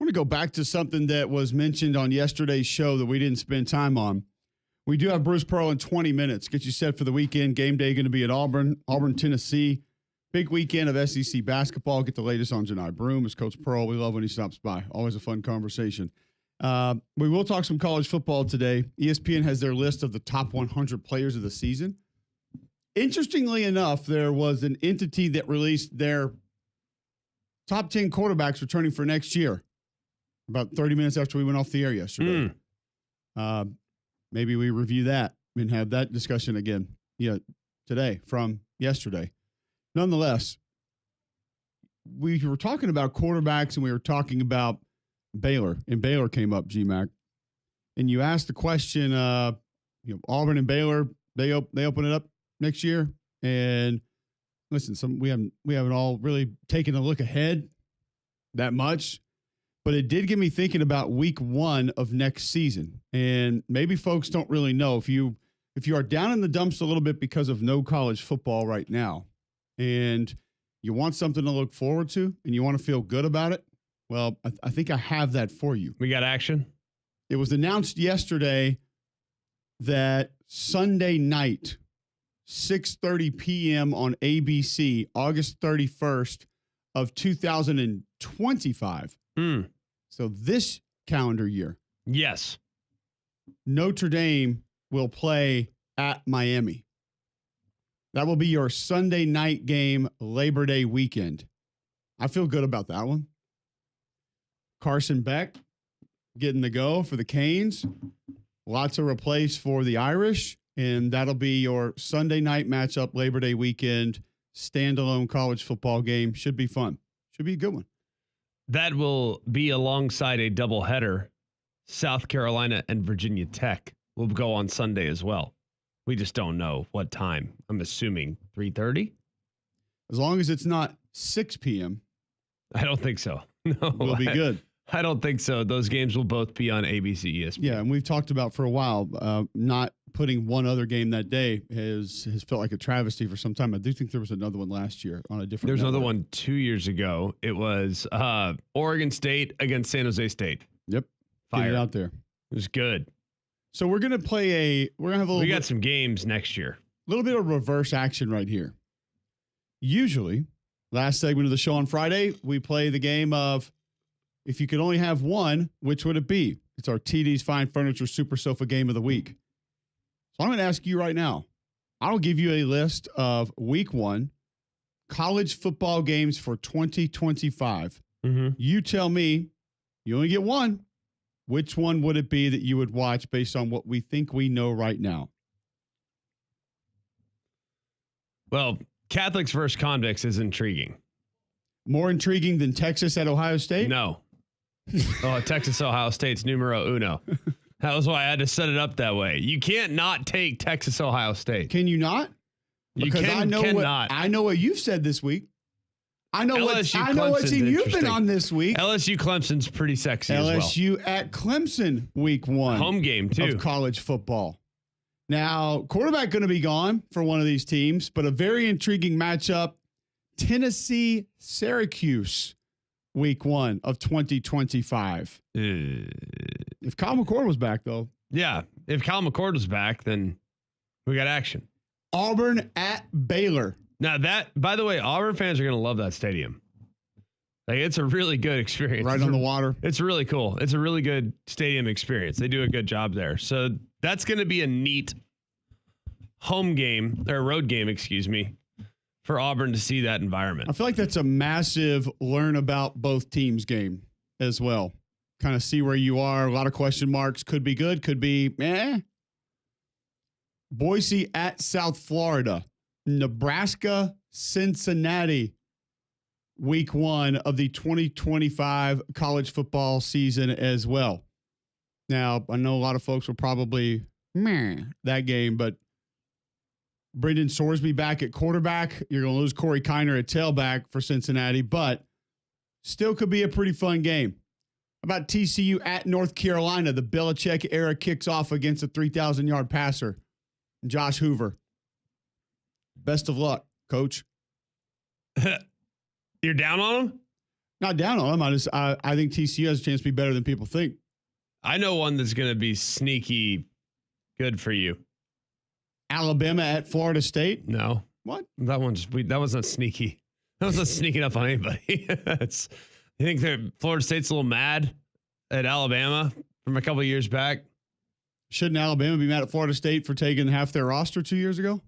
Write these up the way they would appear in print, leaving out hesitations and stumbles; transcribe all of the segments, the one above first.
want to go back to something that was mentioned on yesterday's show that we didn't spend time on. We do have Bruce Pearl in 20 minutes. Get you set for the weekend. Game day going to be at Auburn, Tennessee. Big weekend of SEC basketball. Get the latest on Janai Broome as Coach Pearl. We love when he stops by. Always a fun conversation. We will talk some college football today. ESPN has their list of the top 100 players of the season. Interestingly enough, there was an entity that released their top 10 quarterbacks returning for next year about 30 minutes after we went off the air yesterday. Maybe we review that and have that discussion again today from yesterday. Nonetheless, we were talking about quarterbacks and we were talking about Baylor, and Baylor came up, GMAC. And you asked the question, Auburn and Baylor, they open it up next year. And listen, we haven't all really taken a look ahead that much, but it did get me thinking about week 1 of next season. And maybe folks don't really know if you are down in the dumps a little bit because of no college football right now, and you want something to look forward to and you want to feel good about it, well, I think I have that for you. We got action. It was announced yesterday that Sunday night, 6:30 p.m. on ABC, August 31st of 2025. So this calendar year. Yes. Notre Dame will play at Miami. That will be your Sunday night game, Labor Day weekend. I feel good about that one. Carson Beck getting the go for the Canes. Lots of replace for the Irish. And that'll be your Sunday night matchup, Labor Day weekend, standalone college football game. Should be fun. Should be a good one. That will be alongside a doubleheader. South Carolina and Virginia Tech will go on Sunday as well. We just don't know what time. I'm assuming 3:30. As long as it's not 6 p.m. I don't think so. No, we'll be good. I don't think so. Those games will both be on ABC, ESPN. Yeah, and we've talked about for a while, not putting one other game that day has felt like a travesty for some time. I do think there was another one last year on a different. There's another one 2 years ago. It was Oregon State against San Jose State. Yep, fire. Get it out there. It was good. So we're gonna play we're gonna have a little. We got some games next year. A little bit of reverse action right here. Usually, last segment of the show on Friday, we play the game of if you could only have one, which would it be? It's our TD's Fine Furniture Super Sofa Game of the Week. So I'm going to ask you right now. I'll give you a list of week 1 college football games for 2025. You tell me, you only get one. Which one would it be that you would watch based on what we think we know right now? Well, Catholics versus convicts is intriguing. More intriguing than Texas at Ohio State? No. Texas, Ohio State's numero uno. That was why I had to set it up that way. You can't not take Texas, Ohio State. Can you not? Because I know what you've said this week. I know what team you've been on this week. LSU Clemson's pretty sexy as well. LSU at Clemson week 1. Home game, too. Of college football. Now, quarterback going to be gone for one of these teams, but a very intriguing matchup. Tennessee, Syracuse, week 1 of 2025. If Kyle McCord was back, though. Yeah, if Kyle McCord was back, then we got action. Auburn at Baylor. Now that, by the way, Auburn fans are going to love that stadium. Like, it's a really good experience. Right on the water. It's really cool. It's a really good stadium experience. They do a good job there. So that's going to be a neat home game, or road game, excuse me, for Auburn to see that environment. I feel like that's a massive learn about both teams game as well. Kind of see where you are. A lot of question marks. Could be good. Could be Boise at South Florida. Nebraska, Cincinnati, week 1 of the 2025 college football season as well. Now, I know a lot of folks will probably that game, but Brendan Sorsby back at quarterback. You're going to lose Corey Kiner at tailback for Cincinnati, but still could be a pretty fun game. How about TCU at North Carolina? The Belichick era kicks off against a 3,000-yard passer, Josh Hoover. Best of luck, Coach. You're down on him? Not down on them. I think TCU has a chance to be better than people think. I know one that's going to be sneaky good for you. Alabama at Florida State. No. What? That was not sneaky. That was not sneaking up on anybody. You think that Florida State's a little mad at Alabama from a couple of years back? Shouldn't Alabama be mad at Florida State for taking half their roster 2 years ago?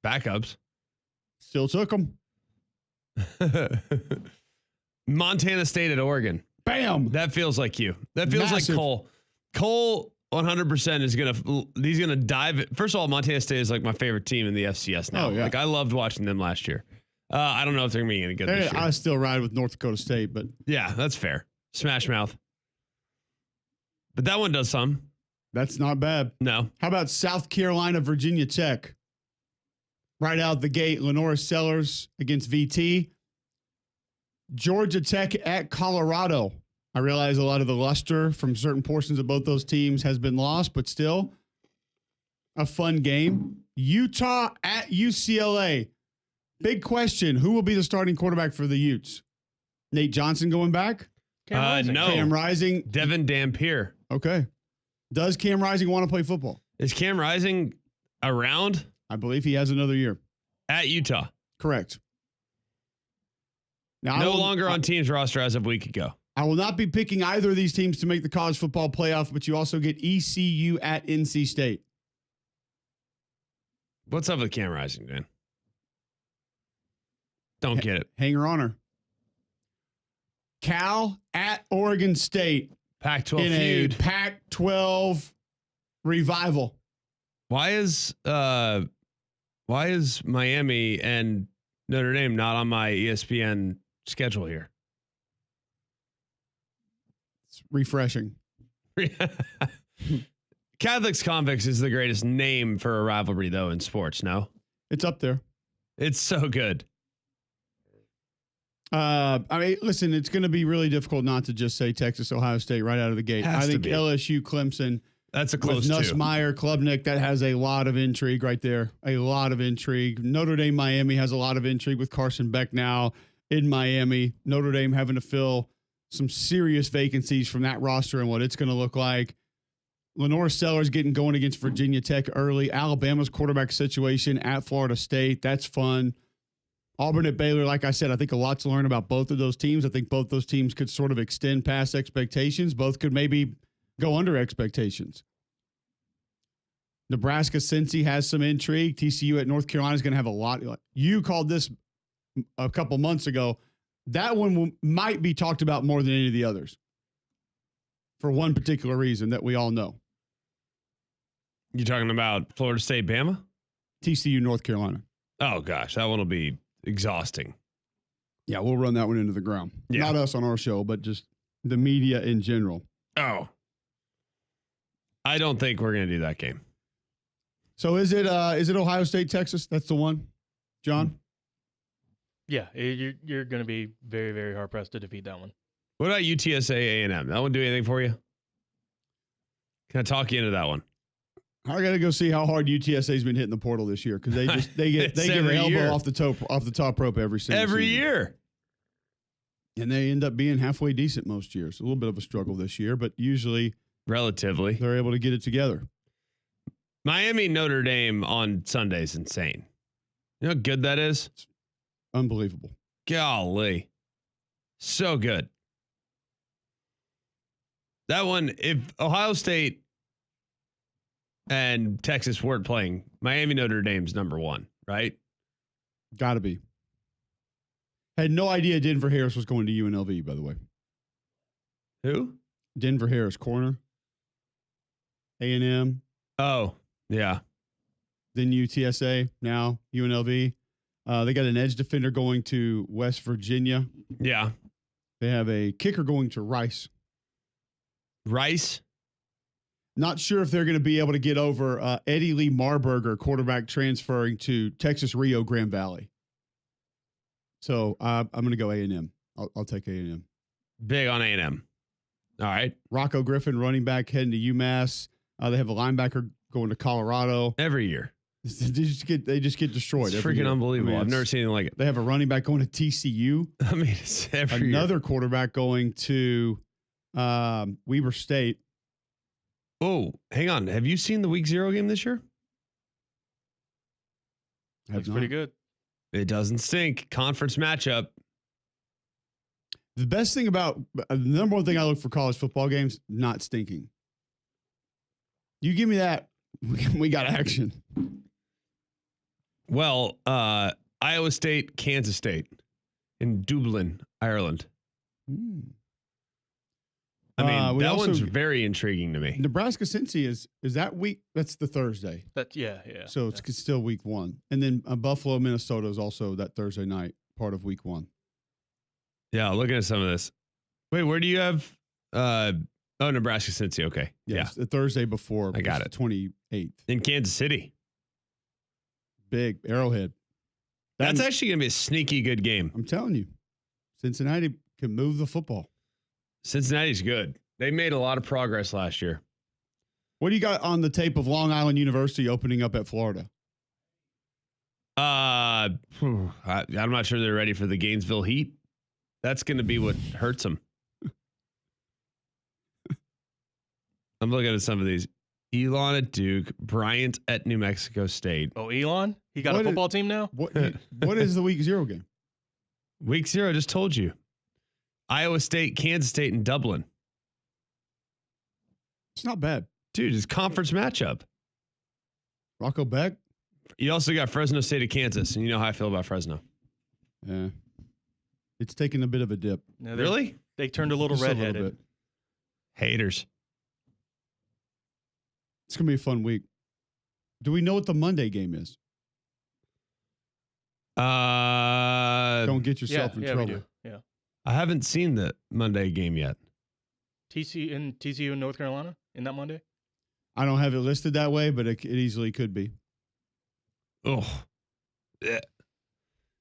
Backups. Still took them. Montana State at Oregon. Bam. That feels like you. That feels Massive. like Cole. Cole 100% he's gonna dive. First of all, Montana State is like my favorite team in the FCS now. Oh, yeah. Like I loved watching them last year. I don't know if they're gonna be any good this year. I still ride with North Dakota State, but Yeah, that's fair. Smash mouth. But that one does some. that's not bad. No. How about South Carolina, Virginia Tech? Right out the gate, Lenora Sellers against VT. Georgia Tech at Colorado. I realize a lot of the luster from certain portions of both those teams has been lost, but still a fun game. Utah at UCLA. Big question. Who will be the starting quarterback for the Utes? Nate Johnson going back? No. Cam Rising. Devin Dampier. Okay. Does Cam Rising want to play football? Is Cam Rising around? I believe he has another year. At Utah. Correct. Now, No longer on team's roster as of a week ago. I will not be picking either of these teams to make the college football playoff, but you also get ECU at NC State. What's up with Cam Rising, man? Don't get it. Hanger on her. Cal at Oregon State Pac-12 in feud. a Pac-12 revival. Why is Miami and Notre Dame not on my ESPN schedule here? It's refreshing. Catholics Convicts is the greatest name for a rivalry, though, in sports. No, It's up there. it's so good. I mean, listen, it's going to be really difficult not to just say Texas, Ohio State right out of the gate. Has I to think be. LSU, Clemson, That's a close with two. Nussmeier, Klubnik, that has a lot of intrigue right there. A lot of intrigue. Notre Dame, Miami has a lot of intrigue with Carson Beck now in Miami. Notre Dame having to fill some serious vacancies from that roster and what it's going to look like. Lenore Sellers getting going against Virginia Tech early. Alabama's quarterback situation at Florida State. That's fun. Auburn at Baylor, like I said, I think a lot to learn about both of those teams. I think both those teams could sort of extend past expectations. Both could maybe go under expectations. Nebraska, Cincy has some intrigue. TCU at North Carolina is going to have a lot. You called this a couple months ago. That one might be talked about more than any of the others for one particular reason that we all know. You talking about Florida State, Bama? TCU, North Carolina. Oh gosh, that one will be exhausting. Yeah, we'll run that one into the ground. Yeah. Not us on our show, but just the media in general. Oh, I don't think we're going to do that game. So is it Ohio State, Texas? That's the one, John? Yeah, you're going to be very, very hard pressed to defeat that one. What about UTSA A&M? That one do anything for you? Can I talk you into that one? I got to go see how hard UTSA's been hitting the portal this year because they get an every elbow year. off the top rope every single season. Year. And they end up being halfway decent most years. A little bit of a struggle this year, but usually Relatively. they're able to get it together. Miami, Notre Dame on Sunday is insane. You know how good that is? Unbelievable. Golly. So good. That one, if Ohio State and Texas weren't playing, Miami, Notre Dame's number one, right? Got to be. Had no idea Denver Harris was going to UNLV, by the way. Who? Denver Harris, corner. A&M, Oh, yeah. then UTSA, now UNLV. They got an edge defender going to West Virginia. Yeah. They have a kicker going to Rice. Rice? Not sure if they're going to be able to get over Eddie Lee Marburger, quarterback transferring to Texas Rio Grande Valley. So I'm going to go A&M. I'll take A&M. Big on A&M. All right. Rocco Griffin, running back, heading to UMass. They have a linebacker going to Colorado. Every year. They just get destroyed. It's every freaking year. unbelievable. I mean, I've never seen anything like it. They have a running back going to TCU. I mean, it's every year. Another quarterback going to Weber State. Oh, hang on. Have you seen the Week 0 game this year? Looks pretty good. It doesn't stink. Conference matchup. The best thing about the number one thing I look for college football games, not stinking. You give me that, we got action. Well, Iowa State, Kansas State in Dublin, Ireland. I mean, that one's very intriguing to me. Nebraska Cincy is that week? That's the Thursday. Yeah. So it's still week 1. And then Buffalo, Minnesota is also that Thursday night, part of week 1. Yeah, looking at some of this. Wait, where do you have Nebraska Cincy? Okay. Yes, the Thursday before. I got it. 28th. In Kansas City. Big Arrowhead. That's actually going to be a sneaky good game. I'm telling you. Cincinnati can move the football. Cincinnati's good. They made a lot of progress last year. What do you got on the tape of Long Island University opening up at Florida? I'm not sure they're ready for the Gainesville Heat. That's going to be what hurts them. I'm looking at some of these. Elon at Duke, Bryant at New Mexico State. Oh, Elon? He got a football team now? What is the week 0 game? Week 0, I just told you. Iowa State, Kansas State, and Dublin. It's not bad. Dude, it's conference matchup. Rocco Beck. You also got Fresno State of Kansas, and you know how I feel about Fresno. Yeah. It's taking a bit of a dip. No, Really? They turned a little Just redheaded. little bit. Haters. It's going to be a fun week. Do we know what the Monday game is? Don't get yourself in trouble. We do. Yeah. I haven't seen the Monday game yet. TCU in North Carolina in that Monday? I don't have it listed that way, but it easily could be. Oh.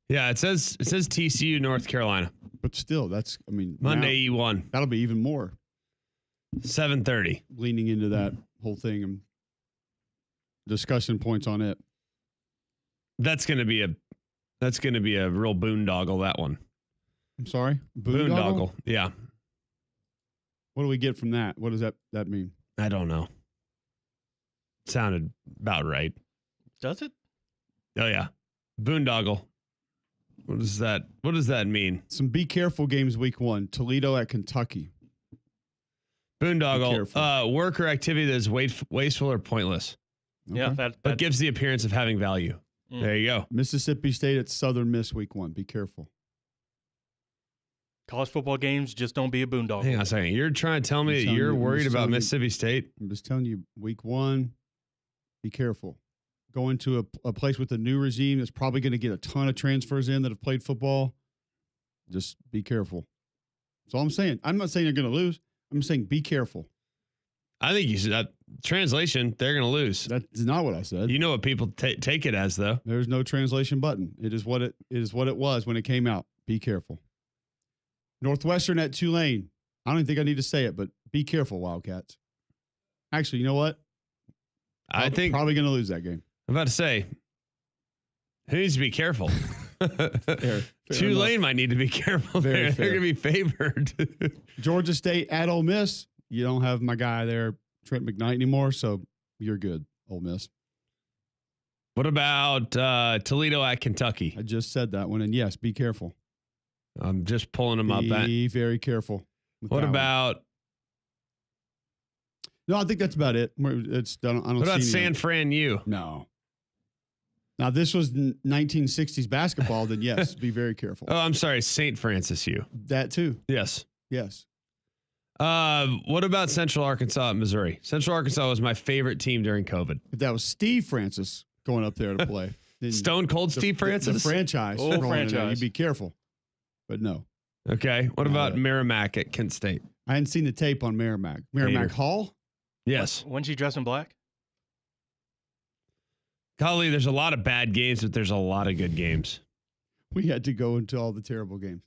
Yeah, it says TCU North Carolina. But still, that's, I mean, Monday E1. That'll be even more 7:30. leaning into that whole thing and discussion points on it. That's going to be a real boondoggle, that one. I'm sorry? Boondoggle. Yeah. What do we get from that? What does that mean? I don't know. Sounded about right. Does it? Oh yeah. Boondoggle. What does that mean? Some be careful games week 1. Toledo at Kentucky. Boondoggle. Work or activity that is wasteful or pointless. Okay. Yeah, But gives the appearance of having value. There you go. Mississippi State at Southern Miss week 1. Be careful. College football games just don't be a boondoggle. Hang on a second. You're trying to tell me that you're worried about Mississippi State? I'm just telling you, week 1, be careful. Going to a place with a new regime that's probably going to get a ton of transfers in that have played football. Just be careful. That's all I'm saying. I'm not saying they're going to lose. I'm saying be careful. I think you said translation, they're going to lose. That's not what I said. You know what people take it as, though. There's no translation button. It is what it was when it came out. Be careful. Northwestern at Tulane. I don't even think I need to say it, but be careful, Wildcats. Actually, you know what? I think probably going to lose that game. I'm about to say, who needs to be careful? Fair Tulane might need to be careful. They're going to be favored. Georgia State at Ole Miss. You don't have my guy there, Trent McKnight, anymore, so you're good, Ole Miss. What about Toledo at Kentucky? I just said that one, and yes, be careful. I'm just pulling them up. Be very careful. What about? No, I think that's about it. It's done. I don't. What about see San Fran U? No. Now, this was 1960s basketball, then yes, be very careful. Oh, I'm sorry, St. Francis U. That too. Yes. Yes. What about Central Arkansas at Missouri? Central Arkansas was my favorite team during COVID. If that was Steve Francis going up there to play. Stone Cold Steve Francis? The franchise. Old franchise. You'd be careful. But no. Okay. What about Merrimack at Kent State? I hadn't seen the tape on Merrimack. Merrimack Hall? Yes. When's she dressed in black? Golly, there's a lot of bad games, but there's a lot of good games. We had to go into all the terrible games.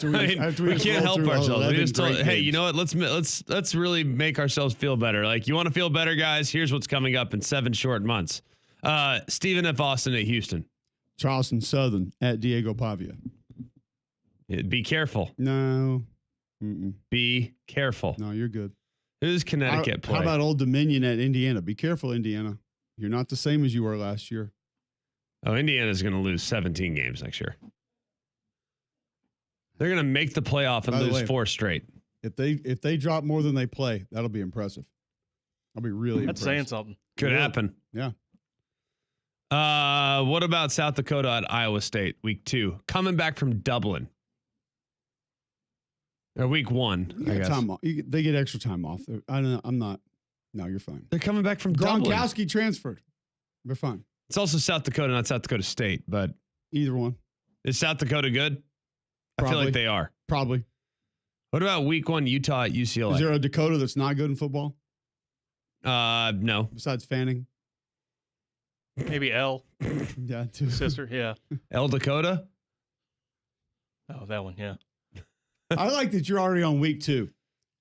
We can't help ourselves. We just told, hey, you know what? Let's really make ourselves feel better. Like, you want to feel better, guys? Here's what's coming up in 7 short months. Stephen F. Austin at Houston. Charleston Southern at Diego Pavia. Be careful. No. Mm-mm. Be careful. No, you're good. Who's Connecticut play? How about Old Dominion at Indiana? Be careful, Indiana. You're not the same as you were last year. Oh, Indiana's going to lose 17 games next year. They're going to make the playoff and lose 4 straight. If they drop more than they play, that'll be impressive. I'll be really That's impressed. saying something. Could happen. Yeah. What about South Dakota at Iowa State, week 2? Coming back from Dublin. Or week 1, I guess. Time off. They get extra time off. I don't know. I'm not. No, you're fine. They're coming back from Dublin. Gronkowski transferred. They're fine. It's also South Dakota, not South Dakota State, but Either one. is South Dakota good? I feel Probably. like they are. Probably. What about week 1, Utah at Is UCLA? there a Dakota that's not good in football No. besides Fanning? Maybe L, Yeah, too. sister. Yeah. El Dakota? Oh, that one. Yeah. I like that you're already on week 2.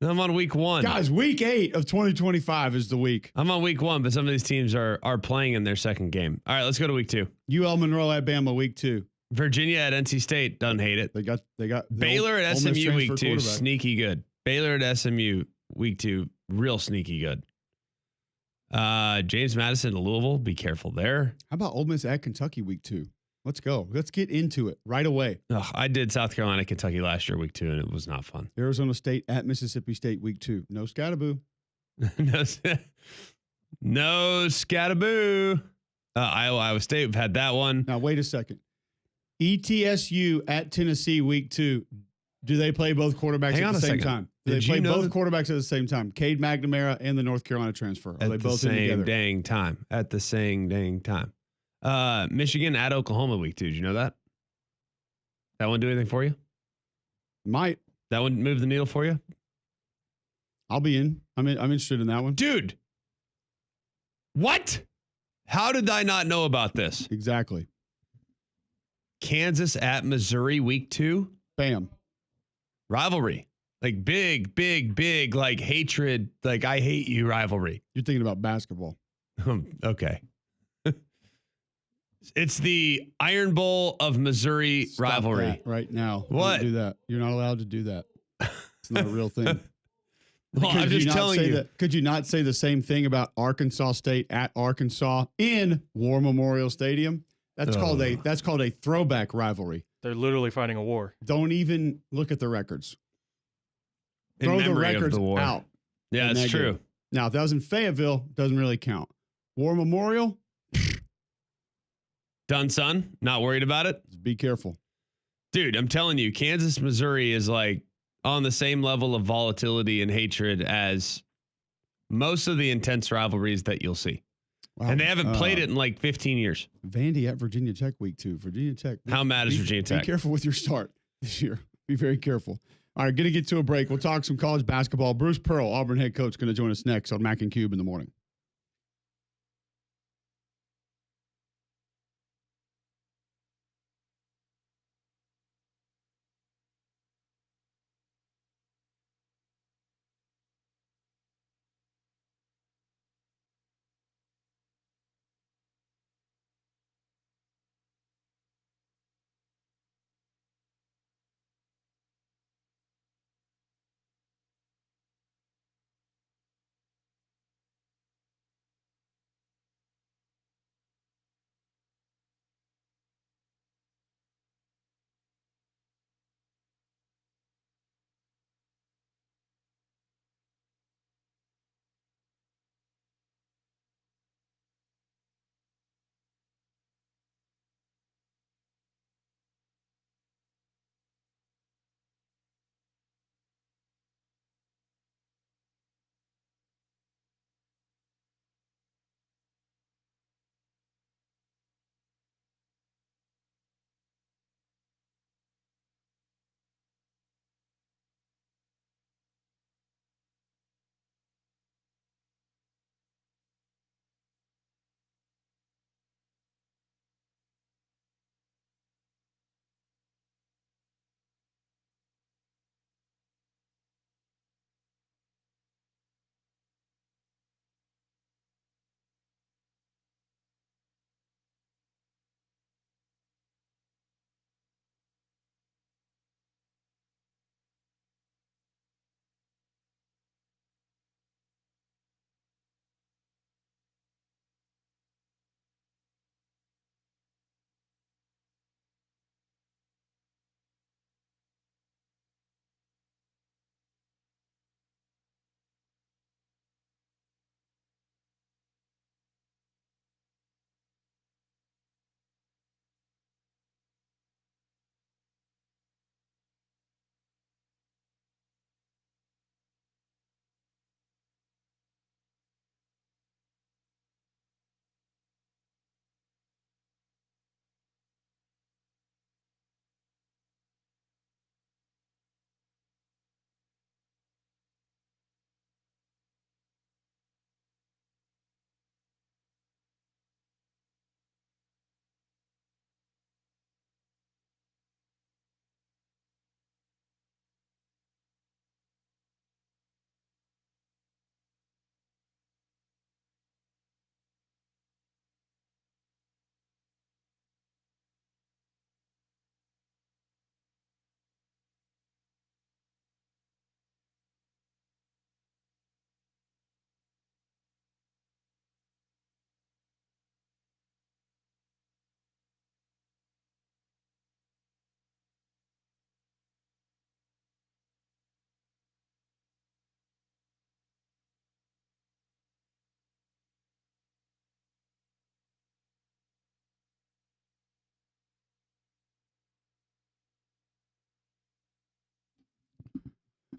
I'm on week 1. Guys, week 8 of 2025 is the week. I'm on week 1, but some of these teams are playing in their second game. All right, let's go to week 2. UL Monroe at Bama week 2. Virginia at NC State, doesn't hate it. They got Baylor at Ole Miss SMU week transfer 2, quarterback. sneaky good. Baylor at SMU week 2, real sneaky good. James Madison to Louisville, be careful there. How about Ole Miss at Kentucky week 2? Let's go. Let's get into it right away. Ugh, I did South Carolina, Kentucky last year, week 2, and it was not fun. Arizona State at Mississippi State week 2. No Scattaboo. no scataboo. Iowa State, we've had that one. Now, wait a second. ETSU at Tennessee week 2. Do they play both quarterbacks Hang at on the a same second. time? Do Did they play you know both that- quarterbacks at the same time? Cade McNamara and the North Carolina transfer. Are At they the both in same together? dang time. At the same dang time. Michigan at Oklahoma week 2. Did you know that? That one do anything for you? Might. That one move the needle for you? I'll be in. I'm interested in that one. Dude. What? How did I not know about this? Exactly. Kansas at Missouri week 2. Bam. Rivalry. Like big, like hatred. Like I hate you rivalry. You're thinking about basketball. Okay. It's the Iron Bowl of Missouri Stop rivalry. that right now. What? Don't do that. You're not allowed to do that. It's not a real thing. Well, I'm just telling you. Could you not say the same thing about Arkansas State at Arkansas in War Memorial Stadium? That's called a throwback rivalry. They're literally fighting a war. Don't even look at the records. In Throw the memory of records the war. out. Yeah, it's Negative. true. Now, if that was in Fayetteville, doesn't really count. War Memorial, Done, son. Not worried about it. be careful. Dude, I'm telling you, Kansas, Missouri is like on the same level of volatility and hatred as most of the intense rivalries that you'll see. Wow. And they haven't played it in like 15 years. Vandy at Virginia Tech week 2. Virginia Tech. How mad is Virginia Tech? Be careful with your start this year. Be very careful. All right, going to get to a break. We'll talk some college basketball. Bruce Pearl, Auburn head coach, going to join us next on Mac and Cube in the morning.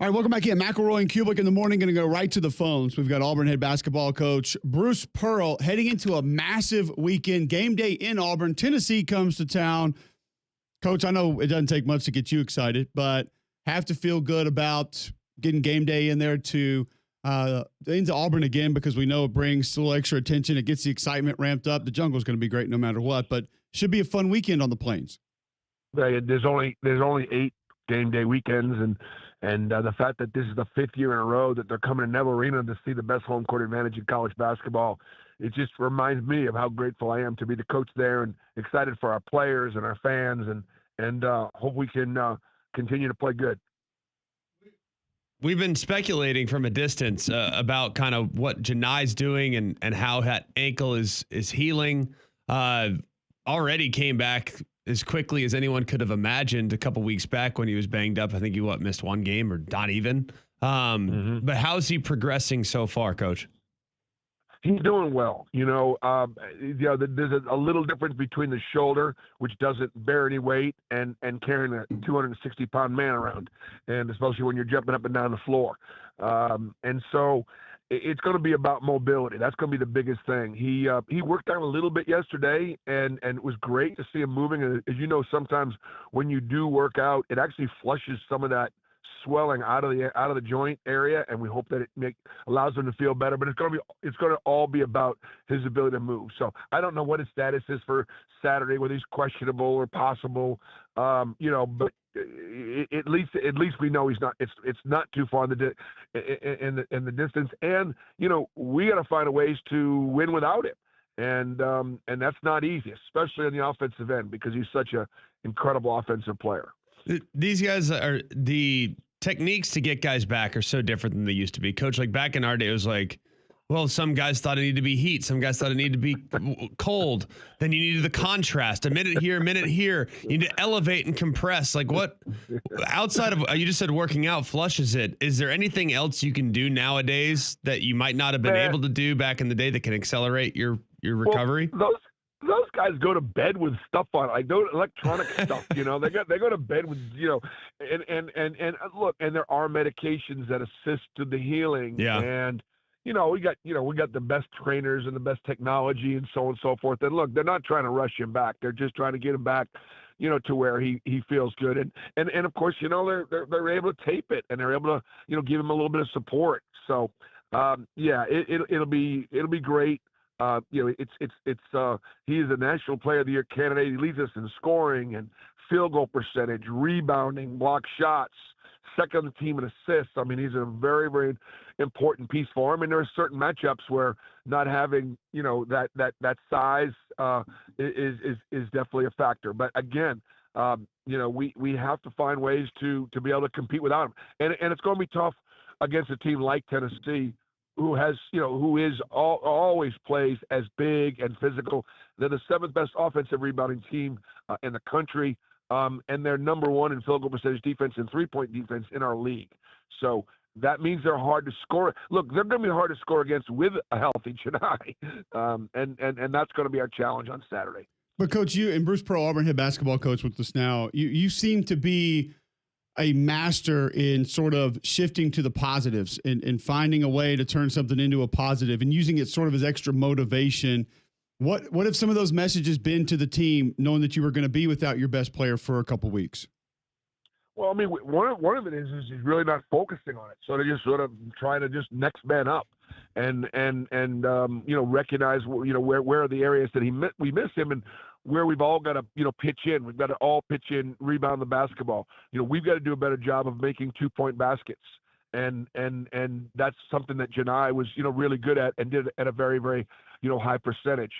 All right, welcome back in. McElroy and Kubick in the morning. Going to go right to the phones. We've got Auburn head basketball coach Bruce Pearl heading into a massive weekend. Game day in Auburn. Tennessee comes to town. Coach, I know it doesn't take much to get you excited, but have to feel good about getting game day in there to into Auburn again, because we know it brings a little extra attention. It gets the excitement ramped up. The Jungle's going to be great no matter what, but should be a fun weekend on the Plains. There's only 8 game day weekends, and the fact that this is the 5th year in a row that they're coming to Neville Arena to see the best home court advantage in college basketball, it just reminds me of how grateful I am to be the coach there, and excited for our players and our fans, and hope we can continue to play good. We've been speculating from a distance about kind of what Janai's doing and how that ankle is healing. Already came back as quickly as anyone could have imagined a couple weeks back when he was banged up. I think he missed 1 game or not even. But how's he progressing so far, Coach? He's doing well. There's a little difference between the shoulder, which doesn't bear any weight, and carrying a 260-pound man around, and especially when you're jumping up and down the floor. And so it's going to be about mobility. That's going to be the biggest thing. He worked out a little bit yesterday, and it was great to see him moving. And as you know, sometimes when you do work out, it actually flushes some of that swelling out of the joint area, and we hope that it allows him to feel better. But it's going to all be about his ability to move. So I don't know what his status is for Saturday, whether he's questionable or possible. But at least we know he's not. It's not too far in the distance, and we got to find ways to win without him. And that's not easy, especially on the offensive end, because he's such an incredible offensive player. These guys are the techniques to get guys back are so different than they used to be. Coach, like back in our day, it was like, well, some guys thought it needed to be heat. Some guys thought it needed to be cold. Then you needed the contrast, a minute here, a minute here. You need to elevate and compress. Like what, outside of, you just said working out flushes it. Is there anything else you can do nowadays that you might not have been able to do back in the day that can accelerate your recovery? Well, those guys go to bed with stuff on, like those electronic stuff. They go to bed with and look, and there are medications that assist to the healing. Yeah. And we got the best trainers and the best technology and so on and so forth. And look, they're not trying to rush him back. They're just trying to get him back, to where he feels good. And of course, they're able to tape it, and they're able to give him a little bit of support. So it'll be great. He is a National Player of the Year candidate. He leads us in scoring and field goal percentage, rebounding, block shots, second on the team in assists. I mean, he's a very, very important piece for him. And there are certain matchups where not having, that size is definitely a factor. But again, we have to find ways to be able to compete without him. And it's going to be tough against a team like Tennessee, who always plays as big and physical. They're the 7th best offensive rebounding team in the country, and they're number 1 in field goal percentage defense and 3-point defense in our league. So that means they're hard to score. Look, they're going to be hard to score against with a healthy Janai, and that's going to be our challenge on Saturday. But Coach, you and Bruce Pearl, Auburn head basketball coach with us now, you seem to be a master in sort of shifting to the positives and finding a way to turn something into a positive and using it sort of as extra motivation. What have some of those messages been to the team, knowing that you were going to be without your best player for a couple weeks? Well, I mean, one of it is really not focusing on it. So they're just sort of trying to just next man up and recognize, where are the areas that we miss him, and where we've all got to, pitch in. We've got to all pitch in, rebound the basketball. We've got to do a better job of making 2-point baskets. And that's something that Janai was, really good at and did at a very, very, high percentage.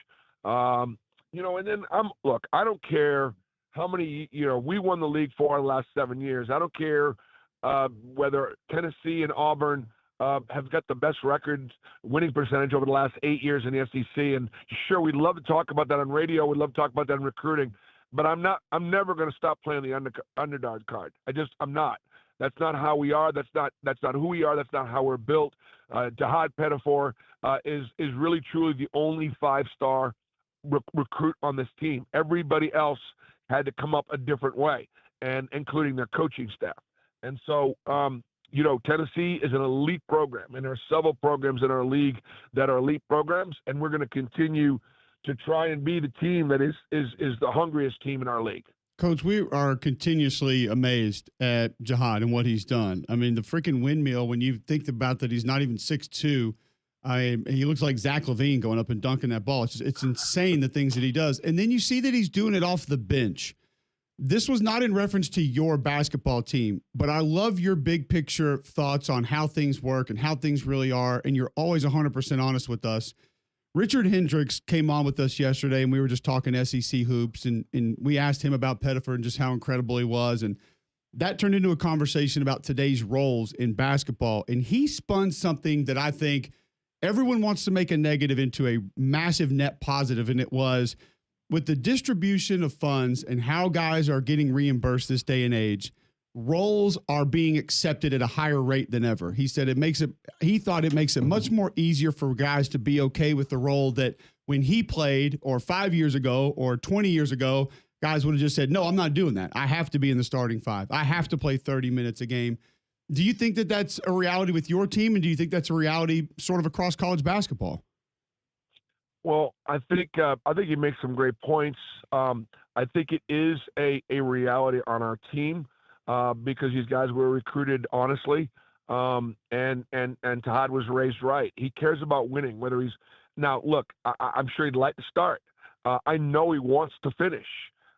And then I don't care how many, we won the league 4 of the last 7 years. I don't care whether Tennessee and Auburn have got the best winning percentage over the last 8 years in the SEC. And sure, we'd love to talk about that on radio. We'd love to talk about that in recruiting. But I'm never going to stop playing the underdog card. I'm not. That's not how we are. That's not who we are. That's not how we're built. Jahad Pettifor is really truly the only 5-star recruit on this team. Everybody else had to come up a different way, and including their coaching staff. And so, Tennessee is an elite program, and there are several programs in our league that are elite programs, and we're going to continue to try and be the team that is the hungriest team in our league. Coach, we are continuously amazed at Jihad and what he's done. I mean, the freaking windmill, when you think about that he's not even 6'2", he looks like Zach LaVine going up and dunking that ball. It's insane the things that he does. And then you see that he's doing it off the bench. This was not in reference to your basketball team, but I love your big picture thoughts on how things work and how things really are, and you're always 100% honest with us. Richard Hendricks came on with us yesterday, and we were just talking SEC hoops, and we asked him about Pettiford and just how incredible he was, and that turned into a conversation about today's roles in basketball, and he spun something that I think everyone wants to make a negative into a massive net positive, and it was – with the distribution of funds and how guys are getting reimbursed this day and age, roles are being accepted at a higher rate than ever. He said he thought it makes it much more easier for guys to be okay with the role that when he played, or 5 years ago or 20 years ago, guys would have just said, no, I'm not doing that. I have to be in the starting five. I have to play 30 minutes a game. Do you think that that's a reality with your team? And do you think that's a reality sort of across college basketball? Well, I think you make some great points. I think it is a reality on our team because these guys were recruited honestly, and Todd was raised right. He cares about winning. Whether he's now, look, I'm sure he'd like to start. I know he wants to finish,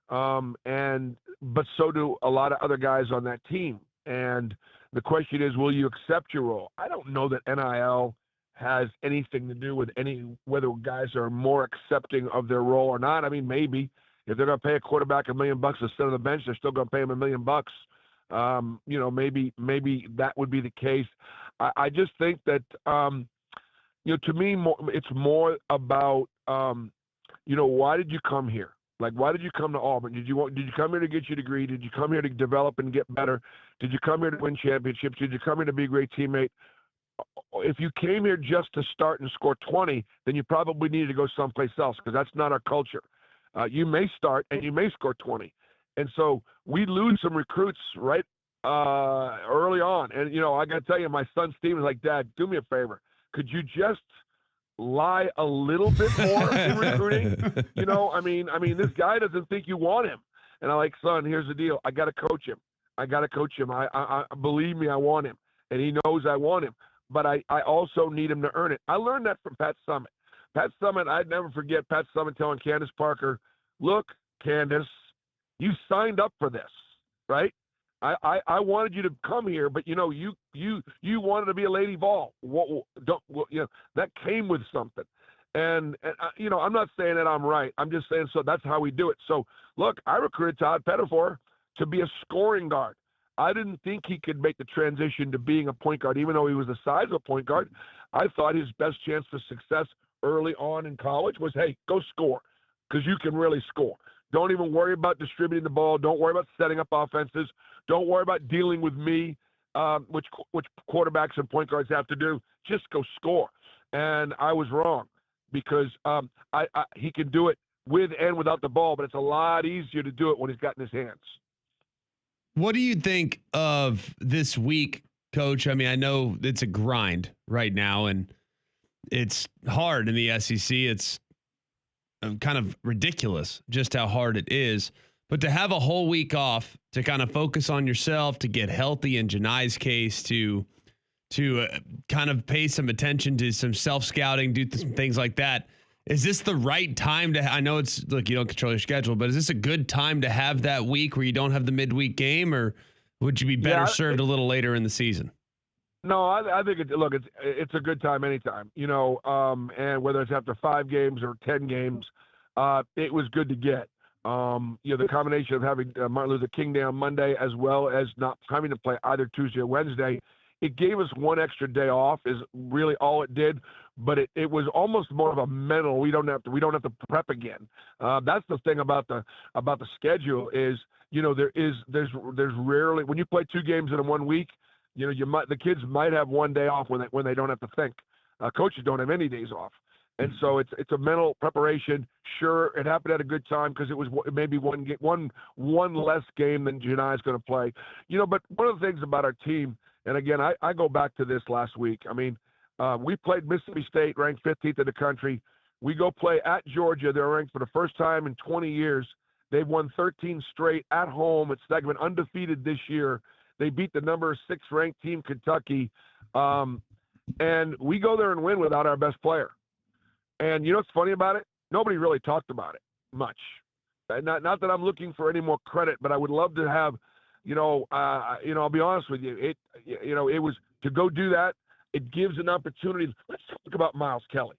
but so do a lot of other guys on that team. And the question is, will you accept your role? I don't know that NIL has anything to do with whether guys are more accepting of their role or not. I mean, maybe if they're going to pay a quarterback $1 million to sit on the bench, they're still going to pay him $1 million. Maybe that would be the case. I just think that to me, it's more about why did you come here? Like, why did you come to Auburn? Did you come here to get your degree? Did you come here to develop and get better? Did you come here to win championships? Did you come here to be a great teammate? If you came here just to start and score 20, then you probably needed to go someplace else because that's not our culture. You may start and you may score 20. And so we lose some recruits right early on. And, I got to tell you, my son Steven's like, Dad, do me a favor. Could you just lie a little bit more in recruiting? I mean, this guy doesn't think you want him. And I'm like, son, here's the deal. I got to coach him. I believe me, I want him. And he knows I want him. But I also need him to earn it. I learned that from Pat Summitt. Pat Summitt, I'd never forget Pat Summitt telling Candace Parker, look, Candace, you signed up for this, right? I wanted you to come here, but, you wanted to be a Lady Vol. That came with something. And I'm not saying that I'm right. I'm just saying so that's how we do it. So, look, I recruited Todd Pettiford to be a scoring guard. I didn't think he could make the transition to being a point guard, even though he was the size of a point guard. I thought his best chance for success early on in college was, hey, go score, because you can really score. Don't even worry about distributing the ball. Don't worry about setting up offenses. Don't worry about dealing with me, which quarterbacks and point guards have to do. Just go score. And I was wrong because he can do it with and without the ball, but it's a lot easier to do it when he's got in his hands. What do you think of this week, Coach? I mean, I know it's a grind right now, and it's hard in the SEC. It's kind of ridiculous just how hard it is. But to have a whole week off to kind of focus on yourself, to get healthy in Janai's case, to kind of pay some attention to some self-scouting, do some things like that. Is this the right time to, I know it's, look, you don't control your schedule, but is this a good time to have that week where you don't have the midweek game, or would you be better served a little later in the season? No, I think it's a good time anytime, and whether it's after 5 games or 10 games, it was good to get. The combination of having Martin Luther King Day on Monday as well as not having to play either Tuesday or Wednesday, it gave us one extra day off is really all it did. But it was almost more of a mental. We don't have to prep again. That's the thing about the schedule is there's rarely, when you play 2 games in 1 week, the kids might have 1 day off when they don't have to think. Coaches don't have any days off, and so it's a mental preparation. Sure, it happened at a good time because it was maybe one less game than Janai's going to play. But one of the things about our team, And again, I go back to this last week. I mean, we played Mississippi State, ranked 15th in the country. We go play at Georgia. They're ranked for the first time in 20 years. They've won 13 straight at home. It's been undefeated this year. They beat the number 6 ranked team, Kentucky. And we go there and win without our best player. And you know what's funny about it? Nobody really talked about it much. Not that I'm looking for any more credit, but I would love to have, I'll be honest with you. It was to go do that. It gives an opportunity. Let's talk about Miles Kelly.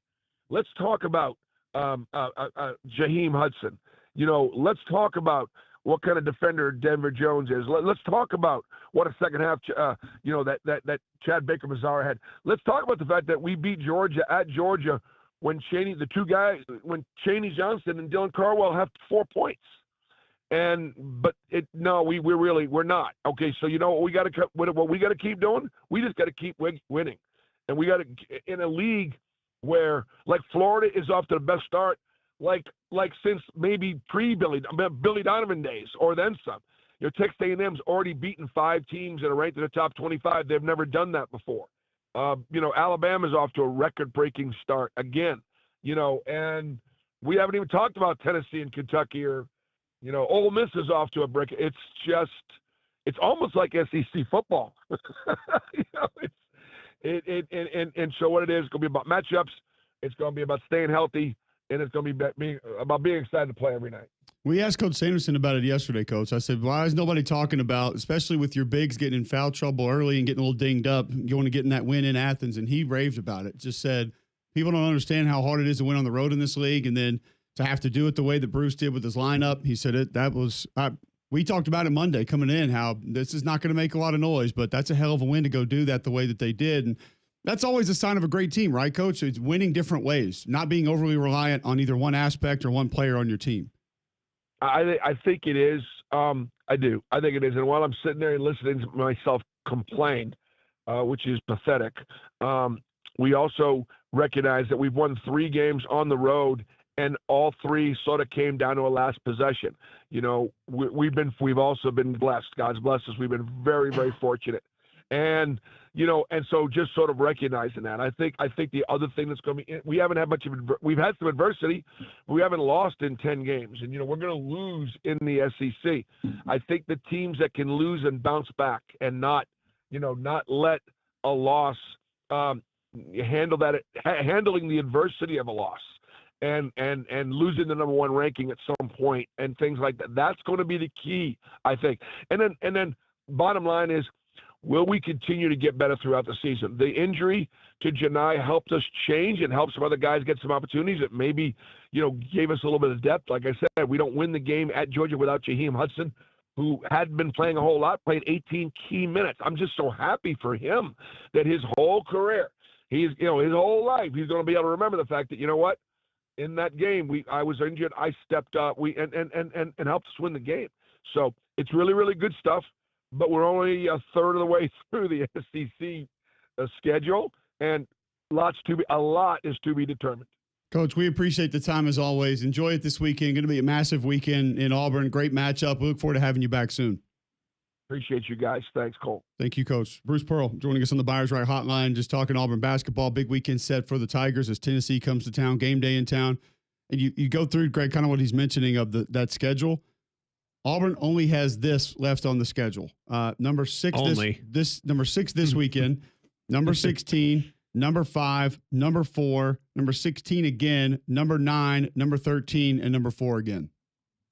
Let's talk about Jaheim Hudson. Let's talk about what kind of defender Denver Jones is. Let's talk about what a second half, that Chad Baker-Mazara had. Let's talk about the fact that we beat Georgia at Georgia when Chaney Johnson and Dylan Carwell have 4 points. We're not. Okay, so you know what we got to keep doing? We just got to keep winning. And we got to, in a league where, like, Florida is off to the best start, like since maybe Billy Donovan days or then some. Texas A&M's already beaten 5 teams that are ranked in the top 25. They've never done that before. Alabama's off to a record-breaking start again. And we haven't even talked about Tennessee and Kentucky or, Ole Miss is off to a break. It's almost like SEC football. So what it is, it's going to be about matchups. It's going to be about staying healthy. And it's going to be about being excited to play every night. We asked Coach Sanderson about it yesterday, Coach. I said, why is nobody talking about, especially with your bigs getting in foul trouble early and getting a little dinged up, going to getting that win in Athens? And he raved about it. Just said, people don't understand how hard it is to win on the road in this league. And then to have to do it the way that Bruce did with his lineup, he said we talked about it Monday coming in, how this is not going to make a lot of noise, but that's a hell of a win to go do that the way that they did. And that's always a sign of a great team, right, Coach? It's winning different ways, not being overly reliant on either one aspect or one player on your team. I think it is. I do. I think it is. And while I'm sitting there and listening to myself complain, which is pathetic, we also recognize that we've won 3 games on the road, and all 3 sort of came down to a last possession. We've also been blessed. God's blessed us. We've been very, very fortunate. And so just sort of recognizing that. I think the other thing that's going to be, we've had some adversity, but we haven't lost in 10 games. And, we're going to lose in the SEC. I think the teams that can lose and bounce back and not let a loss, handling the adversity of a loss and losing the number 1 ranking at some point and things like that. That's going to be the key, I think. And then bottom line is, will we continue to get better throughout the season? The injury to Janai helped us change and helped some other guys get some opportunities that maybe, gave us a little bit of depth. Like I said, we don't win the game at Georgia without Jaheim Hudson, who hadn't been playing a whole lot, played 18 key minutes. I'm just so happy for him that his whole career, his whole life, he's going to be able to remember the fact that, in that game, I was injured, I stepped up, and helped us win the game. So it's really, really good stuff. But we're only a third of the way through the SEC schedule, and a lot is to be determined. Coach, we appreciate the time as always. Enjoy it this weekend. Going to be a massive weekend in Auburn. Great matchup. We look forward to having you back soon. Appreciate you guys. Thanks, Cole. Thank you, Coach. Bruce Pearl joining us on the Buyers Right Hotline, just talking Auburn basketball. Big weekend set for the Tigers as Tennessee comes to town, game day in town. And you go through, Greg, kind of what he's mentioning of that schedule. Auburn only has this left on the schedule. Number 6 this weekend, number 16, number 5, number 4, number 16 again, number 9, number 13, and number 4 again.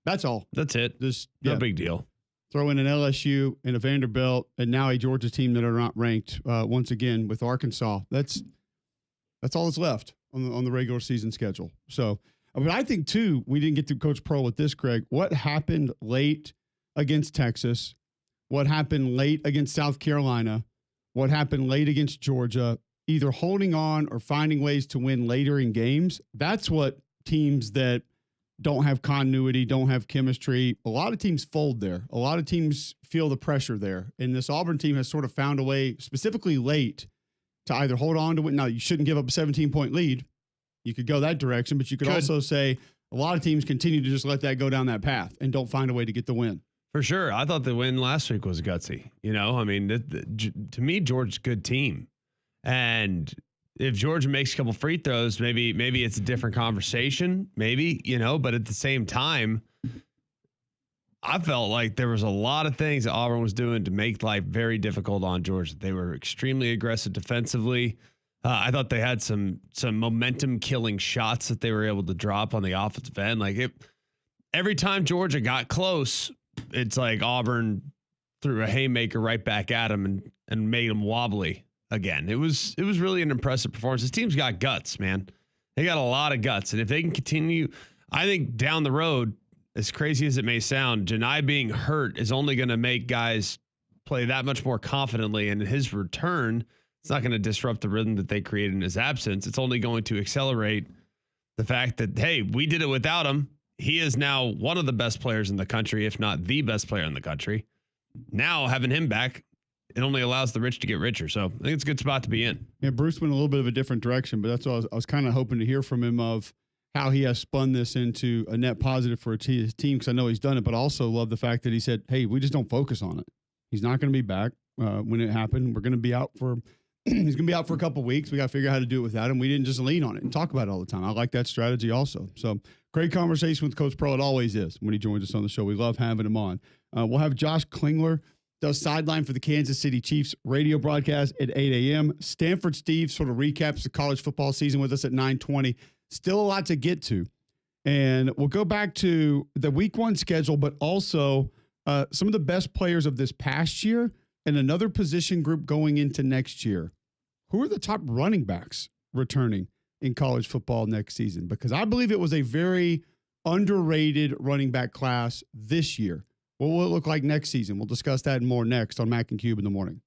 That's all. That's it. No big deal. Throw in an LSU and a Vanderbilt and now a Georgia team that are not ranked once again with Arkansas. That's all that's left on the regular season schedule. So, but I think, too, we didn't get to Coach Pearl with this, Craig. What happened late against Texas, what happened late against South Carolina, what happened late against Georgia, either holding on or finding ways to win later in games, that's what teams that don't have continuity, don't have chemistry, a lot of teams fold there. A lot of teams feel the pressure there. And this Auburn team has sort of found a way, specifically late, to either hold on to win. Now, you shouldn't give up a 17-point lead. You could go that direction, but you could also say a lot of teams continue to just let that go down that path and don't find a way to get the win. For sure. I thought the win last week was gutsy. I mean, to me, Georgia's a good team. And if Georgia makes a couple free throws, maybe it's a different conversation, but at the same time, I felt like there was a lot of things that Auburn was doing to make life very difficult on Georgia. They were extremely aggressive defensively. I thought they had some momentum killing shots that they were able to drop on the offensive end. Every time Georgia got close, it's like Auburn threw a haymaker right back at them and made them wobbly again. It was really an impressive performance. This team's got guts, man. They got a lot of guts. And if they can continue, I think down the road, as crazy as it may sound, Janai being hurt is only going to make guys play that much more confidently. And his return, it's not going to disrupt the rhythm that they created in his absence. It's only going to accelerate the fact that, hey, we did it without him. He is now one of the best players in the country, if not the best player in the country. Now having him back, it only allows the rich to get richer. So I think it's a good spot to be in. Yeah, Bruce went a little bit of a different direction, but that's what I was kind of hoping to hear from him of how he has spun this into a net positive for his team, because I know he's done it, but I also love the fact that he said, hey, we just don't focus on it. He's not going to be back when it happened. We're going to be out for he's going to be out for a couple of weeks. We got to figure out how to do it without him. We didn't just lean on it and talk about it all the time. I like that strategy also. So great conversation with Coach Pro. It always is when he joins us on the show. We love having him on. We'll have Josh Klingler does sideline for the Kansas City Chiefs radio broadcast at 8 a.m. Stanford Steve sort of recaps the college football season with us at 9:20. Still a lot to get to. And we'll go back to the week one schedule, but also some of the best players of this past year and another position group going into next year. Who are the top running backs returning in college football next season? Because I believe it was a very underrated running back class this year. What will it look like next season? We'll discuss that and more next on Mac and Cube in the morning.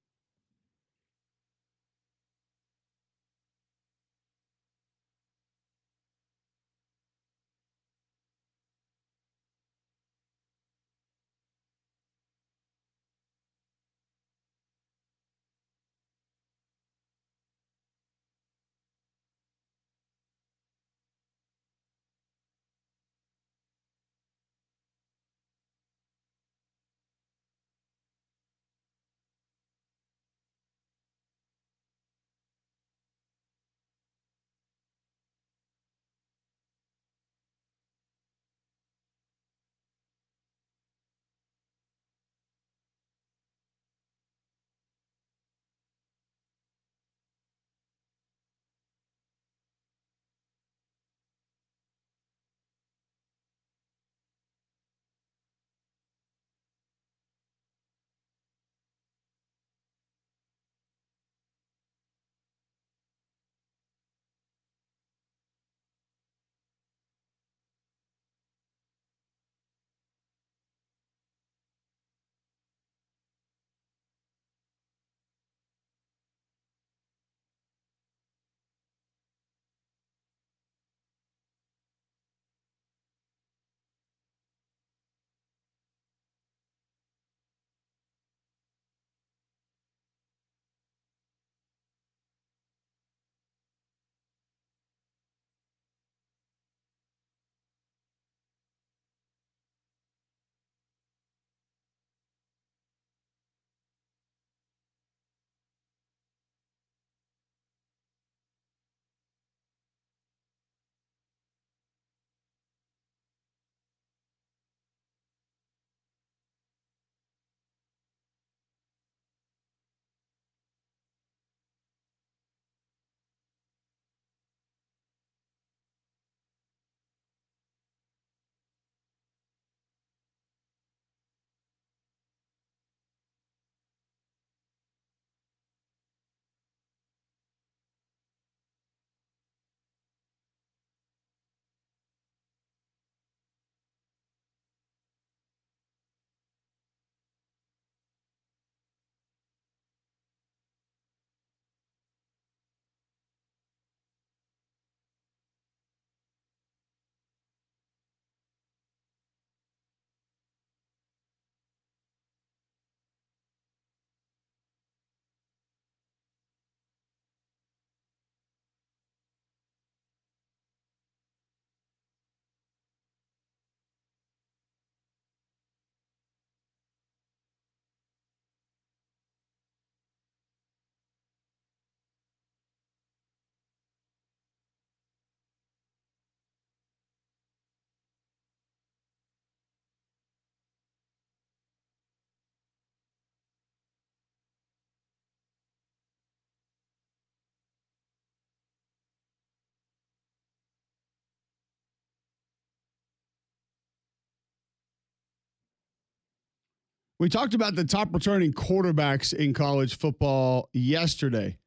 We talked about the top returning quarterbacks in college football yesterday.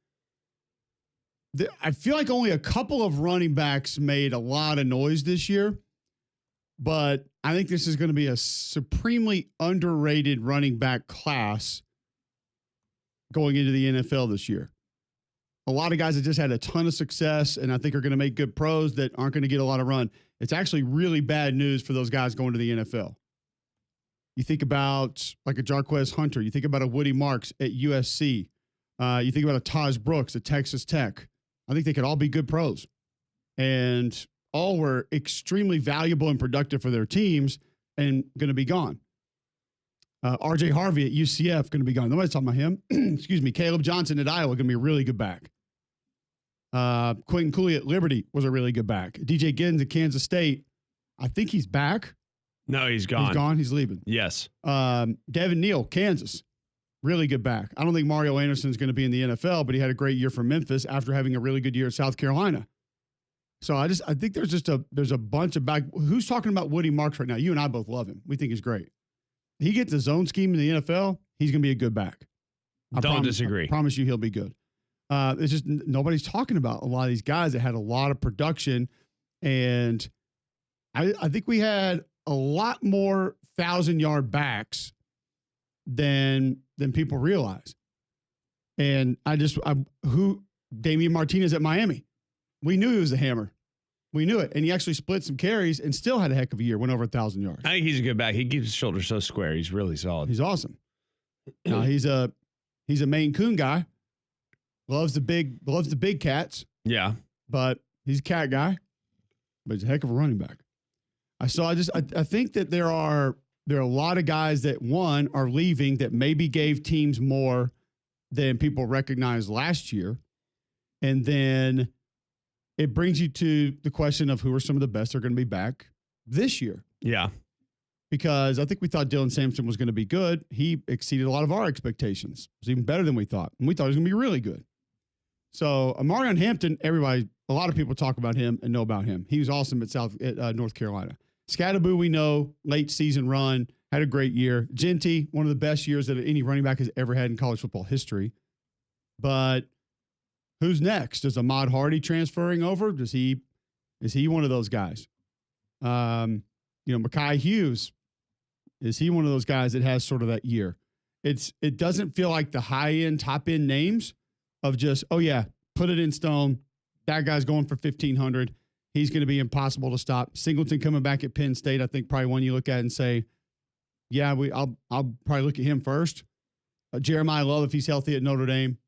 I feel like only a couple of running backs made a lot of noise this year, but I think this is going to be a supremely underrated running back class going into the NFL this year. A lot of guys that just had a ton of success and I think are going to make good pros that aren't going to get a lot of run. It's actually really bad news for those guys going to the NFL. You think about like a Jarquez Hunter. You think about a Woody Marks at USC. You think about a Taj Brooks at Texas Tech. I think they could all be good pros. And all were extremely valuable and productive for their teams and going to be gone. RJ Harvey at UCF going to be gone. Nobody's talking about him. Excuse me. Caleb Johnson at Iowa going to be a really good back. Quentin Cooley at Liberty was a really good back. DJ Giddens at Kansas State. I think he's back. No, he's gone. He's gone. He's leaving. Yes. Devin Neal, Kansas. Really good back. I don't think Mario Anderson's going to be in the NFL, but he had a great year for Memphis after having a really good year at South Carolina. So I think there's a bunch of back. Who's talking about Woody Marks right now? You and I both love him. We think he's great. He gets a zone scheme in the NFL, he's going to be a good back. Don't disagree. I promise you he'll be good. It's just nobody's talking about a lot of these guys that had a lot of production. And I think we had a lot more 1,000-yard backs than people realize. And Damian Martinez at Miami. We knew he was a hammer. We knew it. And he actually split some carries and still had a heck of a year, went over 1,000 yards. I think he's a good back. He keeps his shoulders so square. He's really solid. He's awesome. Now he's a Maine Coon guy. Loves the big cats. Yeah. But he's a cat guy. But he's a heck of a running back. I think that there are a lot of guys that are leaving that maybe gave teams more than people recognized last year. And then it brings you to the question of who are some of the best that are going to be back this year. Yeah. Because I think we thought Dylan Sampson was going to be good. He exceeded a lot of our expectations. It was even better than we thought. And we thought he was going to be really good. So Amarion Hampton, a lot of people talk about him and know about him. He was awesome at North Carolina. Scatterboo, we know, late season run, had a great year. Genty, one of the best years that any running back has ever had in college football history. But who's next? Is Ahmad Hardy transferring over? Is he one of those guys? Mekhi Hughes, is he one of those guys that has sort of that year? It doesn't feel like the high end, top end names of just, oh yeah, put it in stone. That guy's going for 1,500. He's going to be impossible to stop. Singleton coming back at Penn State, I think probably one you look at and say, yeah, I'll probably look at him first. Jeremiah Love, if he's healthy at Notre Dame,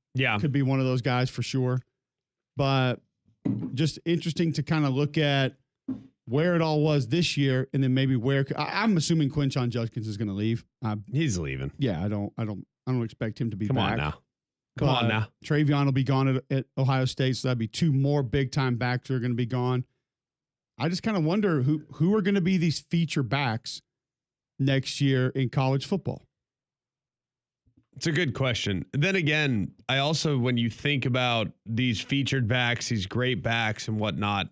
could be one of those guys for sure. But just interesting to kind of look at where it all was this year, and then maybe where I'm assuming Quinshon Judkins is going to leave. He's leaving. Yeah, I don't expect him to be Come back. Come on now. Travion will be gone at Ohio State, so that'd be two more big time backs that are going to be gone. I just kind of wonder who are going to be these feature backs next year in college football. It's a good question. Then again, I also, when you think about these featured backs, these great backs and whatnot,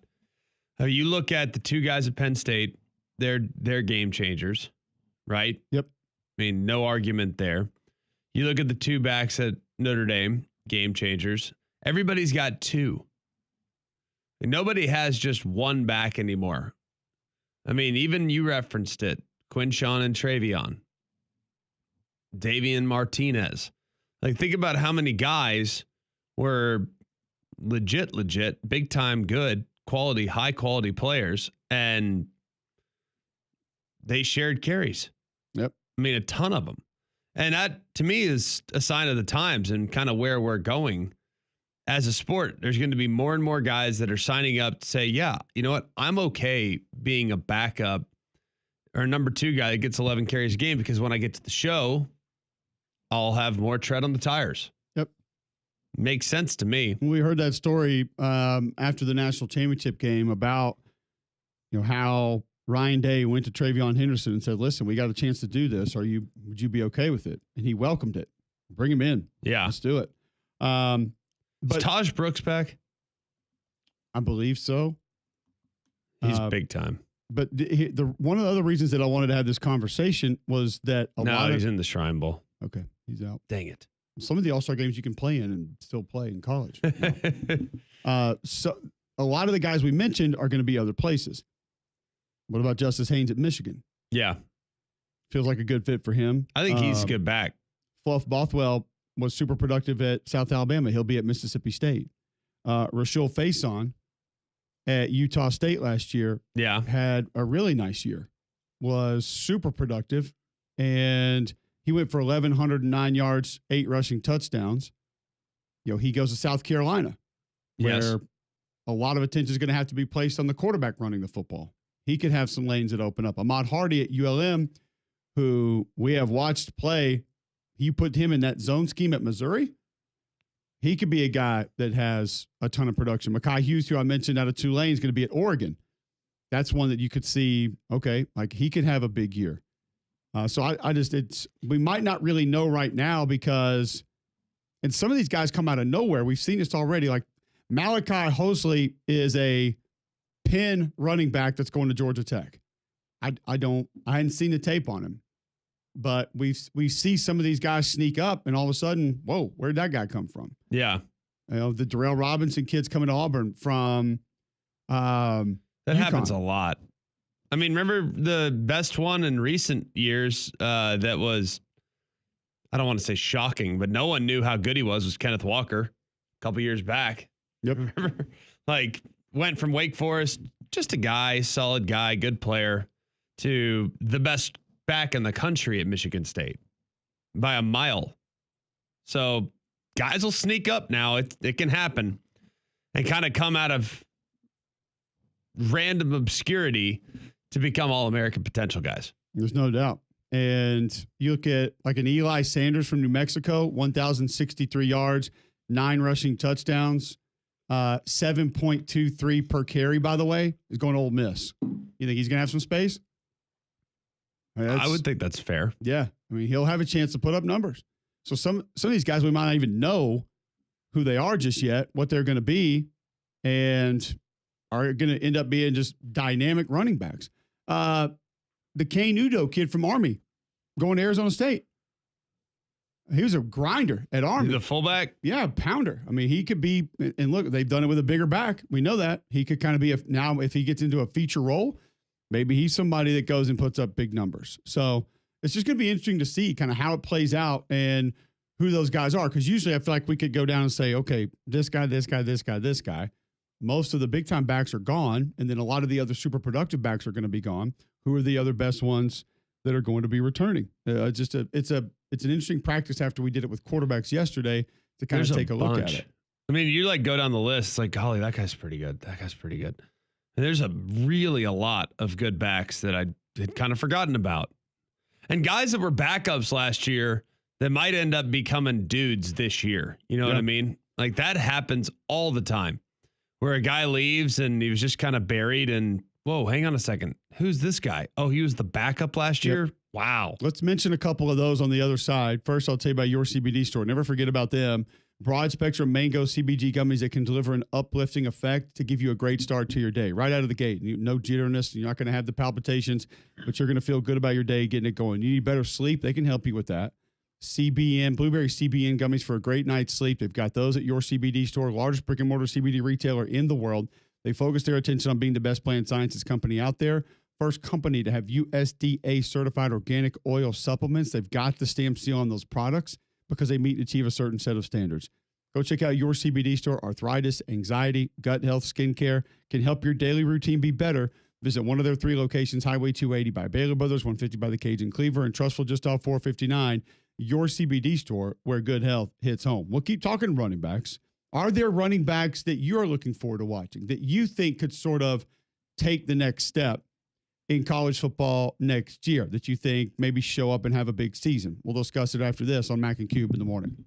you look at the two guys at Penn State, they're game changers, right? Yep. I mean, no argument there. You look at the two backs at Notre Dame, game changers. Everybody's got two. And nobody has just one back anymore. I mean, even you referenced it, Quinshon and Travion. Davian Martinez. Like, think about how many guys were legit, big time, good, quality, high quality players, and they shared carries. Yep. I mean, a ton of them. And that, to me, is a sign of the times and kind of where we're going as a sport. There's going to be more and more guys that are signing up to say, yeah, you know what? I'm okay being a backup or a number two guy that gets 11 carries a game, because when I get to the show, I'll have more tread on the tires. Yep. Makes sense to me. We heard that story after the national championship game about, how Ryan Day went to Travion Henderson and said, listen, we got a chance to do this. Would you be okay with it? And he welcomed it. Bring him in. Yeah. Let's do it. Is Taj Brooks back? I believe so. He's big time. But one of the other reasons that I wanted to have this conversation was that he's in the Shrine Bowl. Okay, he's out. Dang it. Some of the All-Star games you can play in and still play in college. So a lot of the guys we mentioned are going to be other places. What about Justice Haynes at Michigan? Yeah. Feels like a good fit for him. I think he's good back. Fluff Bothwell was super productive at South Alabama. He'll be at Mississippi State. Rashul Faison at Utah State last year had a really nice year, was super productive, and he went for 1,109 yards, 8 rushing touchdowns. He goes to South Carolina, where a lot of attention is going to have to be placed on the quarterback running the football. He could have some lanes that open up. Ahmad Hardy at ULM, who we have watched play, you put him in that zone scheme at Missouri, he could be a guy that has a ton of production. Mekhi Hughes, who I mentioned out of Tulane, is going to be at Oregon. That's one that you could see, okay, like he could have a big year. So we might not really know right now because, and some of these guys come out of nowhere. We've seen this already. Like Malachi Hosley is a Penn running back that's going to Georgia Tech. I hadn't seen the tape on him, but we see some of these guys sneak up, and all of a sudden, whoa, where'd that guy come from? Yeah, the Darrell Robinson kids coming to Auburn from. That UConn. happens a lot. I mean, remember the best one in recent years that was, I don't want to say shocking, but no one knew how good he was Kenneth Walker a couple years back. Yep. Remember? Like, went from Wake Forest, just a guy, solid guy, good player, to the best back in the country at Michigan State by a mile. So guys will sneak up now. It can happen and kind of come out of random obscurity to become All-American potential guys. There's no doubt. And you look at like an Eli Sanders from New Mexico, 1,063 yards, 9 rushing touchdowns, 7.23 per carry, by the way, is going to Ole Miss. You think he's going to have some space? I would think that's fair. Yeah. I mean, he'll have a chance to put up numbers. So some of these guys, we might not even know who they are just yet, what they're going to be, and are going to end up being just dynamic running backs. The Kane Udoh kid from Army going to Arizona State. He was a grinder at Army. The fullback? Yeah, pounder. I mean, he could be, and look, they've done it with a bigger back. We know that. He could kind of be, now if he gets into a feature role, maybe he's somebody that goes and puts up big numbers. So it's just going to be interesting to see kind of how it plays out and who those guys are. Because usually I feel like we could go down and say, okay, this guy, this guy, this guy, this guy. Most of the big time backs are gone. And then a lot of the other super productive backs are going to be gone. Who are the other best ones that are going to be returning? It's an interesting practice after we did it with quarterbacks yesterday to kind of take a look at it. I mean, you like go down the list, it's like, golly, that guy's pretty good. That guy's pretty good. And there's really a lot of good backs that I had kind of forgotten about. And guys that were backups last year that might end up becoming dudes this year. You know what I mean? Like that happens all the time where a guy leaves and he was just kind of buried and, whoa, hang on a second. Who's this guy? Oh, he was the backup last year? Wow. Let's mention a couple of those on the other side. First, I'll tell you about Your CBD Store. Never forget about them. Broad spectrum mango CBG gummies that can deliver an uplifting effect to give you a great start to your day right out of the gate. No jitteriness. You're not going to have the palpitations, but you're going to feel good about your day getting it going. You need better sleep. They can help you with that. CBN, Blueberry CBN gummies for a great night's sleep. They've got those at Your CBD Store, largest brick and mortar CBD retailer in the world. They focus their attention on being the best plant sciences company out there. First company to have USDA certified organic oil supplements. They've got the stamp seal on those products because they meet and achieve a certain set of standards. Go check out Your CBD Store. Arthritis, anxiety, gut health, skincare can help your daily routine be better. Visit one of their 3 locations, Highway 280 by Baylor Brothers, 150 by the Cajun Cleaver, and Trustful just off 459. Your CBD Store, where good health hits home. We'll keep talking running backs. Are there running backs that you're looking forward to watching that you think could sort of take the next step in college football next year that you think maybe show up and have a big season? We'll discuss it after this on Mac and Cube in the morning.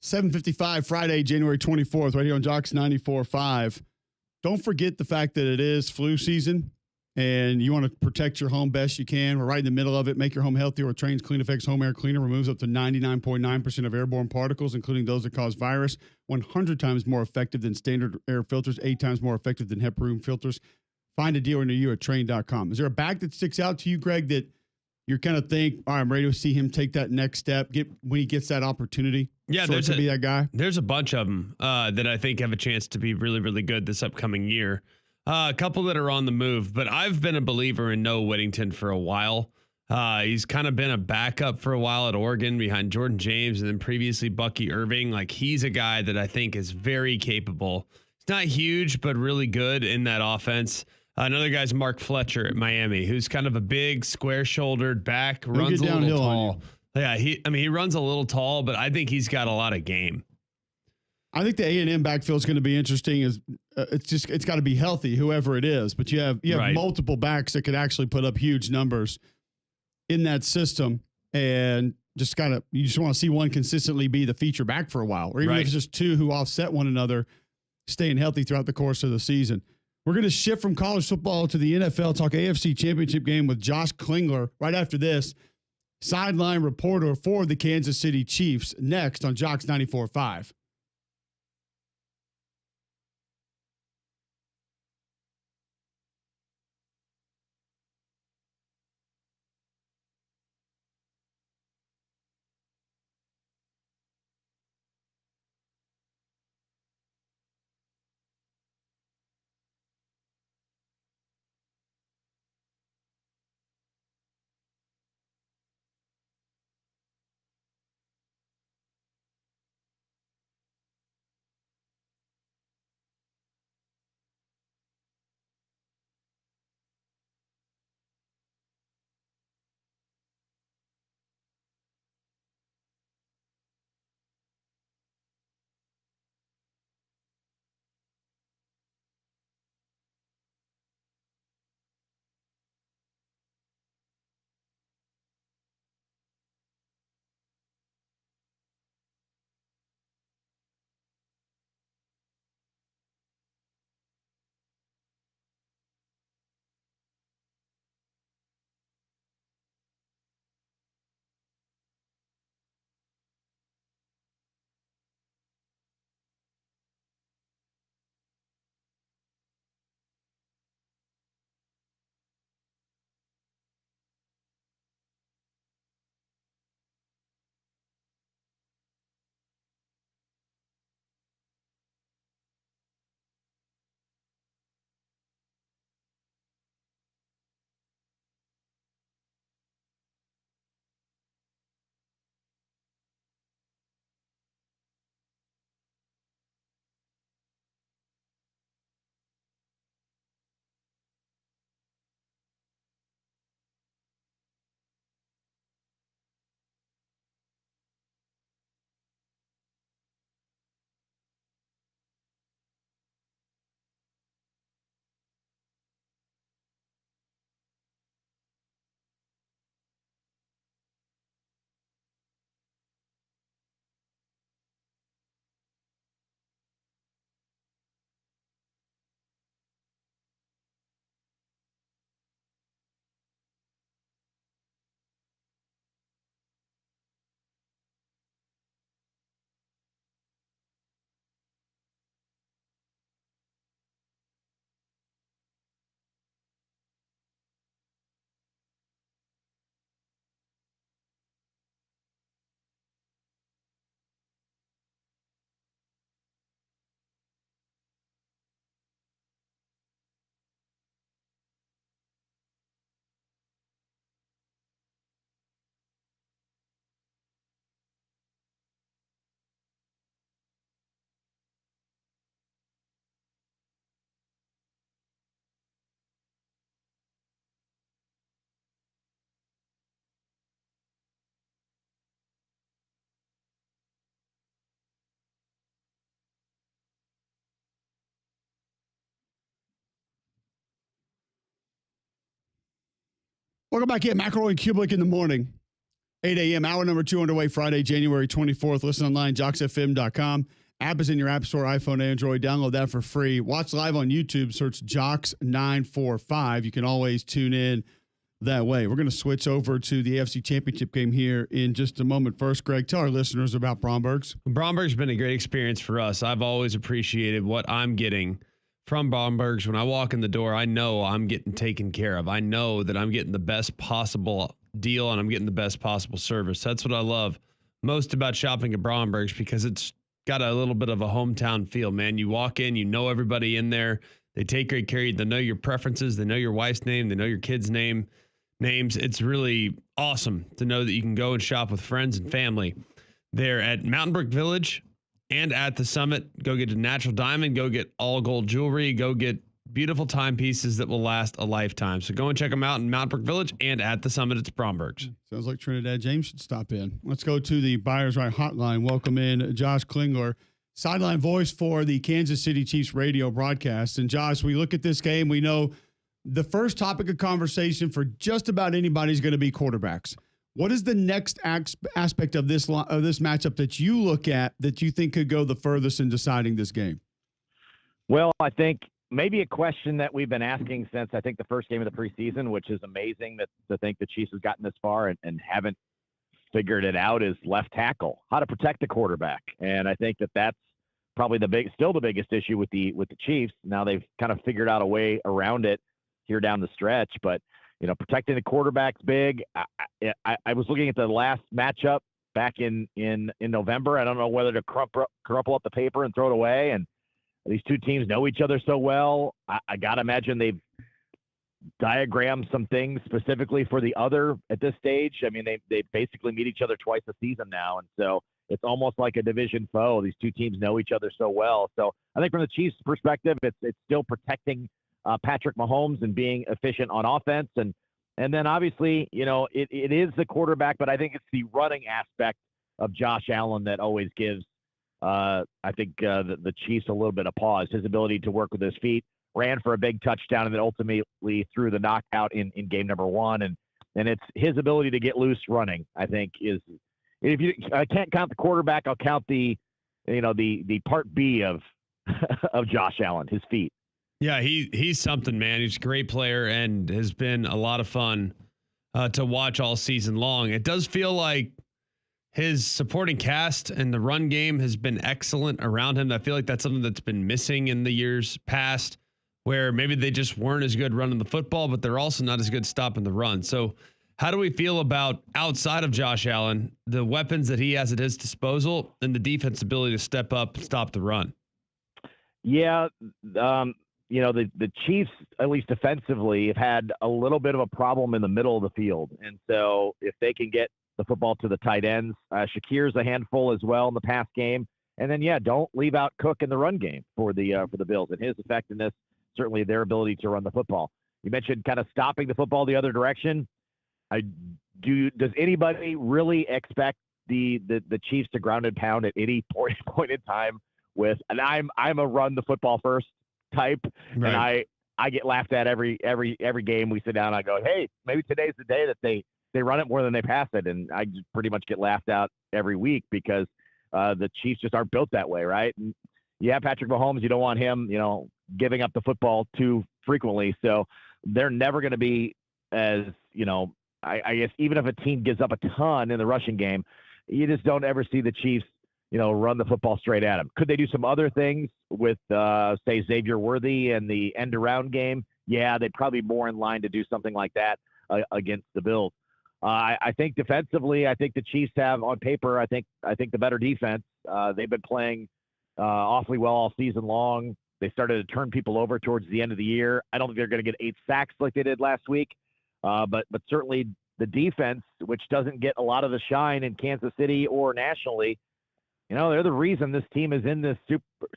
7:55 Friday, January 24th, right here on Jocks 94.5. Don't forget the fact that it is flu season and you want to protect your home best you can. We're right in the middle of it. Make your home healthier with Trane's Clean Effects Home Air Cleaner. Removes up to 99.9% of airborne particles, including those that cause virus. 100 times more effective than standard air filters, 8 times more effective than HEPA room filters. Find a dealer near you at Trane.com. Is there a bag that sticks out to you, Greg, that you're kind of think, all right, I'm ready to see him take that next step, when he gets that opportunity? Yeah, there's to be that guy. There's a bunch of them that I think have a chance to be really, really good this upcoming year. A couple that are on the move, but I've been a believer in Noah Whittington for a while. He's kind of been a backup for a while at Oregon behind Jordan James and then previously Bucky Irving. Like, he's a guy that I think is very capable. He's not huge, but really good in that offense. Another guy's Mark Fletcher at Miami, who's kind of a big, square-shouldered back, runs a little tall. Yeah, he runs a little tall, but I think he's got a lot of game. I think the A&M backfield is going to be interesting. It's got to be healthy, whoever it is. But you have Right. multiple backs that could actually put up huge numbers in that system, and you just want to see one consistently be the feature back for a while, or even if it's just two who offset one another, staying healthy throughout the course of the season. We're going to shift from college football to the NFL, talk AFC Championship game with Josh Klingler right after this. Sideline reporter for the Kansas City Chiefs, next on Jocks 94.5. Welcome back in. McElroy and Kubelik in the morning. 8 a.m. Hour number 2 underway Friday, January 24th. Listen online, jocksfm.com. App is in your app store, iPhone, Android. Download that for free. Watch live on YouTube. Search Jocks945. You can always tune in that way. We're going to switch over to the AFC Championship game here in just a moment. First, Greg, tell our listeners about Bromberg's. Bromberg's been a great experience for us. I've always appreciated what I'm getting from Bromberg's. When I walk in the door, I know I'm getting taken care of. I know that I'm getting the best possible deal and I'm getting the best possible service. That's what I love most about shopping at Bromberg's, because it's got a little bit of a hometown feel, man. You walk in, you know everybody in there. They take great care of you. They know your preferences. They know your wife's name. They know your kids' names. It's really awesome to know that you can go and shop with friends and family. They're at Mountain Brook Village and at the Summit. Go get a natural diamond. Go get all gold jewelry. Go get beautiful timepieces that will last a lifetime. So go and check them out in Mountain Brook Village and at the Summit. It's Bromberg's. Sounds like Trinidad James should stop in. Let's go to the Buyers Right hotline. Welcome in Josh Klingler, sideline voice for the Kansas City Chiefs radio broadcast. And Josh, we look at this game, we know the first topic of conversation for just about anybody is going to be quarterbacks. What is the next aspect of this matchup that you look at that you think could go the furthest in deciding this game? Well, I think maybe a question that we've been asking since I think the first game of the preseason, which is amazing to think the Chiefs have gotten this far and haven't figured it out, is left tackle, how to protect the quarterback. And I think that's probably still the biggest issue with the Chiefs. Now they've kind of figured out a way around it here down the stretch, but protecting the quarterback's big. I was looking at the last matchup back in November. I don't know whether to crumple up the paper and throw it away. And these two teams know each other so well. I got to imagine they've diagrammed some things specifically for the other at this stage. I mean, they basically meet each other twice a season now. And so it's almost like a division foe. These two teams know each other so well. So I think from the Chiefs' perspective, it's still protecting Patrick Mahomes and being efficient on offense. And then obviously, it is the quarterback, but I think it's the running aspect of Josh Allen that always gives, I think, the Chiefs a little bit of pause. His ability to work with his feet, ran for a big touchdown, and then ultimately threw the knockout in game number 1. And it's his ability to get loose running, I think, is, I can't count the quarterback, I'll count the part B of of Josh Allen, his feet. Yeah, he's something, man. He's a great player and has been a lot of fun to watch all season long. It does feel like his supporting cast and the run game has been excellent around him. I feel like that's something that's been missing in the years past, where maybe they just weren't as good running the football, but they're also not as good stopping the run. So how do we feel about, outside of Josh Allen, the weapons that he has at his disposal and the defense ability to step up and stop the run? Yeah, the Chiefs, at least defensively, have had a little bit of a problem in the middle of the field. And so if they can get the football to the tight ends, Shakir's a handful as well in the pass game. And then, don't leave out Cook in the run game for the Bills and his effectiveness, certainly their ability to run the football. You mentioned kind of stopping the football the other direction. Does anybody really expect the Chiefs to ground and pound at any point in time with, and I'm a run the football first type, right. And I get laughed at every game we sit down and I go, hey, maybe today's the day that they run it more than they pass it, and I just pretty much get laughed out every week because the Chiefs just aren't built that way, right? And you have Patrick Mahomes, you don't want him, giving up the football too frequently, so they're never going to be as, I guess even if a team gives up a ton in the rushing game, you just don't ever see the Chiefs run the football straight at him. Could they do some other things with, say, Xavier Worthy and the end-around game? Yeah, they'd probably be more in line to do something like that against the Bills. I think defensively, I think the Chiefs have, on paper, I think the better defense. They've been playing awfully well all season long. They started to turn people over towards the end of the year. I don't think they're going to get 8 sacks like they did last week, but certainly the defense, which doesn't get a lot of the shine in Kansas City or nationally, they're the reason this team is in this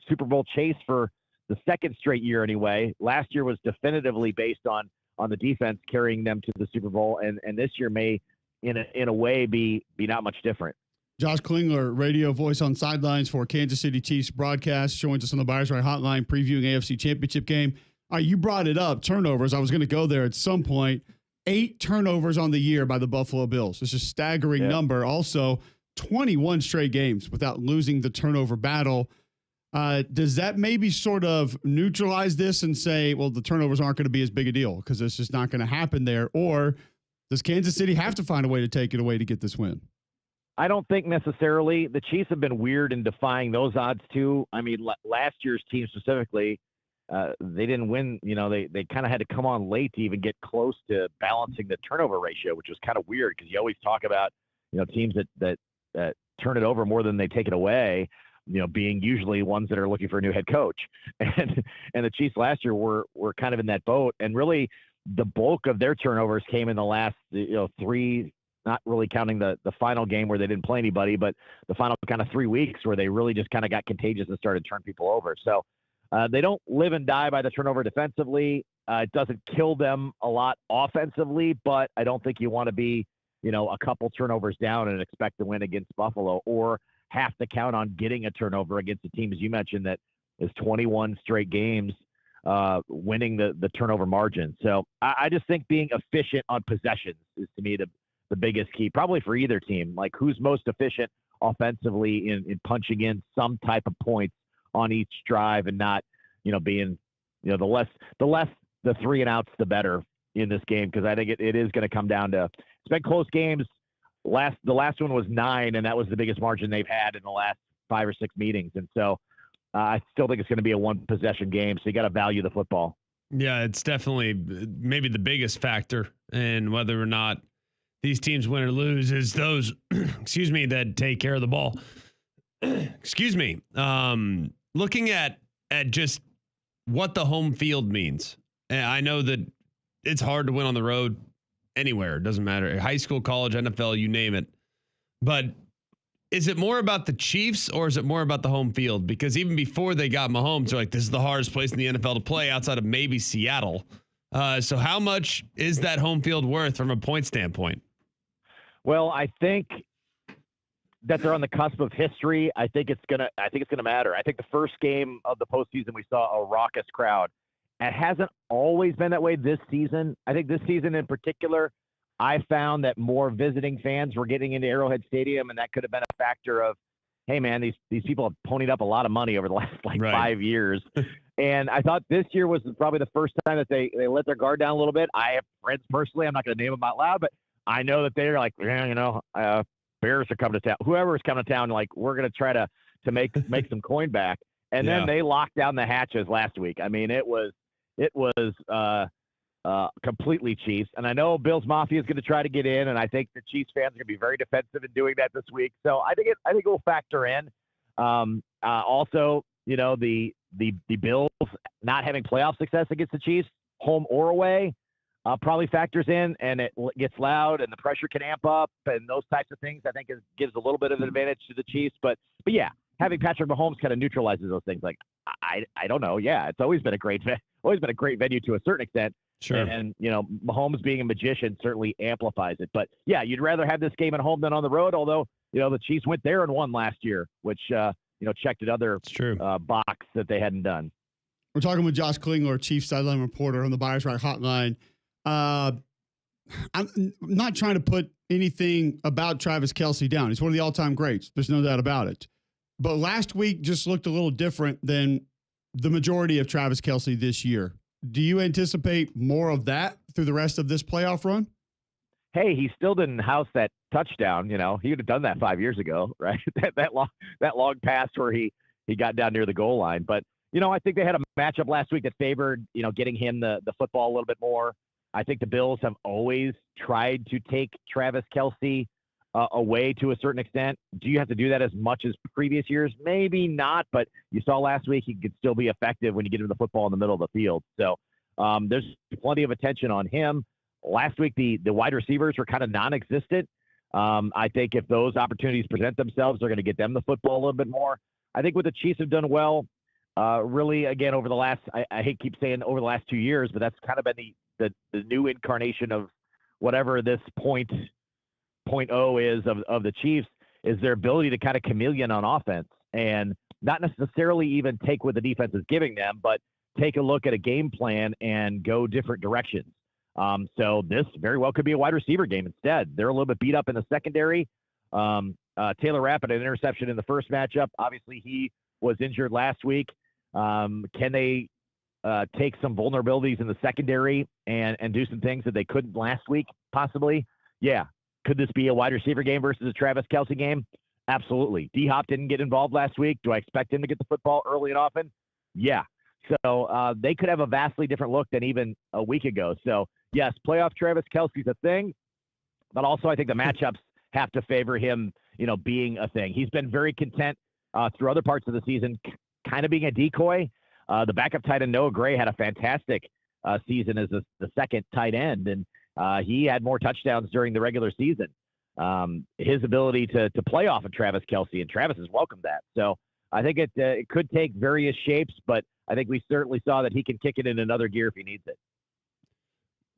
Super Bowl chase for the second straight year anyway. Last year was definitively based on the defense carrying them to the Super Bowl, and this year may, in a way, be not much different. Josh Klingler, radio voice on sidelines for Kansas City Chiefs broadcast, joins us on the Buyers Right hotline, previewing AFC Championship game. You brought it up, turnovers. I was going to go there at some point. 8 turnovers on the year by the Buffalo Bills. It's a staggering number. Also, 21 straight games without losing the turnover battle. Does that maybe sort of neutralize this and say, well, the turnovers aren't going to be as big a deal because it's just not going to happen there? Or does Kansas City have to find a way to take it away to get this win? I don't think necessarily. The Chiefs have been weird in defying those odds too. I mean, last year's team specifically, they didn't win. You know, they kind of had to come on late to even get close to balancing the turnover ratio, which was kind of weird because you always talk about, you know, teams that turn it over more than they take it away, you know, being usually ones that are looking for a new head coach. And the Chiefs last year were kind of in that boat. And really the bulk of their turnovers came in the last, you know, 3, not really counting the final game where they didn't play anybody, but the final kind of 3 weeks where they really just kind of got contagious and started to turn people over. So they don't live and die by the turnover defensively. It doesn't kill them a lot offensively, but I don't think you want to be, you know, a couple turnovers down and expect to win against Buffalo, or have to count on getting a turnover against a team, as you mentioned, that is 21 straight games winning the turnover margin. So I just think being efficient on possessions is, to me, the biggest key, probably for either team. Like, who's most efficient offensively in punching in some type of points on each drive and not, you know, being, you know, the less the 3 and outs, the better in this game. Cause I think it is going to come down to, it's been close games. The last one was 9, and that was the biggest margin they've had in the last 5 or 6 meetings. And so I still think it's going to be a 1 possession game. So you got to value the football. Yeah, it's definitely maybe the biggest factor in whether or not these teams win or lose is those, excuse me, that take care of the ball. Excuse me. Looking at just what the home field means. And I know that it's hard to win on the road anywhere. It doesn't matter. High school, college, NFL, you name it. But is it more about the Chiefs or is it more about the home field? Because even before they got Mahomes, they're like, this is the hardest place in the NFL to play outside of maybe Seattle. So how much is that home field worth from a point standpoint? Well, I think that they're on the cusp of history. I think it's gonna matter. I think the first game of the postseason we saw a raucous crowd. It hasn't always been that way this season. I think this season in particular, I found that more visiting fans were getting into Arrowhead Stadium, and that could have been a factor of, hey man, these people have ponied up a lot of money over the last 5 years. And I thought this year was probably the first time that they let their guard down a little bit. I have friends personally, I'm not going to name them out loud, but I know that they're like, yeah, you know, Bears are coming to town. Whoever is coming to town, like, we're going to try to make some coin back. And then they locked down the hatches last week. I mean, it was completely Chiefs. And I know Bills Mafia is going to try to get in, and I think the Chiefs fans are going to be very defensive in doing that this week. So I think it will factor in. Also, you know, the Bills not having playoff success against the Chiefs, home or away, probably factors in, and it gets loud and the pressure can amp up and those types of things. I think gives a little bit of an advantage to the Chiefs, but yeah, having Patrick Mahomes kind of neutralizes those things. Like, I don't know. Yeah, it's always been a great venue to a certain extent. Sure. And you know, Mahomes being a magician certainly amplifies it. But yeah, you'd rather have this game at home than on the road. Although, you know, the Chiefs went there and won last year, which you know, checked another box that they hadn't done. We're talking with Josh Klingler, Chief sideline reporter on the Buyers Right Hotline. I'm not trying to put anything about Travis Kelce down. He's one of the all-time greats. There's no doubt about it. But last week just looked a little different than the majority of Travis Kelce this year. Do you anticipate more of that through the rest of this playoff run? Hey, he still didn't house that touchdown. You know, he would have done that 5 years ago, right? that long pass where he got down near the goal line. But, you know, I think they had a matchup last week that favored, you know, getting him the football a little bit more. I think the Bills have always tried to take Travis Kelce away to a certain extent. Do you have to do that as much as previous years? Maybe not, but you saw last week he could still be effective when you get him the football in the middle of the field. So there's plenty of attention on him. Last week, the wide receivers were kind of non-existent. I think if those opportunities present themselves, they're going to get them the football a little bit more. I think what the Chiefs have done well, really, again, over the last, I hate keep saying over the last 2 years, but that's kind of been the new incarnation of whatever this point is of the Chiefs, is their ability to kind of chameleon on offense and not necessarily even take what the defense is giving them, but take a look at a game plan and go different directions. So this very well could be a wide receiver game instead. They're a little bit beat up in the secondary. Taylor Rapp had an interception in the first matchup. Obviously, he was injured last week. Can they take some vulnerabilities in the secondary and do some things that they couldn't last week, possibly? Yeah. Could this be a wide receiver game versus a Travis Kelce game? Absolutely. D-Hop didn't get involved last week. Do I expect him to get the football early and often? Yeah. So they could have a vastly different look than even a week ago. So, yes, playoff Travis Kelce's a thing, but also I think the matchups have to favor him, being a thing. He's been very content through other parts of the season, kind of being a decoy. The backup tight end, Noah Gray, had a fantastic season as the second tight end, and he had more touchdowns during the regular season. His ability to play off of Travis Kelce, and Travis has welcomed that. So I think it could take various shapes, but I think we certainly saw that he can kick it in another gear if he needs it.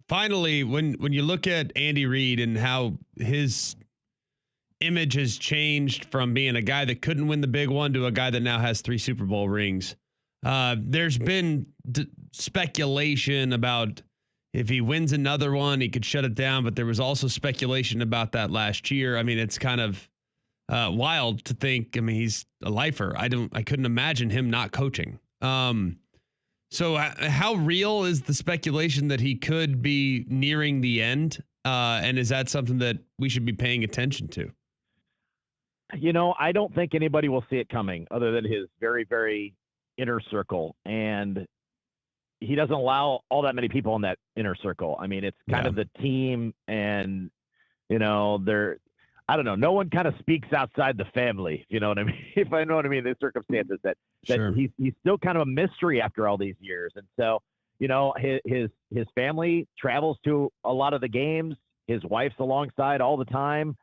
Finally, when you look at Andy Reid and how his image has changed from being a guy that couldn't win the big one to a guy that now has 3 Super Bowl rings, there's been speculation about if he wins another one, he could shut it down. But there was also speculation about that last year. I mean, it's kind of wild to think. I mean, he's a lifer. I couldn't imagine him not coaching. So how real is the speculation that he could be nearing the end? And is that something that we should be paying attention to? I don't think anybody will see it coming other than his very, very inner circle. And he doesn't allow all that many people in that inner circle. I mean, it's kind of the team and, I don't know. No one kind of speaks outside the family. You know what I mean? If I know what I mean, the circumstances that Sure. he's still kind of a mystery after all these years. And so, his family travels to a lot of the games. His wife's alongside all the time.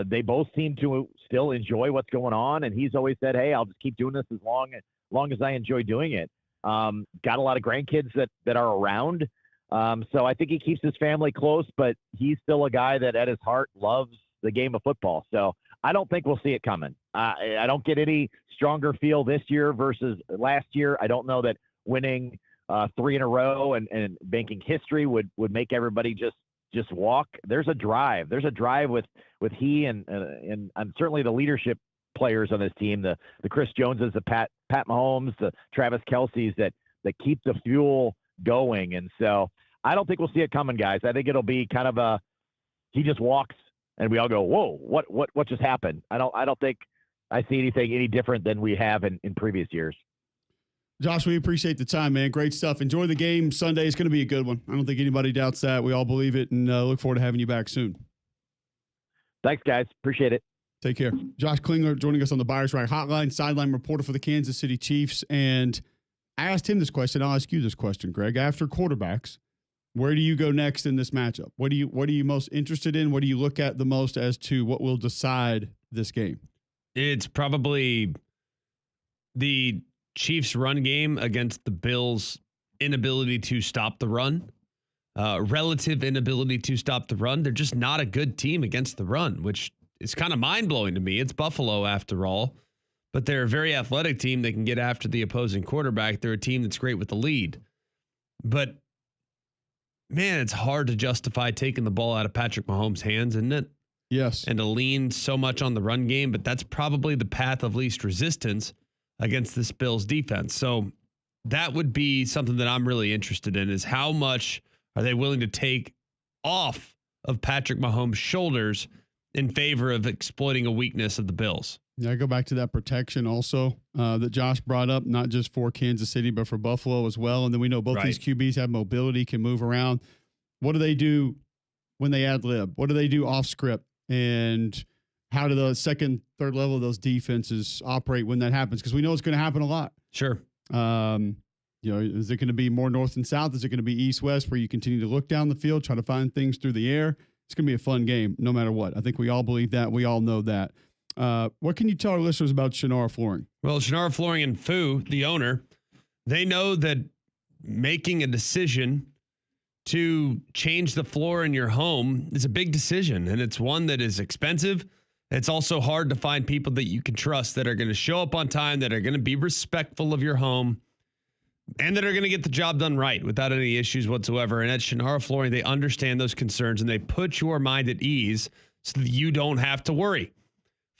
They both seem to still enjoy what's going on. And he's always said, hey, I'll just keep doing this as long as I enjoy doing it. Got a lot of grandkids that are around. So I think he keeps his family close, but he's still a guy that at his heart loves the game of football. So I don't think we'll see it coming. I don't get any stronger feel this year versus last year. I don't know that winning 3 in a row and banking history would make everybody just walk. There's a drive. There's a drive with he and certainly the leadership players on this team, the Chris Joneses, the Pat Mahomes, the Travis Kelce's that keep the fuel going. And so I don't think we'll see it coming, guys. I think it'll be kind of he just walks and we all go, whoa, what just happened? I don't think I see anything any different than we have in previous years. Josh, we appreciate the time, man. Great stuff. Enjoy the game. Sunday is going to be a good one. I don't think anybody doubts that. We all believe it, and look forward to having you back soon. Thanks, guys. Appreciate it. Take care. Josh Klingler joining us on the Buyers Right Hotline, sideline reporter for the Kansas City Chiefs. And I asked him this question. I'll ask you this question, Greg. After quarterbacks, where do you go next in this matchup? What are you most interested in? What do you look at the most as to what will decide this game? It's probably the Chiefs' run game against the Bills' inability to stop the run. Relative inability to stop the run. They're just not a good team against the run, which is kind of mind-blowing to me. It's Buffalo after all, but they're a very athletic team. They can get after the opposing quarterback. They're a team that's great with the lead. But man, it's hard to justify taking the ball out of Patrick Mahomes' hands, isn't it? Yes. And to lean so much on the run game, but that's probably the path of least resistance against this Bills defense. So that would be something that I'm really interested in, is how much are they willing to take off of Patrick Mahomes' shoulders in favor of exploiting a weakness of the Bills? Yeah, I go back to that protection also that Josh brought up, not just for Kansas City, but for Buffalo as well. And then we know both these QBs have mobility, can move around. What do they do when they ad lib? What do they do off script? And how do the second, third level of those defenses operate when that happens? Because we know it's going to happen a lot. Sure. Is it going to be more north and south? Is it going to be east, west, where you continue to look down the field, try to find things through the air? It's going to be a fun game no matter what. I think we all believe that. We all know that. What can you tell our listeners about Shannara Flooring? Well, Shannara Flooring and Fu, the owner, they know that making a decision to change the floor in your home is a big decision, and it's one that is expensive. It's also hard to find people that you can trust that are going to show up on time, that are going to be respectful of your home. and that are going to get the job done right without any issues whatsoever. And at Shannara Flooring, they understand those concerns and they put your mind at ease so that you don't have to worry.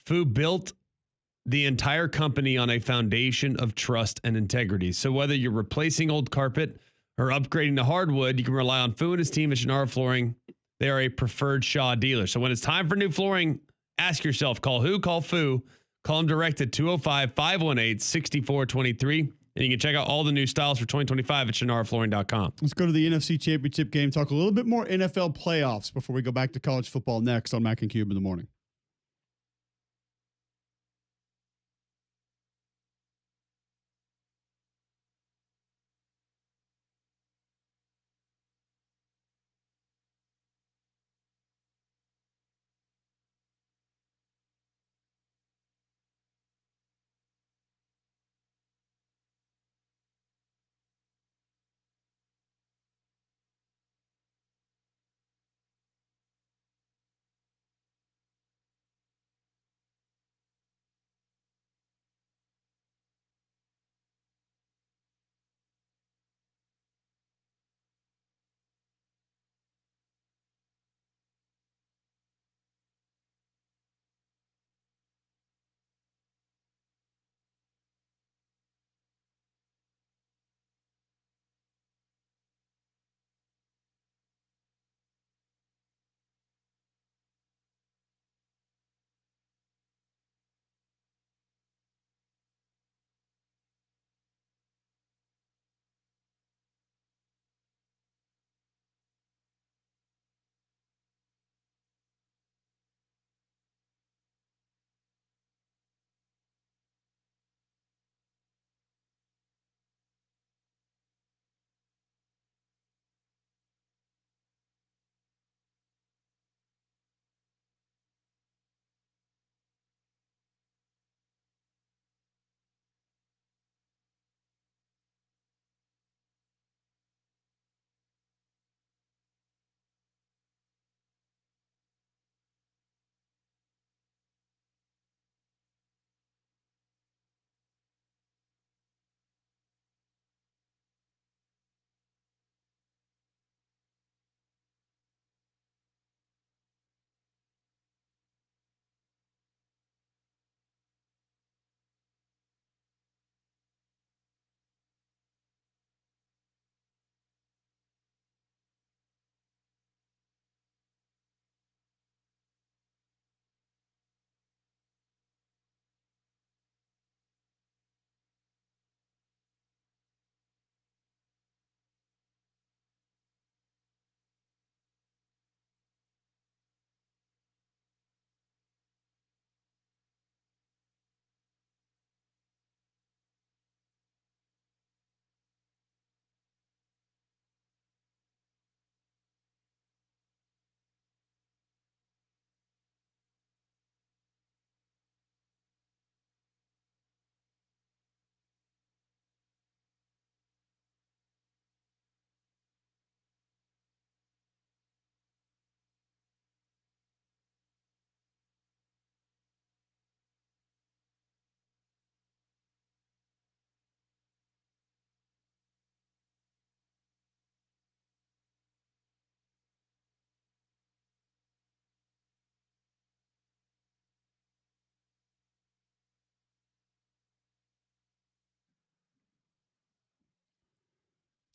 Fu built the entire company on a foundation of trust and integrity. So whether you're replacing old carpet or upgrading to hardwood, you can rely on Fu and his team at Shannara Flooring. They are a preferred Shaw dealer. So when it's time for new flooring, ask yourself, call who? Call Fu. Call them direct at 205-518-6423. And you can check out all the new styles for 2025 at ShannaraFlooring.com. Let's go to the NFC Championship game, talk a little bit more NFL playoffs before we go back to college football next on Mac and Cube in the morning.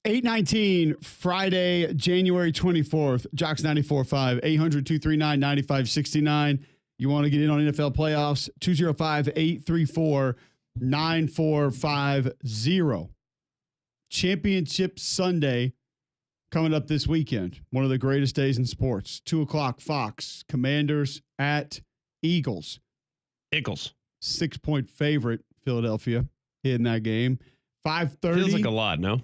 $8:19 Friday, January 24th, Jocks 94.5, 800-239-9569. You want to get in on NFL playoffs, 205-834-9450. Championship Sunday coming up this weekend. One of the greatest days in sports. 2:00 Fox, Commanders at Eagles. Eagles. 6-point favorite, Philadelphia, in that game. 5:30. Feels like a lot, no?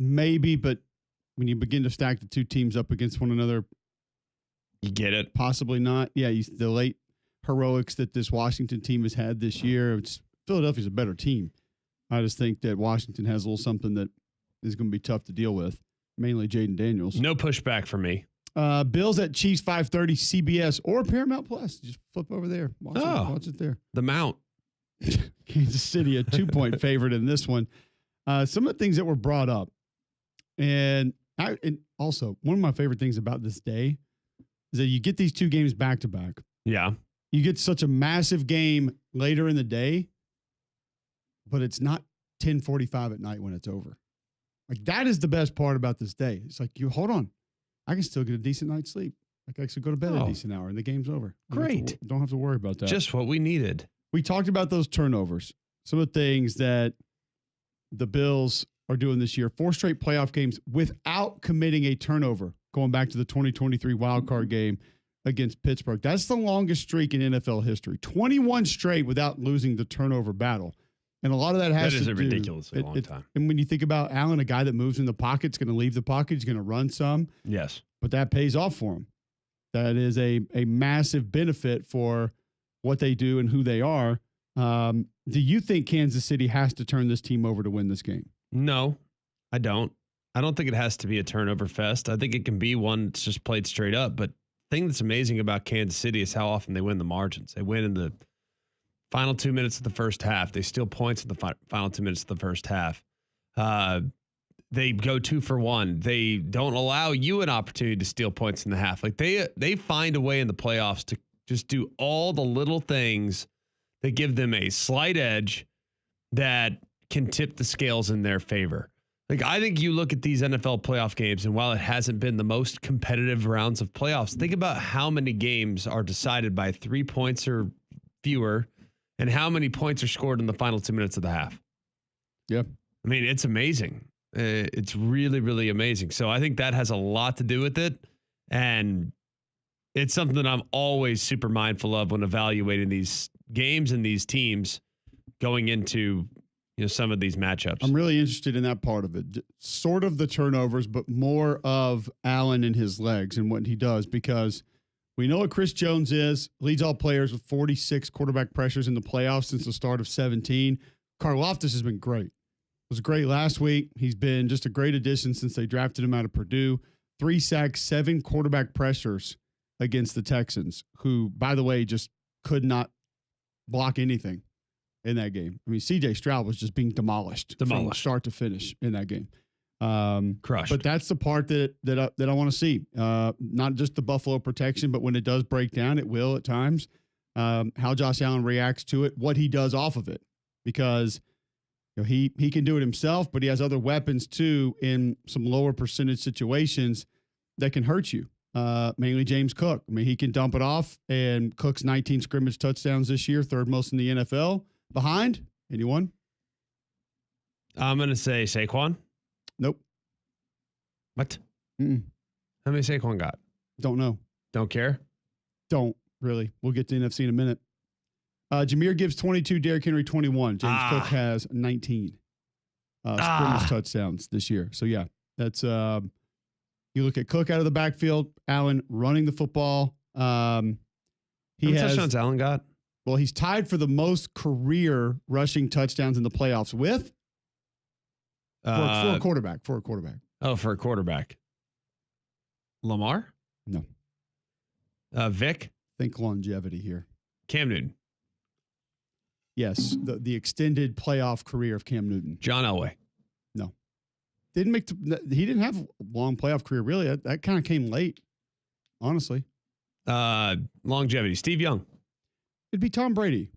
Maybe, but when you begin to stack the two teams up against one another, you get it. Possibly not. Yeah, the late heroics that this Washington team has had this year. Philadelphia's a better team. I just think that Washington has a little something that is going to be tough to deal with, mainly Jaden Daniels. No pushback for me. Bills at Chiefs 5:30, CBS or Paramount Plus. Just flip over there. Watch it there. The Mount. Kansas City a 2-point favorite in this one. Some of the things that were brought up, and also one of my favorite things about this day is that you get these two games back to back. Yeah. You get such a massive game later in the day, but it's not 10:45 at night when it's over. Like, that is the best part about this day. It's like, you hold on, I can still get a decent night's sleep. Like, I can go to bed at a decent hour and the game's over. Great. Don't have to worry about that. Just what we needed. We talked about those turnovers. Some of the things that the Bills are doing this year, 4 straight playoff games without committing a turnover, going back to the 2023 wildcard game against Pittsburgh. That's the longest streak in NFL history. 21 straight without losing the turnover battle. And a lot of that has to do. That is a ridiculously long time. And when you think about Allen, a guy that moves in the pocket, is going to leave the pocket, he's going to run some. Yes. But that pays off for him. That is a massive benefit for what they do and who they are. Do you think Kansas City has to turn this team over to win this game? No, I don't. I don't think it has to be a turnover fest. I think it can be one that's just played straight up. But the thing that's amazing about Kansas City is how often they win the margins. They win in the final 2 minutes of the first half. They steal points in the final 2 minutes of the first half. They go 2 for 1. They don't allow you an opportunity to steal points in the half. Like, they find a way in the playoffs to just do all the little things that give them a slight edge that can tip the scales in their favor. Like, I think you look at these NFL playoff games, and while it hasn't been the most competitive rounds of playoffs, think about how many games are decided by 3 points or fewer, and how many points are scored in the final 2 minutes of the half. Yeah. I mean, it's amazing. It's really, really amazing. So I think that has a lot to do with it. And it's something that I'm always super mindful of when evaluating these games and these teams going into, some of these matchups. I'm really interested in that part of it. Sort of the turnovers, but more of Allen and his legs and what he does, because we know what Chris Jones is. Leads all players with 46 quarterback pressures in the playoffs since the start of 17. Karlaftis has been great. Was great last week. He's been just a great addition since they drafted him out of Purdue. 3 sacks, 7 quarterback pressures against the Texans, who, by the way, just could not block anything in that game. I mean, C.J. Stroud was just being demolished from start to finish in that game. Crushed. But that's the part that I want to see. Not just the Buffalo protection, but when it does break down, it will at times. How Josh Allen reacts to it, what he does off of it, because he can do it himself, but he has other weapons too in some lower percentage situations that can hurt you. Mainly James Cook. I mean, he can dump it off, and Cook's 19 scrimmage touchdowns this year, 3rd most in the NFL. Behind anyone? I'm going to say Saquon. Nope. What? Mm-mm. How many Saquon got? Don't know. Don't care? Don't really. We'll get to NFC in a minute. Jahmyr Gibbs 22, Derrick Henry 21. James Cook has 19 scrimmage touchdowns this year. So yeah, that's you look at Cook out of the backfield, Allen running the football. How many touchdowns Allen got? Well, he's tied for the most career rushing touchdowns in the playoffs with for a quarterback. Oh, for a quarterback. Lamar? No. Vic? Think longevity here. Cam Newton. Yes, the extended playoff career of Cam Newton. John Elway. No. He didn't have a long playoff career, really. That kind of came late, honestly. Longevity. Steve Young. It'd be Tom Brady.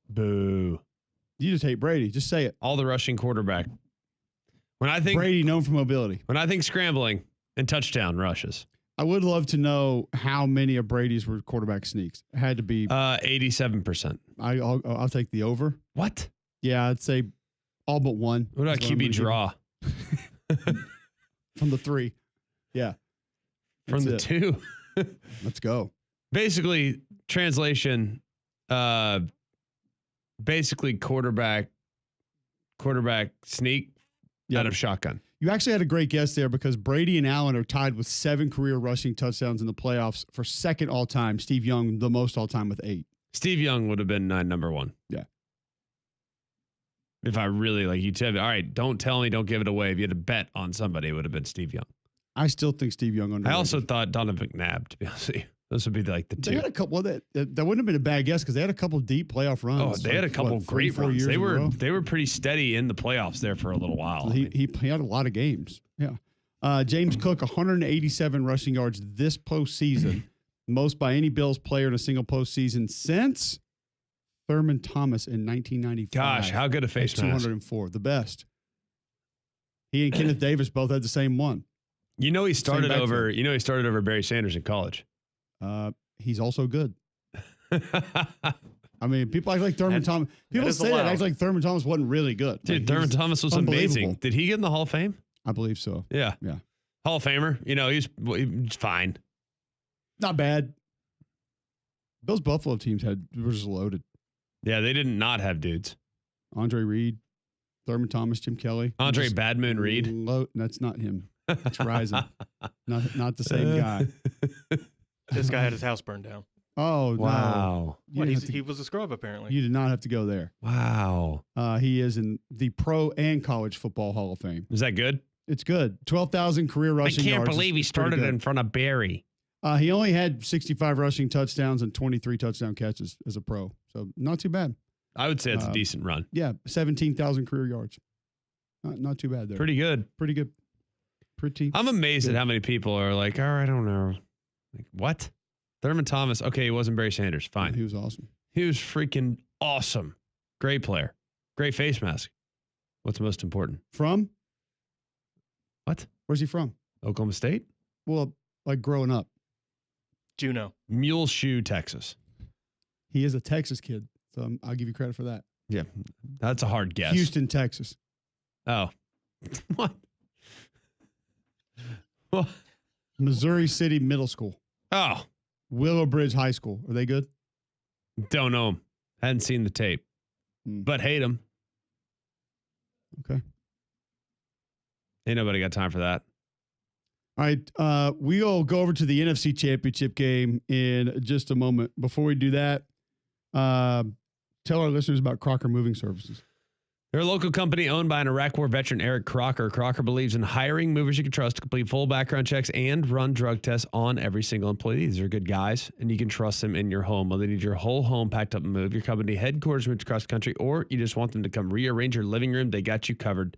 Boo. You just hate Brady. Just say it. All the rushing quarterback. When I think Brady, known for mobility. When I think scrambling and touchdown rushes. I would love to know how many of Brady's were quarterback sneaks. It had to be 87%. I'll take the over. What? Yeah, I'd say all but one. What about QB draw? From the 3. Yeah. From the 2. Let's go. Basically, translation, basically quarterback sneak out of shotgun. You actually had a great guess there, because Brady and Allen are tied with 7 career rushing touchdowns in the playoffs for second all time. Steve Young, the most all time with 8. Steve Young would have been number 1. Yeah. If I really, like you said, all right, don't tell me, don't give it away. If you had to bet on somebody, it would have been Steve Young. I still think Steve Young underrated. I also thought Donovan McNabb, to be honest with you. Those would be like the They two. had a couple. That wouldn't have been a bad guess because they had a couple deep playoff runs. Oh, they had a couple great 3-4 runs. years They in a row. were pretty steady in the playoffs there for a little while. So he had a lot of games. Yeah. James Cook, 187 rushing yards this postseason, most by any Bills player in a single postseason since Thurman Thomas in 1995. Gosh, how good a face mask. 204, the best. He and Kenneth Davis both had the same one. You know he started over Barry Sanders in college. He's also good. I mean, people act like Thurman Thomas. People say that act like Thurman Thomas wasn't really good. Dude, Like, Thurman Thomas was amazing. Did he get in the Hall of Fame? I believe so. Yeah. Yeah. Hall of Famer. You know, he's fine. Not bad. Those Buffalo teams were just loaded. Yeah, they did not have dudes. Andre Reed, Thurman Thomas, Jim Kelly. Andre Bad Moon Reed. That's not him. It's Rising. not the same guy. This guy had his house burned down. Oh, wow. No. What, he was a scrub, apparently. You did not have to go there. Wow. He is in the Pro and College Football Hall of Fame. Is that good? It's good. 12,000 career rushing yards. I can't believe he started in front of Barry. He only had 65 rushing touchdowns and 23 touchdown catches as a pro. So not too bad. I would say it's a decent run. Yeah, 17,000 career yards. Not too bad there. Pretty good. Pretty good. I'm amazed at how many people are like, oh, I don't know. Like, what? Thurman Thomas. Okay, he wasn't Barry Sanders. Fine. He was awesome. He was freaking awesome. Great player. Great face mask. What's most important? From? What? Where's he from? Oklahoma State? Well, like growing up. Juneau. Muleshoe, Texas. He is a Texas kid, so I'll give you credit for that. Yeah, that's a hard guess. Houston, Texas. Oh. What? Well, Missouri City Middle School. oh, Willow Bridge High School. Are they good? don't know him. Hadn't seen the tape, but hate him. Okay. Ain't nobody got time for that. All right. We'll go over to the NFC Championship game in just a moment. Before we do that, tell our listeners about Crocker Moving Services. They're a local company owned by an Iraq War veteran, Eric Crocker. Crocker believes in hiring movers you can trust to complete full background checks and run drug tests on every single employee. These are good guys, and you can trust them in your home. Whether you need your whole home packed up and moved, your company headquarters moved across the country, or you just want them to come rearrange your living room, they got you covered.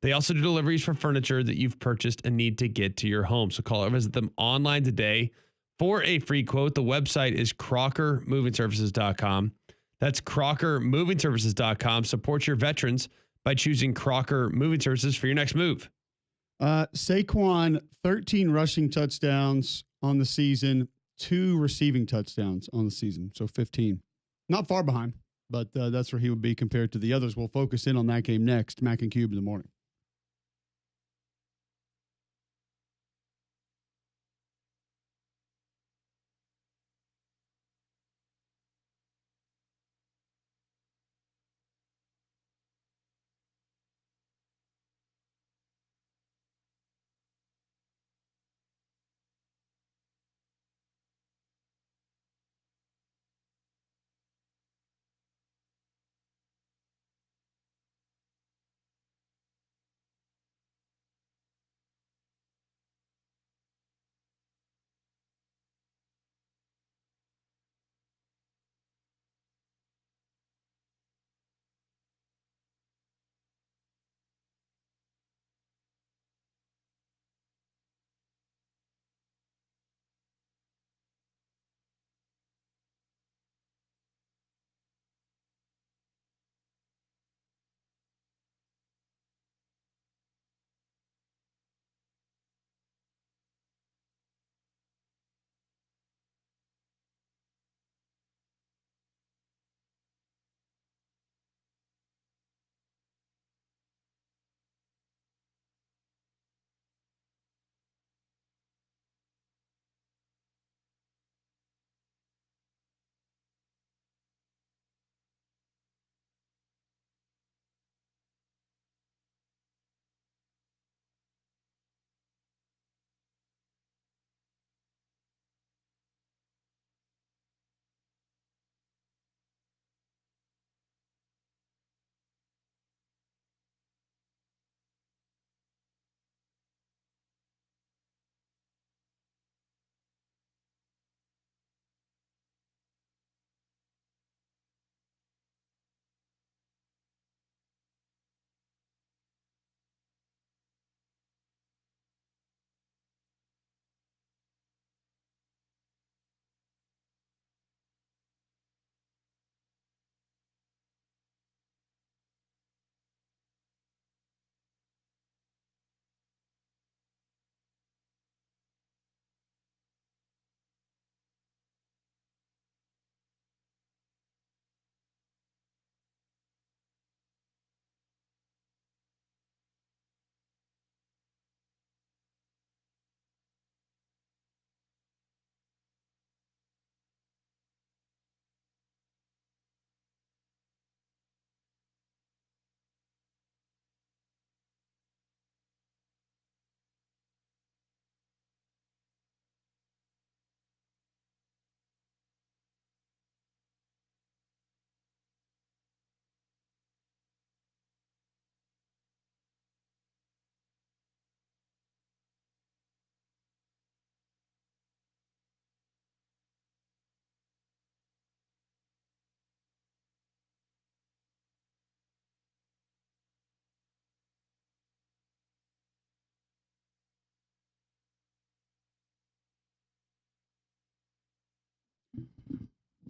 They also do deliveries for furniture that you've purchased and need to get to your home. So call or visit them online today for a free quote. The website is crockermovingservices.com. That's crockermovingservices.com. Support your veterans by choosing Crocker Moving Services for your next move. Saquon, 13 rushing touchdowns on the season, 2 receiving touchdowns on the season. So 15. Not far behind, but that's where he would be compared to the others. We'll focus in on that game next. Mac and Cube in the morning.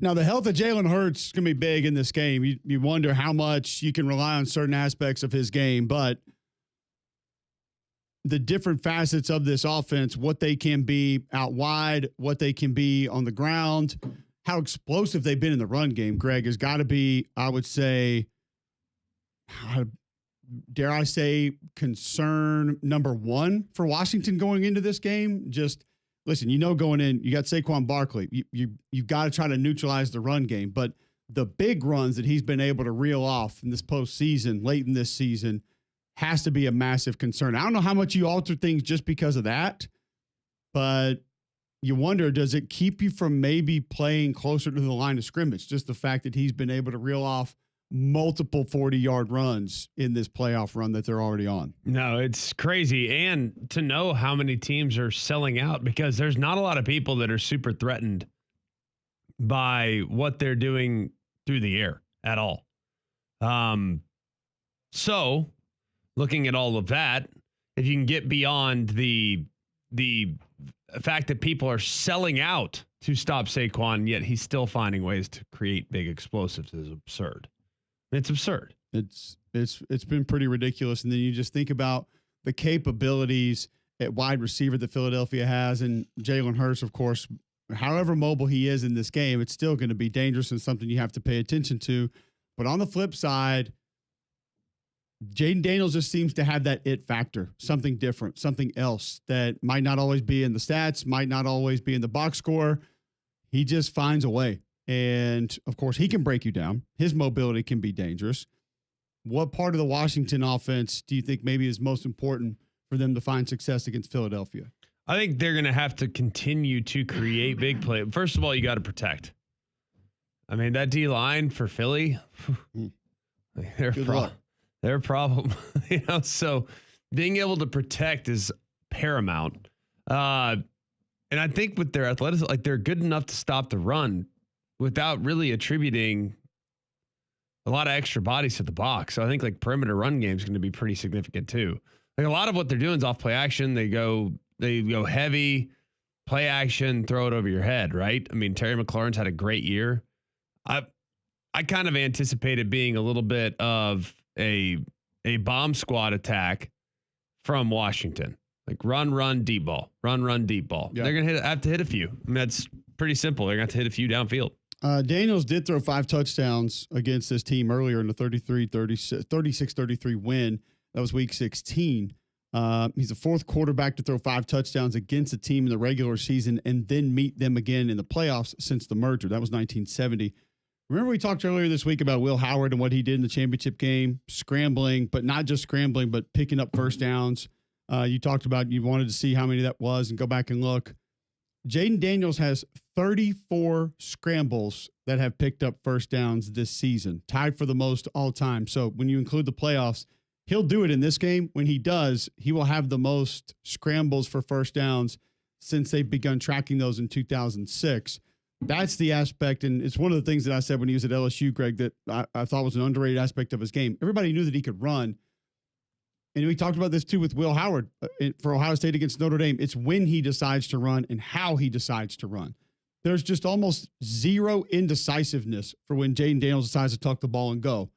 Now, the health of Jalen Hurts is going to be big in this game. You wonder how much you can rely on certain aspects of his game, but the different facets of this offense, what they can be out wide, what they can be on the ground, how explosive they've been in the run game, Greg, has got to be, I would say, dare I say, concern number one for Washington going into this game. Just listen, going in, you got Saquon Barkley. You've got to try to neutralize the run game, but the big runs that he's been able to reel off in this postseason, late in this season, has to be a massive concern. I don't know how much you alter things just because of that, but you wonder, does it keep you from maybe playing closer to the line of scrimmage? Just the fact that he's been able to reel off multiple 40-yard runs in this playoff run that they're already on. No, it's crazy. And to know how many teams are selling out, because there's not a lot of people that are super threatened by what they're doing through the air at all. So looking at all of that, if you can get beyond the fact that people are selling out to stop Saquon, yet he's still finding ways to create big explosives, is absurd. It's absurd. It's been pretty ridiculous. And then you just think about the capabilities at wide receiver that Philadelphia has, and Jalen Hurts, of course, however mobile he is in this game, it's still going to be dangerous and something you have to pay attention to. But on the flip side, Jaden Daniels just seems to have that it factor, something different, something else that might not always be in the stats, might not always be in the box score. He just finds a way. And, of course, he can break you down. His mobility can be dangerous. What part of the Washington offense do you think maybe is most important for them to find success against Philadelphia? I think they're going to have to continue to create big play. First of all, you got to protect. I mean, that D-line for Philly, they're a problem. So being able to protect is paramount. And I think with their athleticism, like, they're good enough to stop the run without really attributing a lot of extra bodies to the box. So I think like perimeter run game is going to be pretty significant too. Like, a lot of what they're doing is off play action. They go heavy, play action, throw it over your head, right? I mean, Terry McLaurin's had a great year. I kind of anticipated being a little bit of a bomb squad attack from Washington. Like run, deep ball. Run, deep ball. Yeah. They're going to have to hit a few. I mean, that's pretty simple. They're going to have to hit a few downfield. Daniels did throw 5 touchdowns against this team earlier in the 36-33 win. That was week 16. He's the fourth quarterback to throw 5 touchdowns against a team in the regular season and then meet them again in the playoffs since the merger. That was 1970. Remember we talked earlier this week about Will Howard and what he did in the championship game, scrambling, but not just scrambling, but picking up first downs. You talked about you wanted to see how many that was and go back and look. Jaden Daniels has 34 scrambles that have picked up first downs this season, tied for the most all time. So when you include the playoffs, he'll do it in this game. When he does, he will have the most scrambles for first downs since they've begun tracking those in 2006. That's the aspect, and it's one of the things that I said when he was at LSU, Greg, that I thought was an underrated aspect of his game. Everybody knew that he could run. And we talked about this too with Will Howard for Ohio State against Notre Dame. It's when he decides to run and how he decides to run. There's just almost zero indecisiveness for when Jaden Daniels decides to tuck the ball and go.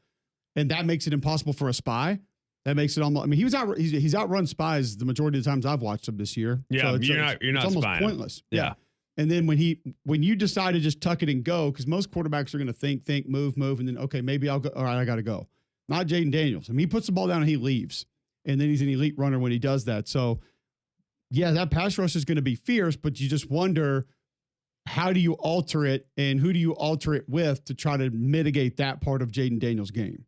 And that makes it impossible for a spy. That makes it almost, I mean, he's outrun spies the majority of the times I've watched him this year. Yeah, so you're not almost spying. Pointless. Yeah. And then when you decide to just tuck it and go, because most quarterbacks are going to think, move, and then, okay, maybe I'll go. All right, I got to go. Not Jaden Daniels. I mean, he puts the ball down and he leaves. And then he's an elite runner when he does that. So, yeah, that pass rush is going to be fierce, but you just wonder, how do you alter it and who do you alter it with to try to mitigate that part of Jaden Daniels' game?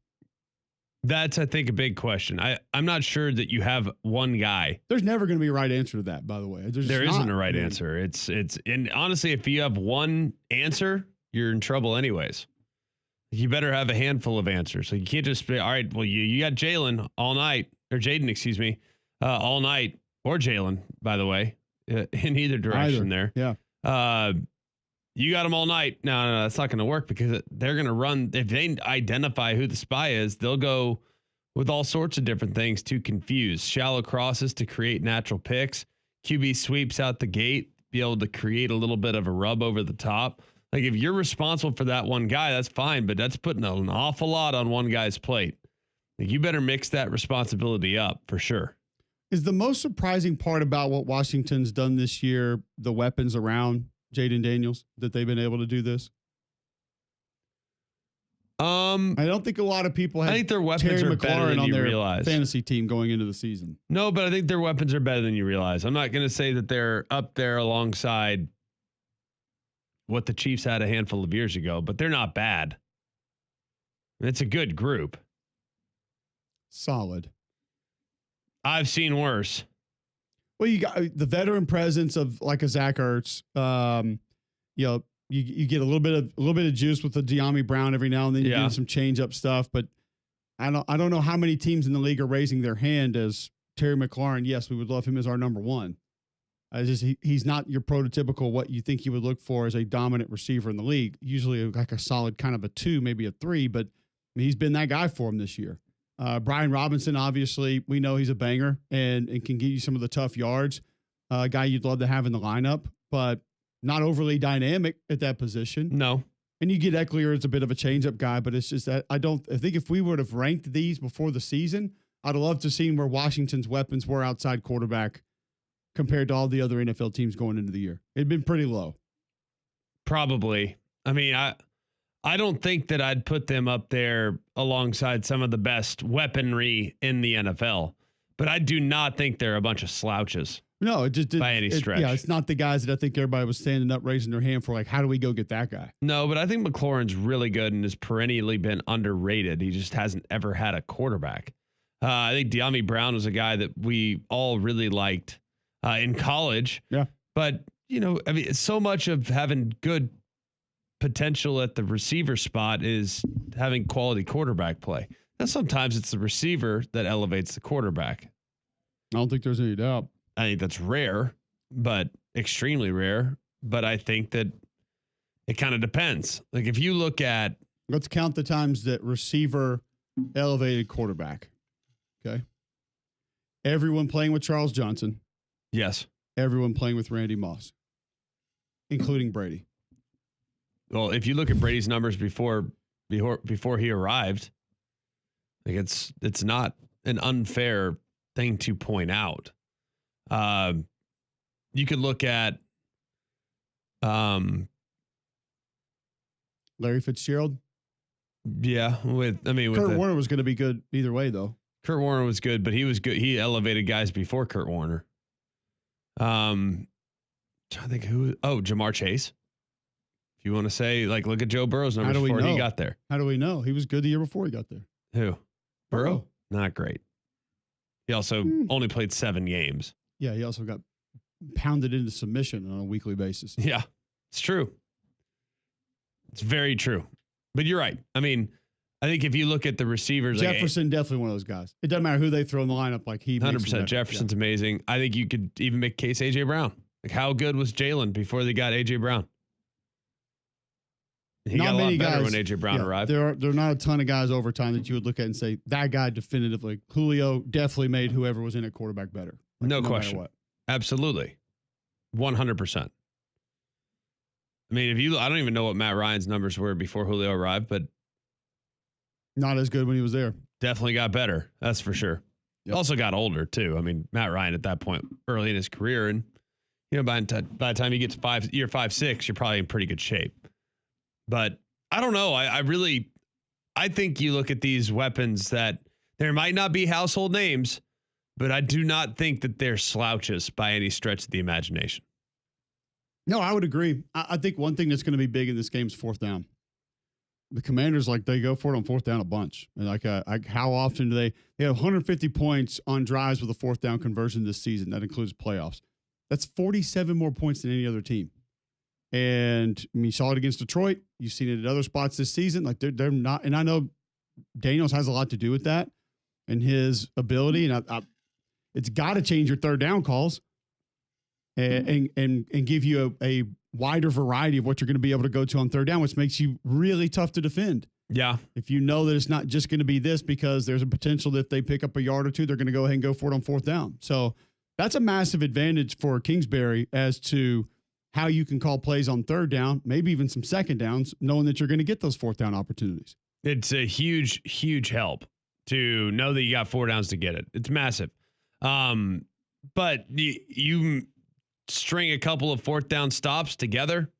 That's, I think, a big question. I'm not sure that you have one guy. There's never going to be a right answer to that, by the way. There isn't a right answer. And honestly, if you have one answer, you're in trouble anyways. You better have a handful of answers. So you can't just be, all right, well, you got Jalen all night, or Jaden, excuse me, all night, or Jalen, by the way, in either direction there. Yeah. You got them all night. No, that's not going to work, because they're going to run. If they identify who the spy is, they'll go with all sorts of different things to confuse. Shallow crosses to create natural picks. QB sweeps out the gate, be able to create a little bit of a rub over the top. Like if you're responsible for that one guy, that's fine, but that's putting an awful lot on one guy's plate. Like you better mix that responsibility up for sure. Is the most surprising part about what Washington's done this year the weapons around Jaden Daniels, that they've been able to do this? I don't think a lot of people had I think their weapons Terry are better McLaurin than on you their realize. fantasy team going into the season. No, but I think their weapons are better than you realize. I'm not going to say that they're up there alongside what the Chiefs had a handful of years ago, but they're not bad. It's a good group. Solid. I've seen worse. Well, you got the veteran presence of like a Zach Ertz. You get a little bit of juice with the De'Ami Brown every now and then. You get some change up stuff, but I don't know how many teams in the league are raising their hand as Terry McLaurin. Yes, we would love him as our number one. He's not your prototypical what you think you would look for as a dominant receiver in the league. Usually like a solid kind of a 2, maybe a 3, but he's been that guy for him this year. Brian Robinson, obviously, we know he's a banger and can give you some of the tough yards. A guy you'd love to have in the lineup, but not overly dynamic at that position. No. And you get Eckler as a bit of a change-up guy, but it's just that I think if we would have ranked these before the season, I'd have loved to see where Washington's weapons were outside quarterback compared to all the other NFL teams going into the year. It'd been pretty low. Probably. I mean, I don't think that I'd put them up there alongside some of the best weaponry in the NFL, but I do not think they're a bunch of slouches. No, it just didn't. By any stretch. Yeah, it's not the guys that I think everybody was standing up, raising their hand for, like, how do we go get that guy? No, but I think McLaurin's really good and has perennially been underrated. He just hasn't ever had a quarterback. I think De'Ami Brown was a guy that we all really liked in college. Yeah. But, I mean, so much of having good potential at the receiver spot is having quality quarterback play. Now, sometimes it's the receiver that elevates the quarterback. I don't think there's any doubt. I think that's rare, but extremely rare. But I think that it kind of depends. Like if you look at, let's count the times that receiver elevated quarterback. Okay. Everyone playing with Charles Johnson. yes. Everyone playing with Randy Moss, including Brady. Well, if you look at Brady's numbers before he arrived, like it's not an unfair thing to point out. You could look at Larry Fitzgerald. Yeah, Kurt Warner was going to be good either way, though. Kurt Warner was good, but he was good. He elevated guys before Kurt Warner. I think Jamar Chase. If you want to say, like, look at Joe Burrow's numbers before he got there. How do we know? He was good the year before he got there. Who? Burrow? Not great. He also only played 7 games. Yeah, he also got pounded into submission on a weekly basis. Yeah, it's true. It's very true. But you're right. I mean, I think if you look at the receivers, Jefferson, definitely one of those guys. It doesn't matter who they throw in the lineup. Like 100%. Jefferson's amazing. I think you could even make case AJ Brown. Like how good was Jalen before they got AJ Brown? He got a lot better when AJ Brown arrived. There are not a ton of guys over time that you would look at and say that guy definitively. Julio definitely made whoever was in at quarterback better. Like, no question. What. Absolutely. 100%. I mean, I don't even know what Matt Ryan's numbers were before Julio arrived, but not as good when he was there. Definitely got better. That's for sure. Yep. Also got older too. I mean, Matt Ryan at that point early in his career, and by the time you get to year 5, 6, you're probably in pretty good shape. But I don't know. I think you look at these weapons that there might not be household names, but I do not think that they're slouches by any stretch of the imagination. No, I would agree. I think one thing that's going to be big in this game is fourth down. The Commanders, they go for it on fourth down a bunch. And how often do they have 150 points on drives with a fourth down conversion this season? That includes playoffs. That's 47 more points than any other team. And you saw it against Detroit. You've seen it at other spots this season. Like they're not, and I know Daniels has a lot to do with that and his ability. And it's got to change your third down calls and give you a wider variety of what you're going to be able to go to on third down, which makes you really tough to defend. Yeah. If you know that it's not just going to be this because there's a potential that if they pick up a yard or two, they're going to go ahead and go for it on fourth down. So that's a massive advantage for Kingsbury as to how you can call plays on third down, maybe even some second downs, knowing that you're going to get those fourth down opportunities. It's a huge, huge help to know that you got 4 downs to get it. It's massive. But you string a couple of fourth down stops together,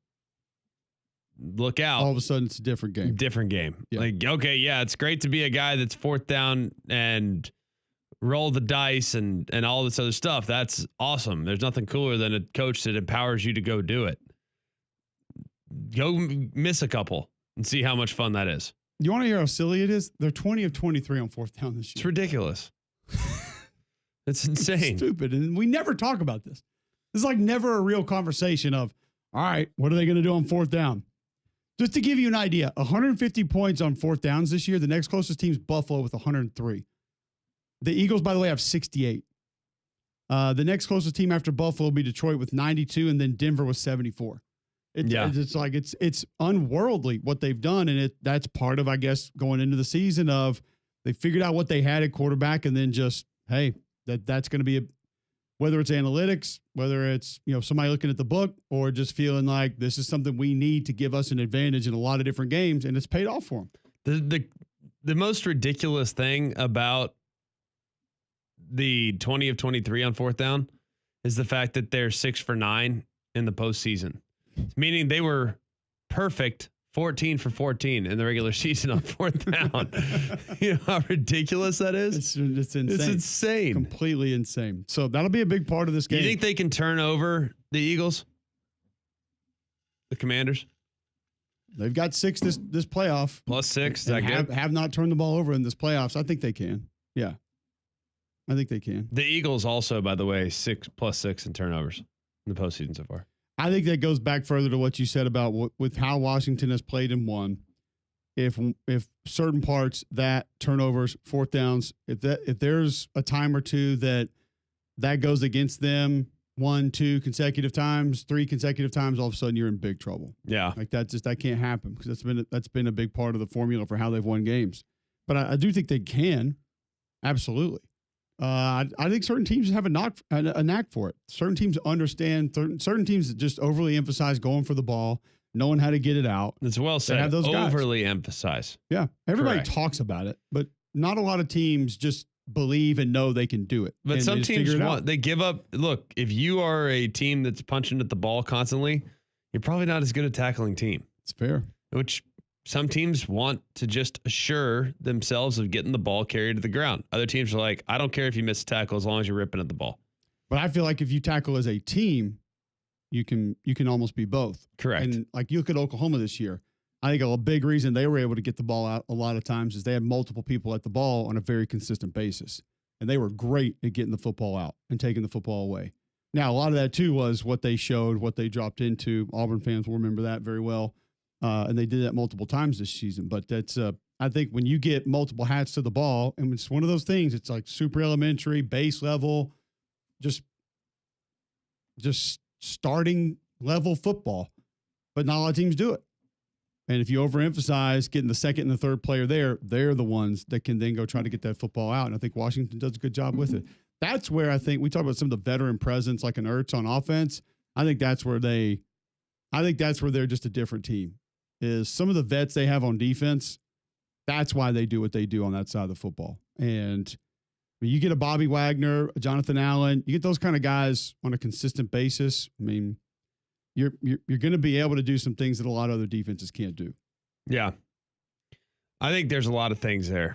look out. All of a sudden, it's a different game. Different game. Yeah. Like, okay, yeah, it's great to be a guy that's fourth down and roll the dice and all this other stuff. That's awesome. There's nothing cooler than a coach that empowers you to go do it. Go miss a couple and see how much fun that is. You want to hear how silly it is? They're 20 of 23 on fourth down this year. It's ridiculous. It's insane. It's stupid. And we never talk about this. This is like never a real conversation of, all right, what are they going to do on fourth down? Just to give you an idea, 150 points on fourth downs this year. The next closest team is Buffalo with 103. The Eagles, by the way, have 68. The next closest team after Buffalo will be Detroit with 92, and then Denver with 74. It's like it's unworldly what they've done, and that's part of, I guess, going into the season of they figured out what they had at quarterback, and then just, hey, that's going to be whether it's analytics, whether it's somebody looking at the book, or just feeling like this is something we need to give us an advantage in a lot of different games, and it's paid off for them. The most ridiculous thing about the 20 of 23 on fourth down is the fact that they're 6 for 9 in the postseason, meaning they were perfect 14 for 14 in the regular season on fourth down. You know how ridiculous that is? It's insane. It's insane. Completely insane. So that'll be a big part of this game. You think they can turn over the Eagles? The Commanders? They've got 6 this playoff. Plus 6. Is that good? good? Have not turned the ball over in this playoffs. I think they can. Yeah. I think they can. The Eagles also, by the way, 6 plus 6 in turnovers in the postseason so far. I think that goes back further to what you said about with how Washington has played and won. If certain parts, that turnovers, fourth downs, if there's a time or two that goes against them 1, 2 consecutive times, 3 consecutive times, all of a sudden you're in big trouble. Yeah, like that can't happen because that's been a big part of the formula for how they've won games. But I do think they can, absolutely. I think certain teams have a knack for it. Certain teams understand. Certain teams just overly emphasize going for the ball, knowing how to get it out. It's well said. Have those overly emphasize. Yeah, everybody Correct. talks about it, but not a lot of teams just believe and know they can do it. But some teams they give up. Look, if you are a team that's punching at the ball constantly, you're probably not as good a tackling team. It's fair. Which some teams want to just assure themselves of getting the ball carried to the ground. Other teams are like, I don't care if you miss a tackle as long as you're ripping at the ball. But I feel like if you tackle as a team, you can almost be both. Correct. And like you look at Oklahoma this year, I think a big reason they were able to get the ball out a lot of times is they had multiple people at the ball on a very consistent basis. And they were great at getting the football out and taking the football away. Now, a lot of that too was what they showed, what they dropped into. Auburn fans will remember that very well. And they did that multiple times this season. But that's, I think when you get multiple hats to the ball, and it's one of those things, it's like super elementary, base level, just starting level football. But not a lot of teams do it. And if you overemphasize getting the second and the third player there, they're the ones that can then go try to get that football out. And I think Washington does a good job with it. That's where I think we talk about some of the veteran presence like an Ertz on offense. I think that's where they're just a different team. Is some of the vets they have on defense, that's why they do what they do on that side of the football. And when you get a Bobby Wagner, a Jonathan Allen, you get those kind of guys on a consistent basis. I mean, you're going to be able to do some things that a lot of other defenses can't do. Yeah. I think there's a lot of things there.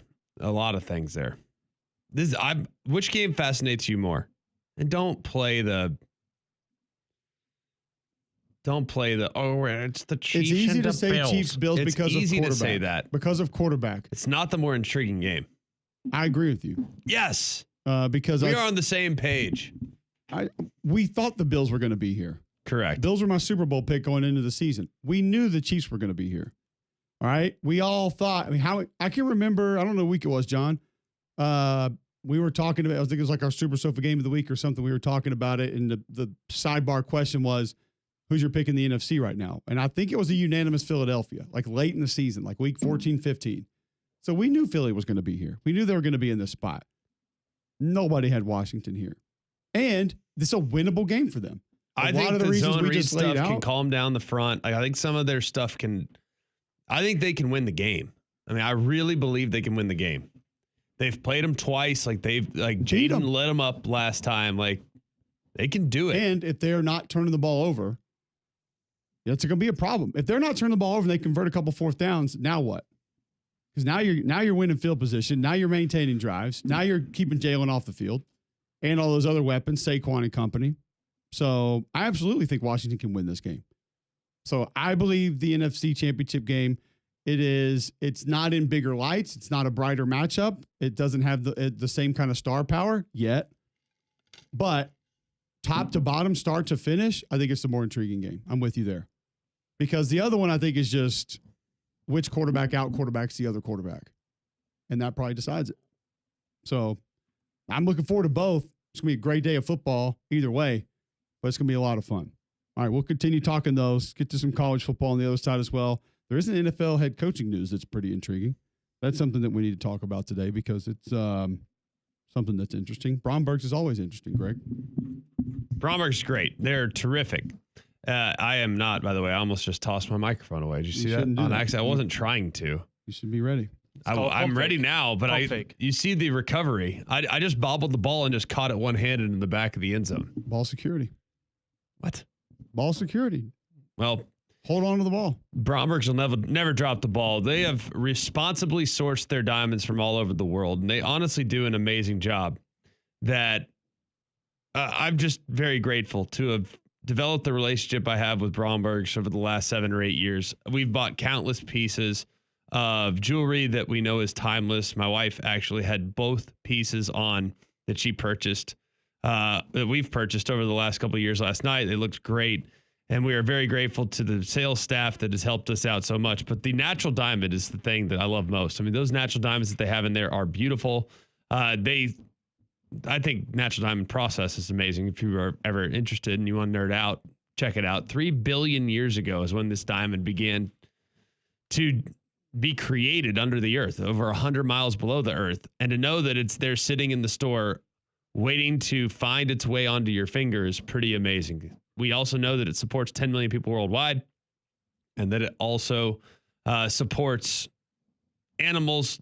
Which game fascinates you more? And don't play the it's the Chiefs. It's easy and to the say Bills. Chiefs Bills It's because of easy quarterback. to say that. Because of quarterback. It's not the more intriguing game. I agree with you. Yes. Because we are on the same page. We thought the Bills were going to be here. Correct. Bills were my Super Bowl pick going into the season. We knew the Chiefs were going to be here. All right. We all thought, I can remember, I don't know what week it was, John. We were talking about, I think it was like our Super Sofa game of the week or something. We were talking about it. And the sidebar question was, who's your pick in the NFC right now? And I think it was a unanimous Philadelphia, like late in the season, like week 14, 15. So we knew Philly was going to be here. We knew they were going to be in this spot. Nobody had Washington here. And this is a winnable game for them. I a think lot of the the reasons zone we read just laid stuff can out. calm down the front. I think some of their stuff can. I think they can win the game. I mean, I really believe they can win the game. They've played them twice. Like Beat 'em. Jaden let them up last time. Like they can do it. And if they're not turning the ball over, that's going to be a problem. If they're not turning the ball over and they convert a couple fourth downs, now what? Because now you're winning field position. Now you're maintaining drives. Now you're keeping Jalen off the field and all those other weapons, Saquon and company. So I absolutely think Washington can win this game. So I believe the NFC Championship game, it's not in bigger lights. It's not a brighter matchup. It doesn't have the same kind of star power yet. But top to bottom, start to finish, I think it's the more intriguing game. I'm with you there. Because the other one I think is just which quarterback out quarterbacks the other quarterback. And that probably decides it. So I'm looking forward to both. It's going to be a great day of football either way, but it's going to be a lot of fun. All right, we'll continue talking those, get to some college football on the other side as well. There is an NFL head coaching news that's pretty intriguing. That's something that we need to talk about today because it's something that's interesting. Bromberg's is always interesting, Greg. Bromberg's great. They're terrific. I am not, by the way. I almost just tossed my microphone away. Did you see that? On accident. I wasn't trying to. You should be ready. I'm ready now, but you see the recovery. I just bobbled the ball and just caught it one-handed in the back of the end zone. Ball security. What? Ball security. Well, hold on to the ball. Brombergs will never drop the ball. They have responsibly sourced their diamonds from all over the world, and they honestly do an amazing job. That I'm just very grateful to have developed the relationship I have with Brombergs over the last 7 or 8 years. We've bought countless pieces of jewelry that we know is timeless. My wife actually had both pieces on that she purchased, that we've purchased over the last couple of years last night. They looked great. And we are very grateful to the sales staff that has helped us out so much. But the natural diamond is the thing that I love most. I mean, those natural diamonds that they have in there are beautiful. I think natural diamond process is amazing. If you are ever interested and you want to nerd out, check it out. 3 billion years ago is when this diamond began to be created under the earth, over 100 miles below the earth. And to know that it's there sitting in the store waiting to find its way onto your finger is pretty amazing. We also know that it supports 10 million people worldwide and that it also supports animals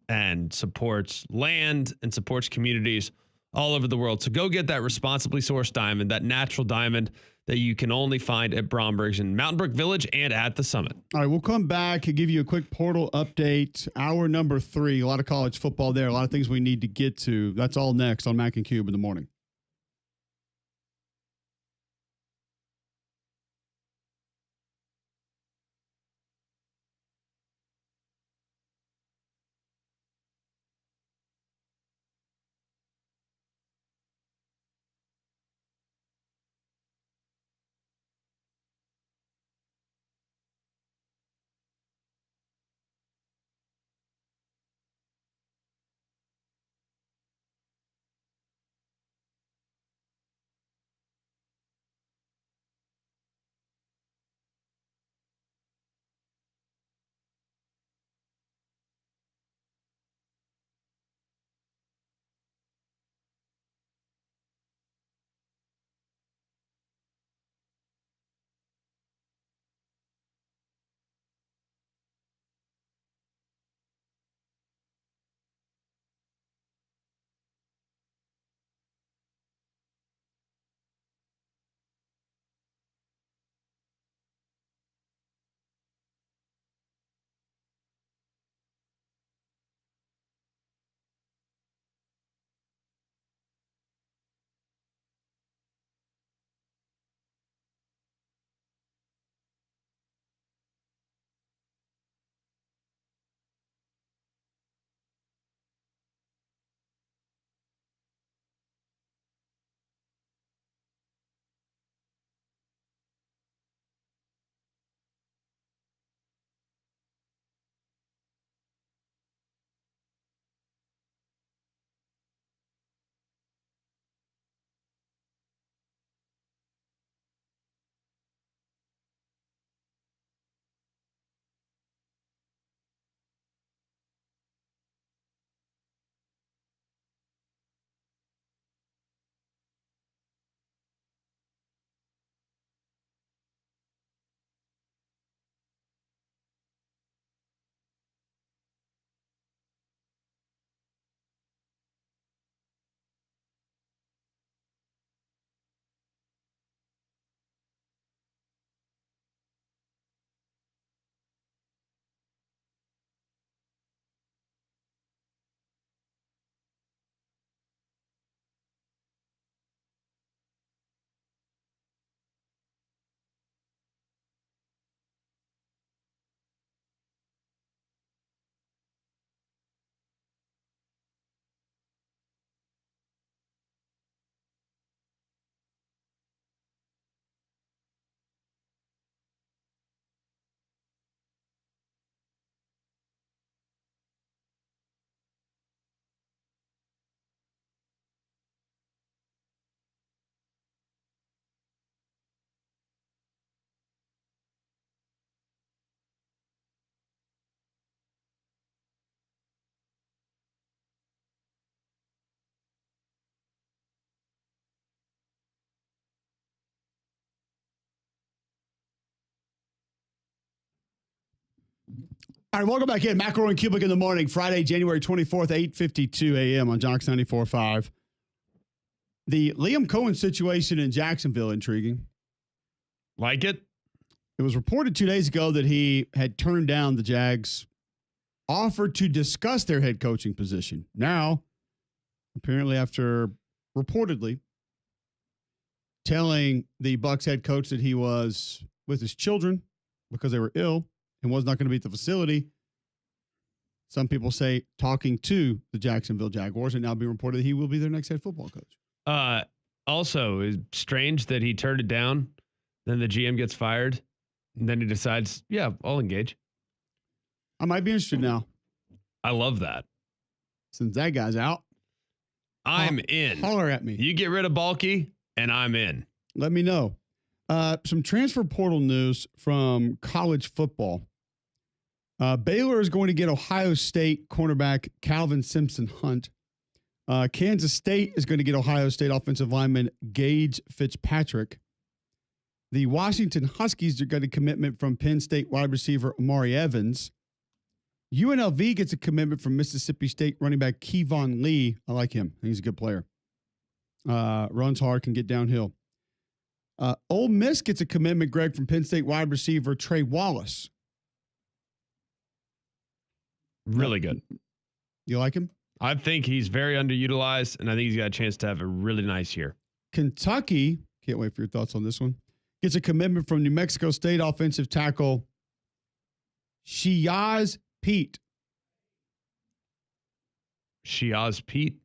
and supports land and supports communities all over the world. So go get that responsibly sourced diamond, that natural diamond that you can only find at Bromberg's in Mountain Brook Village and at the Summit. All right, we'll come back and give you a quick portal update. Hour number 3, a lot of college football there, a lot of things we need to get to. That's all next on Mac and Cube in the morning. All right, welcome back in. McElroy and Cubic in the morning, Friday, January 24th, 8:52 a.m. on Jonks 94.5. The Liam Cohen situation in Jacksonville, intriguing. Like it? It was reported 2 days ago that he had turned down the Jags' offer to discuss their head coaching position. Now, apparently after reportedly telling the Bucs head coach that he was with his children because they were ill and was not going to be at the facility, some people say talking to the Jacksonville Jaguars, and now being reported that he will be their next head football coach. Also, it's strange that he turned it down. Then the GM gets fired, and then he decides, yeah, I'll engage. I might be interested now. I love that. Since that guy's out, I'm in. Holler at me. You get rid of Balky, and I'm in. Let me know. Some transfer portal news from college football. Baylor is going to get Ohio State cornerback Calvin Simpson-Hunt. Kansas State is going to get Ohio State offensive lineman Gage Fitzpatrick. The Washington Huskies are getting a commitment from Penn State wide receiver Amari Evans. UNLV gets a commitment from Mississippi State running back Kevon Lee. I like him. He's a good player. Runs hard, can get downhill. Ole Miss gets a commitment, Greg, from Penn State wide receiver Trey Wallace. Really good. You like him? I think he's very underutilized, and I think he's got a chance to have a really nice year. Kentucky, can't wait for your thoughts on this one, gets a commitment from New Mexico State offensive tackle Shiaz Pete. Shiaz Pete?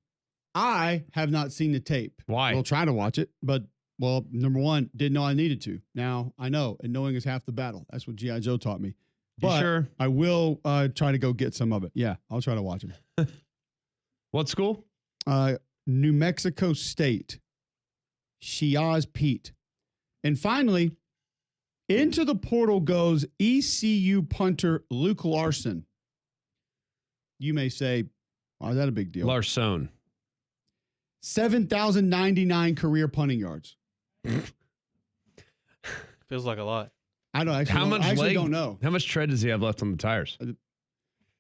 I have not seen the tape. Why? We'll try to watch it, but, well, number one, didn't know I needed to. Now I know, and knowing is half the battle. That's what G.I. Joe taught me. But sure? I will try to go get some of it. Yeah, I'll try to watch it. What school? New Mexico State. Shiaz Pete. And finally, into the portal goes ECU punter Luke Larson. You may say, oh, is that a big deal? Larson. 7,099 career punting yards. Feels like a lot. I don't actually don't know. How much tread does he have left on the tires?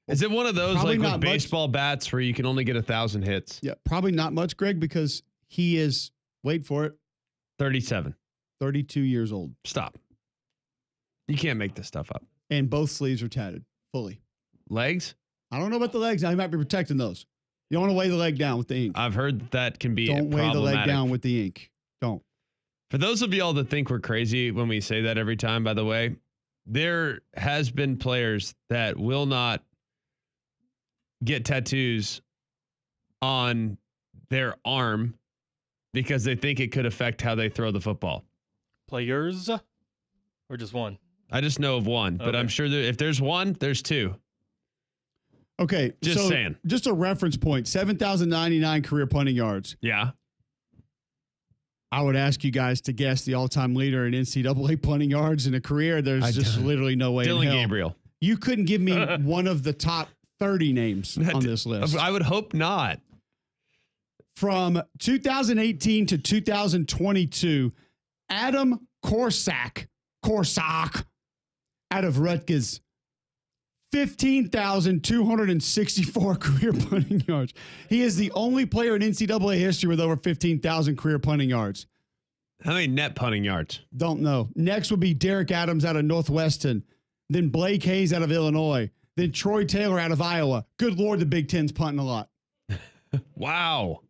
Is it one of those Probably like not with much. baseball bats where you can only get 1,000 hits? Yeah, probably not much, Greg, because he is, wait for it, 37. 32 years old. Stop. You can't make this stuff up. And both sleeves are tatted fully. Legs? I don't know about the legs. Now he might be protecting those. You don't want to weigh the leg down with the ink. I've heard that can be Don't weigh the leg down with the ink. Don't. For those of y'all that think we're crazy when we say that every time, by the way, there has been players that will not get tattoos on their arm because they think it could affect how they throw the football. Players or just one? I just know of one, but Okay. I'm sure that if there's one, there's two. Okay. Just saying. Just a reference point, 7,099 career punting yards. Yeah. I would ask you guys to guess the all-time leader in NCAA punting yards in a career. There's just literally no way in Dylan hell. Gabriel. You couldn't give me one of the top 30 names on this list. I would hope not. From 2018 to 2022, Adam Korsak out of Rutgers, 15,264 career punting yards. He is the only player in NCAA history with over 15,000 career punting yards. How many net punting yards? Don't know. Next would be Derek Adams out of Northwestern, then Blake Hayes out of Illinois, then Troy Taylor out of Iowa. Good Lord, the Big Ten's punting a lot. Wow.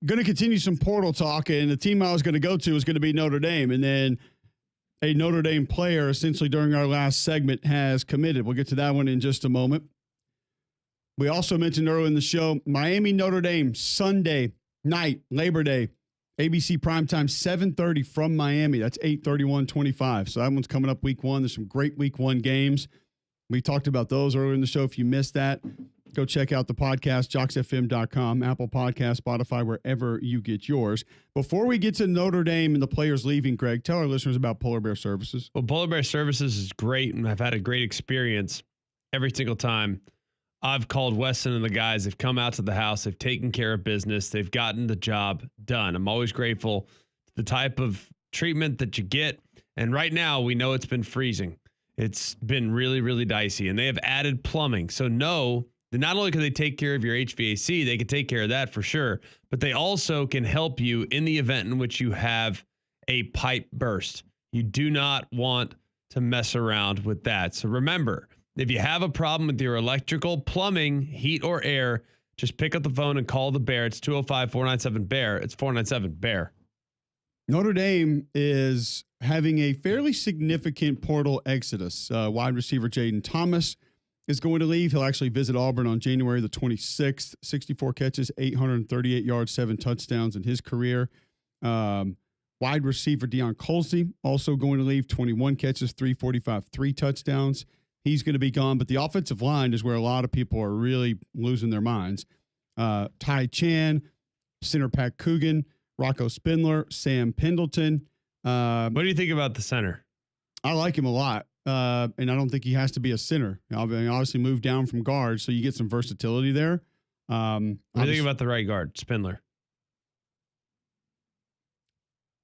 going to continue some portal talk, and the team I was going to go to was going to be Notre Dame. And then a Notre Dame player, essentially during our last segment, has committed. We'll get to that one in just a moment. We also mentioned earlier in the show, Miami, Notre Dame, Sunday night, Labor Day, ABC primetime, 7:30 from Miami. That's 8/31/25. So that one's coming up week one. There's some great week one games. We talked about those earlier in the show. If you missed that, go check out the podcast, jocksfm.com, Apple Podcast, Spotify, wherever you get yours. Before we get to Notre Dame and the players leaving, Greg, tell our listeners about Polar Bear Services. Well, Polar Bear Services is great, and I've had a great experience every single time I've called Weston and the guys. They've come out to the house. They've taken care of business. They've gotten the job done. I'm always grateful to the type of treatment that you get. And right now, we know it's been freezing. It's been really, really dicey. And they have added plumbing. So know that not only can they take care of your HVAC, they can take care of that for sure, but they also can help you in the event in which you have a pipe burst. You do not want to mess around with that. So remember, if you have a problem with your electrical, plumbing, heat, or air, just pick up the phone and call the Bear. It's 205-497-BEAR. It's 497-BEAR. Notre Dame is having a fairly significant portal exodus. Wide receiver Jaden Thomas is going to leave. He'll actually visit Auburn on January the 26th. 64 catches, 838 yards, 7 touchdowns in his career. Wide receiver Deion Colsey also going to leave. 21 catches, 345, 3 touchdowns. He's going to be gone, but the offensive line is where a lot of people are really losing their minds. Ty Chan, center Pat Coogan, Rocco Spindler, Sam Pendleton. What do you think about the center? I like him a lot, and I don't think he has to be a center. I mean, obviously moved down from guard, so you get some versatility there. What do you think about the right guard, Spindler?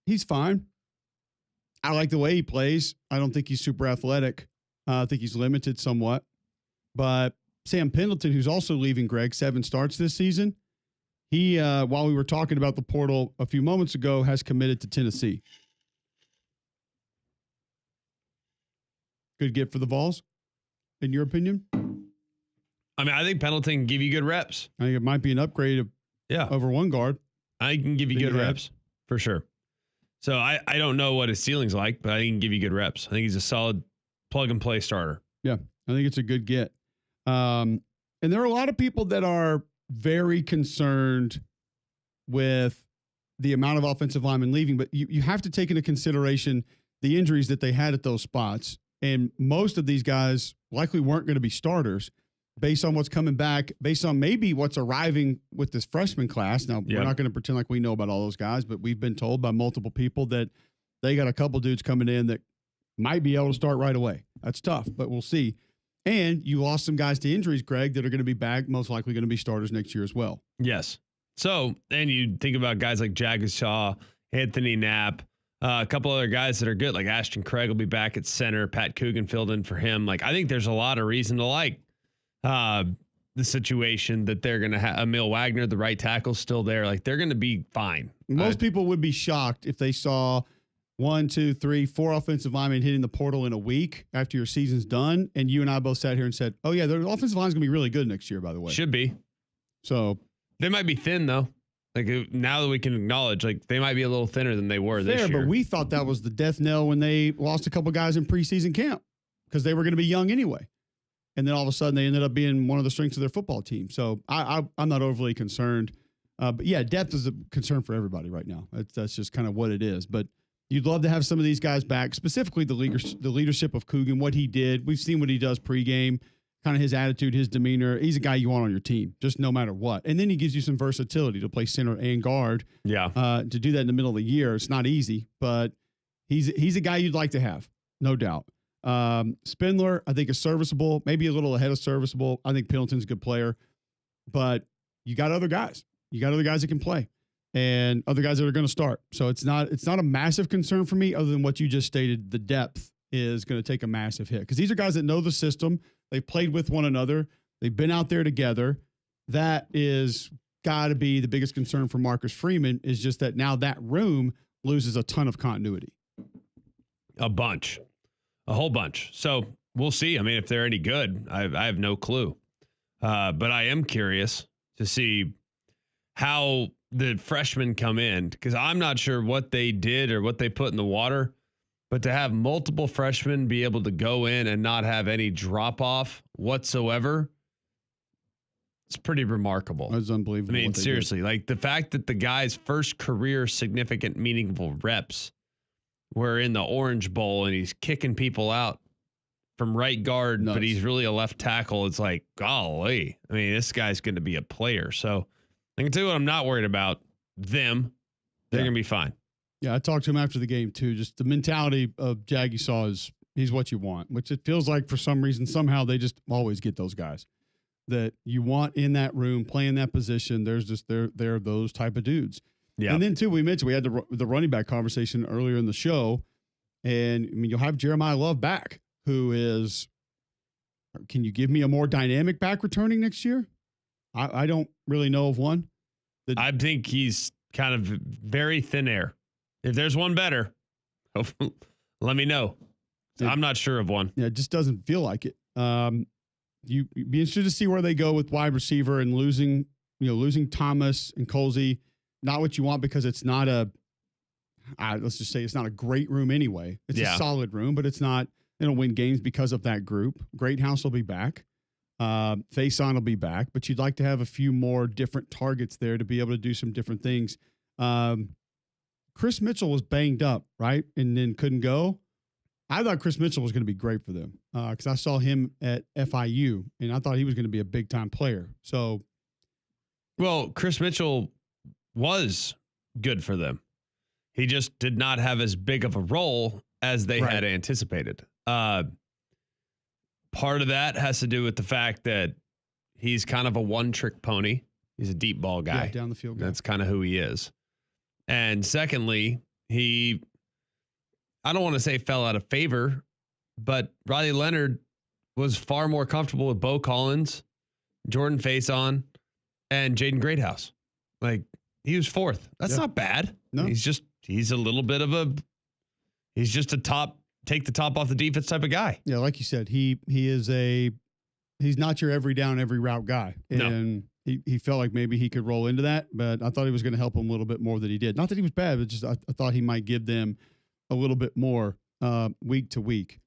He's fine. I like the way he plays. I don't think he's super athletic. I think he's limited somewhat. But Sam Pendleton, who's also leaving, Greg, 7 starts this season. He, while we were talking about the portal a few moments ago, has committed to Tennessee. Good get for the Vols, in your opinion? I mean, I think Pendleton can give you good reps. I think it might be an upgrade over one guard. I can give you good reps, for sure. So I don't know what his ceiling's like, but I think he can give you good reps. I think he's a solid plug-and-play starter. Yeah, I think it's a good get. And there are a lot of people that are very concerned with the amount of offensive linemen leaving, but you have to take into consideration the injuries that they had at those spots. And most of these guys likely weren't going to be starters based on what's coming back, based on maybe what's arriving with this freshman class. Now, we're not going to pretend like we know about all those guys, but we've been told by multiple people that they got a couple dudes coming in that might be able to start right away. That's tough, but we'll see. And you lost some guys to injuries, Greg, that are going to be back, most likely going to be starters next year as well. Yes. So, and you think about guys like Jagasaw, Anthony Knapp, a couple other guys that are good, like Ashton Craig will be back at center. Pat Coogan filled in for him. Like, I think there's a lot of reason to like the situation that they're going to have. Emil Wagner, the right tackle's still there. Like, they're going to be fine. Most people would be shocked if they saw 1, 2, 3, 4 offensive linemen hitting the portal in a week after your season's done. And you and I both sat here and said, oh, yeah, their offensive line's going to be really good next year, by the way. Should be. So they might be thin, though. Like, now that we can acknowledge, like, they might be a little thinner than they were this year. But we thought that was the death knell when they lost a couple guys in preseason camp because they were going to be young anyway. And then all of a sudden they ended up being one of the strengths of their football team. So I'm not overly concerned. But, yeah, depth is a concern for everybody right now. That's just kind of what it is. But you'd love to have some of these guys back, specifically the leadership of Coogan, what he did. We've seen what he does pregame, kind of his attitude, his demeanor. He's a guy you want on your team, just no matter what. And then he gives you some versatility to play center and guard. Yeah. To do that in the middle of the year, it's not easy, but he's a guy you'd like to have, no doubt. Spindler, I think, is serviceable, maybe a little ahead of serviceable. I think Pendleton's a good player, but you got other guys. You got other guys that can play and other guys that are going to start. So it's not a massive concern for me other than what you just stated. The depth is going to take a massive hit because these are guys that know the system. They've played with one another. They've been out there together. That is got to be the biggest concern for Marcus Freeman is just that now that room loses a ton of continuity. A whole bunch. So we'll see. I mean, if they're any good, I have no clue. But I am curious to see how the freshmen come in, because I'm not sure what they did or what they put in the water, but to have multiple freshmen be able to go in and not have any drop off whatsoever, it's pretty remarkable. That's unbelievable. I mean, seriously, like the fact that the guy's first career significant, meaningful reps were in the Orange Bowl and he's kicking people out from right guard, but he's really a left tackle. It's like, golly. I mean, this guy's going to be a player. So I can tell you what I'm not worried about. Them. They're going to be fine. Yeah, I talked to him after the game, too. Just the mentality of Jag you saw is he's what you want, which it feels like for some reason, somehow they just always get those guys that you want in that room, playing that position. There's just, they're those type of dudes. Yeah. And then, too, we mentioned we had the running back conversation earlier in the show. And, I mean, you'll have Jeremiah Love back, who is, can you give me a more dynamic back returning next year? I don't really know of one. I think he's kind of very thin air. If there's one better, let me know. I'm not sure of one. Yeah, it just doesn't feel like it. You'd be interested to see where they go with wide receiver and losing Thomas and Colsey. Not what you want, because it's not let's just say it's not a great room anyway. It's a solid room, but it's not. They don't win games because of that group. Greathouse will be back. Faison will be back, but you'd like to have a few more different targets there to be able to do some different things. Chris Mitchell was banged up, right? And then couldn't go. I thought Chris Mitchell was going to be great for them because I saw him at FIU, and I thought he was going to be a big-time player. So, well, Chris Mitchell was good for them. He just did not have as big of a role as they had anticipated. Part of that has to do with the fact that he's kind of a one-trick pony. He's a deep ball guy. Yeah, down the field guy. That's kind of who he is. And secondly, I don't want to say fell out of favor, but Riley Leonard was far more comfortable with Bo Collins, Jordan Faison, and Jaden Greathouse. Like, he was fourth. That's not bad. No. He's just a take the top off the defense type of guy. Yeah, like you said, he's not your every down, every route guy. And he felt like maybe he could roll into that, but I thought he was going to help him a little bit more than he did. Not that he was bad, but just I thought he might give them a little bit more week to week.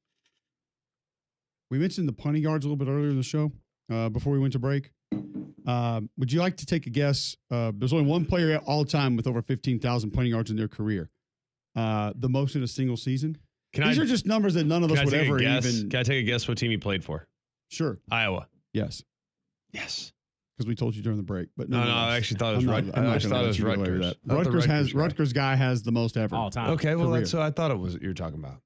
We mentioned the punting yards a little bit earlier in the show before we went to break. Would you like to take a guess? There's only one player all time with over 15,000 punting yards in their career. The most in a single season. These are just numbers that none of us would ever even. Can I take a guess what team he played for? Sure. Iowa. Yes. Yes. Because we told you during the break, but no, I actually thought it was Rutgers. Rutgers guy has the most ever all time. Okay, well that's what I thought it was. You were talking about.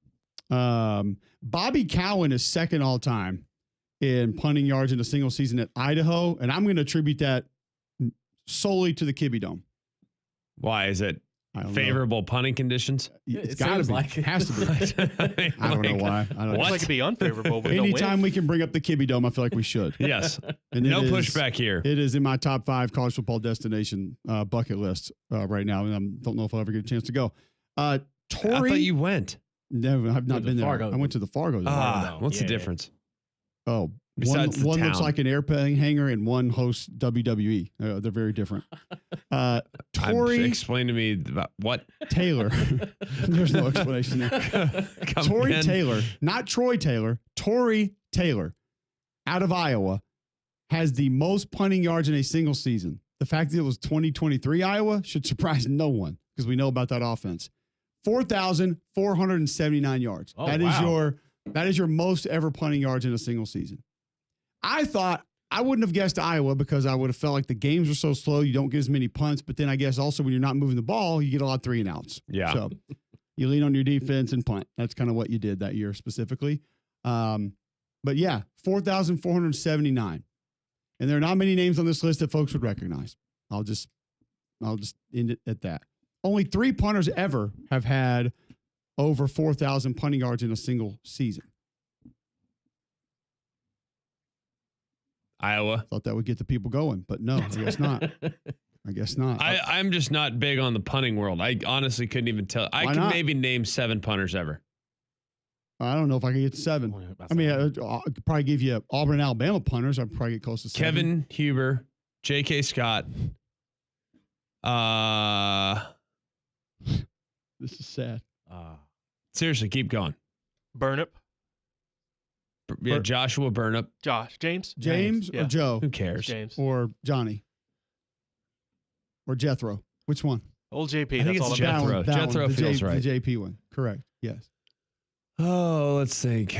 Bobby Cowan is second all time in punting yards in a single season at Idaho, and I'm going to attribute that solely to the Kibbe Dome. Why is it? Favorable punting conditions? It's got to be. Like it has to be. I don't know why. I don't know. It's like it'd be unfavorable. Anytime we can bring up the Kibbe Dome, I feel like we should. Yes. And no pushback here. It is in my top 5 college football destination bucket list right now, and I don't know if I'll ever get a chance to go. Tory, I thought you went. No, I've not been there. I went to the Fargo. What's the difference? Oh, besides one town. looks like an airplane hangar and one hosts WWE. They're very different. Tory, explain to me about what Taylor. There's no explanation there. Tory Taylor, not Troy Taylor. Tory Taylor, out of Iowa, has the most punting yards in a single season. The fact that it was 2023 Iowa should surprise no one because we know about that offense. 4,479 yards. Oh, that is your most ever punting yards in a single season. I thought I wouldn't have guessed Iowa because I would have felt like the games are so slow. You don't get as many punts, but then I guess also when you're not moving the ball, you get a lot of 3 and outs. Yeah. So you lean on your defense and punt. That's kind of what you did that year specifically. But yeah, 4,479. And there are not many names on this list that folks would recognize. I'll just end it at that. Only 3 punters ever have had over 4,000 punting yards in a single season. Iowa. Thought that would get the people going, but no, I guess not. I guess not. I'm just not big on the punting world. I honestly couldn't even tell. I can maybe name 7 punters ever. I don't know if I can get to 7. I mean, I could probably give you Auburn, Alabama punters. I'd probably get close to 7. Kevin Huber, J.K. Scott, This is sad. Seriously, keep going. Burnup. Yeah, Joshua Burnup. James. James or Yeah. Joe Who cares? James. or Johnny or Jethro. Which one? Old JP. I think That's all it's that matters. Jethro. That one, Jethro the feels right. The JP one. Correct. Yes. Oh, let's think.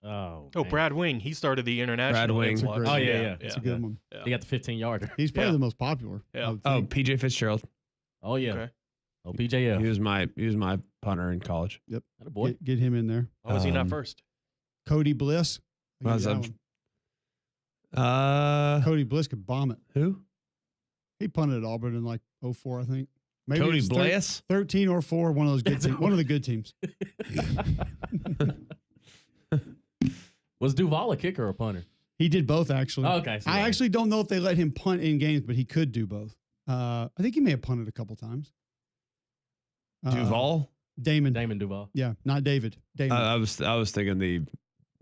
Oh, Brad Wing. He started the international. Brad Wing. influx. That's a great Oh, one. yeah. It's a good one. Yeah. He got the 15-yarder. He's probably Yeah. the most popular. Yeah. I would Oh, think. PJ Fitzgerald. Oh, yeah. Okay. Oh, PJF. He was my punter in college. That boy. Get him in there. Oh, is he not first? Cody Bliss. Well, I'll give you that's- that one. Cody Bliss could bomb it. Who? He punted at Auburn in like 04, I think. Maybe Cody it's Bliss. 13 or 4, one of those good teams. One of the good teams. Was Duval a kicker or a punter? He did both, actually. Oh, okay. So I yeah. actually don't know if they let him punt in games, but he could do both. I think he may have punted a couple times. Duval. Damon. Damon Duval. Yeah, not David. Damon. I was thinking the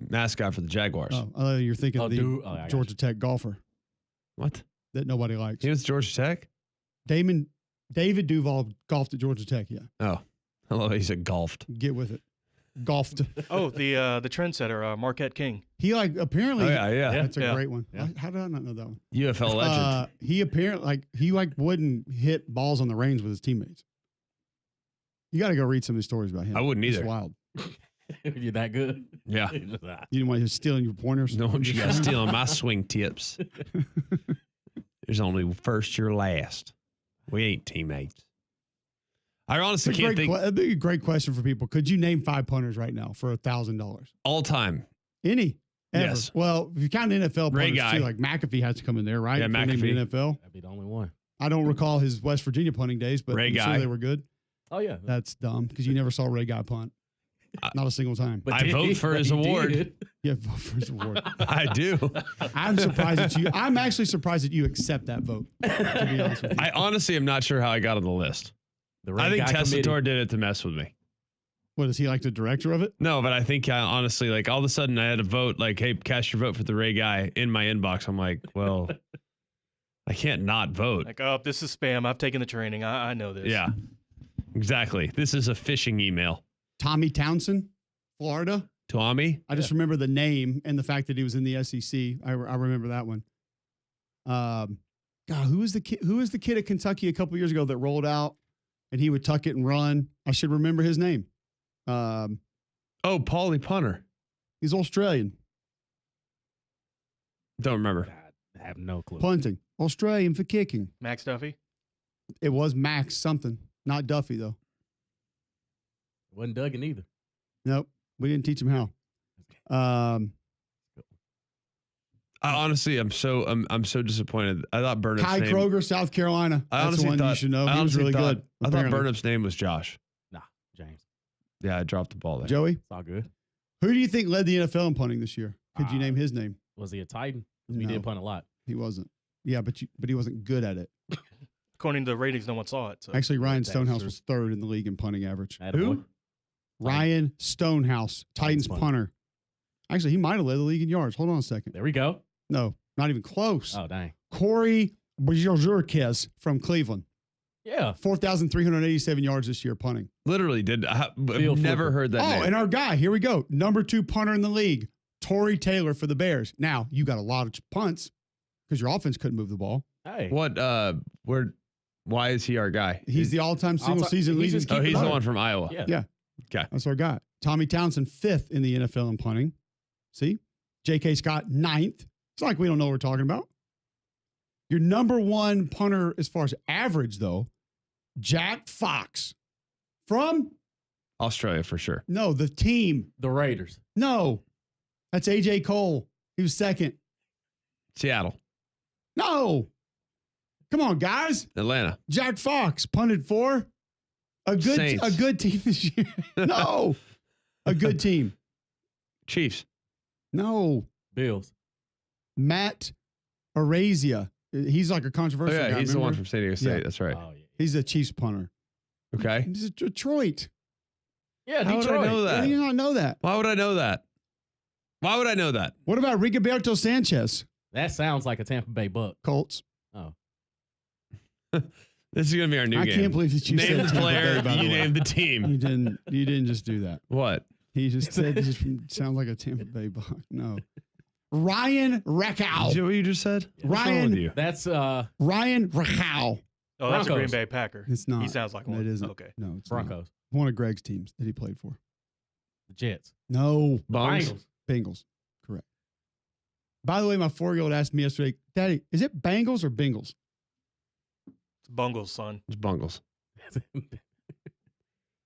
mascot for the Jaguars. You're thinking Oh, of the I got Georgia you. Tech golfer What? that nobody likes. He was Georgia Tech. David Duval golfed at Georgia Tech. Yeah, Oh, I love. He said golfed. get with it. Golfed. Oh, the trendsetter, Marquette King. He apparently. Oh yeah, yeah. That's a Yeah. great one. Yeah. How did I not know that one? UFL legend. He apparently wouldn't hit balls on the range with his teammates. You got to go read some of these stories about him. I wouldn't It's either. wild. You're that good. Yeah. You didn't want him stealing your pointers. No one you got stealing my swing tips. There's only first you're last. We ain't teammates. I honestly can't think That'd be a great question for people. Could you name 5 punters right now for $1,000? all time. Any? Ever? Yes. Well, if you count NFL Ray punters Guy. too, like McAfee has to come in there, right? Yeah, For naming McAfee. NFL. That'd be the only one. I don't recall his West Virginia punting days, but Ray I'm Guy. sure they were good. Oh, yeah. That's dumb because you never saw Ray Guy punt. Not a single time. But I vote for his he award. did. Yeah, vote for his award. I do. I'm surprised that you. I'm actually surprised that you accept that vote. To be honest with you. I honestly am not sure how I got on the list. The I think Ray Guy committee. Tessitore did it to mess with me. What is he like the director of it? No, but I think honestly, like all of a sudden I had a vote, like, hey, cast your vote for the Ray Guy in my inbox. I'm like, well, I can't not vote. Like, oh, this is spam. I've taken the training. I know this. Yeah, exactly. This is a phishing email. Tommy Townsend, Florida. Tommy? I just remember the name and the fact that he was in the SEC. I remember that one. God, who was the kid? Who was the kid at Kentucky a couple years ago that rolled out and he would tuck it and run? I should remember his name. Oh, Paulie Punter. He's Australian. Don't remember. God, I have no clue. Punting. Australian for kicking. Max Duffy. It was Max something. Not Duffy, though. Wasn't Duggan either. Nope. We didn't teach him how. I'm so disappointed. I thought Burnup's Kai name. Kroger, South Carolina. I That's the honestly one thought you should know. I He was honestly really thought- good. I thought apparently. Burnup's name was Josh. Nah, James. Yeah, I dropped the ball there. Joey, It's all good. who do you think led the NFL in punting this year? Could you name his name? Was he a Titan? 'Cause we No. did punt a lot. He wasn't. Yeah, but he wasn't good at it. According to the ratings, no one saw it. So. Actually, Ryan That's Stonehouse true. was third in the league in punting average. Attaboy. Ryan Stonehouse, Titans punter. punter. Actually, he might have led the league in yards. Hold on a second. There we go. No, not even close. Oh, dang. Corey Bajorquez from Cleveland. Yeah. 4,387 yards this year punting. Literally did. I've Field never flipper. heard that name. And our guy, here we go. Number 2 punter in the league, Torrey Taylor for the Bears. Now, you got a lot of punts because your offense couldn't move the ball. Hey. What? Why is he our guy? He's the all-time single All-time- season he's leading. just Oh, keep he's it the up. one from Iowa. Yeah. Yeah. Okay. That's our guy. Tommy Townsend, 5th in the NFL in punting. See? J.K. Scott, 9th. It's not like we don't know what we're talking about. Your number 1 punter as far as average, though, Jack Fox from, Australia for sure. no, the team. The Raiders. No, that's A.J. Cole. He was 2nd. Seattle. No. Come on, guys. Atlanta. Jack Fox punted for a Saints. good team this year. No. A good team. Chiefs. No. Bills. Matt Arazia. He's like a Oh, controversial yeah. guy. He's the one remember? from San Diego State. Yeah. That's right. Oh, yeah. He's a Chiefs punter. Okay. He's a Detroit. Yeah, How would Detroit. I know How that? do you not know that? Why would I know that? Why would I know that? What about Rigoberto Sanchez? That sounds like a Tampa Bay Buck. Colts. Oh. This is gonna be our new I game. can't believe that you Name said the Tampa player. Bay, by the You way. name the team. You didn't just do that. What? He just said this sounds like a Tampa Bay box. No. Ryan Reckow. Is that what you just said? What's wrong Ryan- with you? That's Ryan Reckow. Oh, that's a Green Broncos. Bay Packer. It's not. He sounds like one. It isn't. Okay. No, it's not. Broncos, One of Greg's teams that he played for. the Jets, No. Bungs? Bengals. Bengals. Correct. By the way, my 4-year-old asked me yesterday, Daddy, is it Bengals or Bengals? It's Bungles, son. It's Bungles.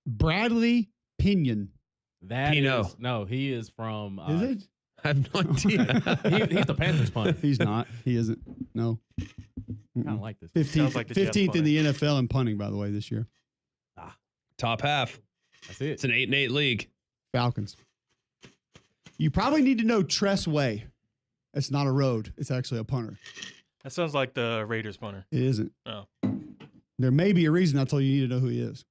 Bradley Pinion. That Pino. is no. He is from. Is it? I have no idea. He's the Panthers punter. He's not. He isn't. No. Kind of like this. 15th, Sounds like the Jets 15th in the NFL in punting, by the way, this year. Top half. That's it. It's an 8-8 league. Falcons. You probably need to know Tress Way. It's not a road. It's actually a punter. That sounds like the Raiders punter. It isn't. Oh. There may be a reason. That's all you need to know who he is.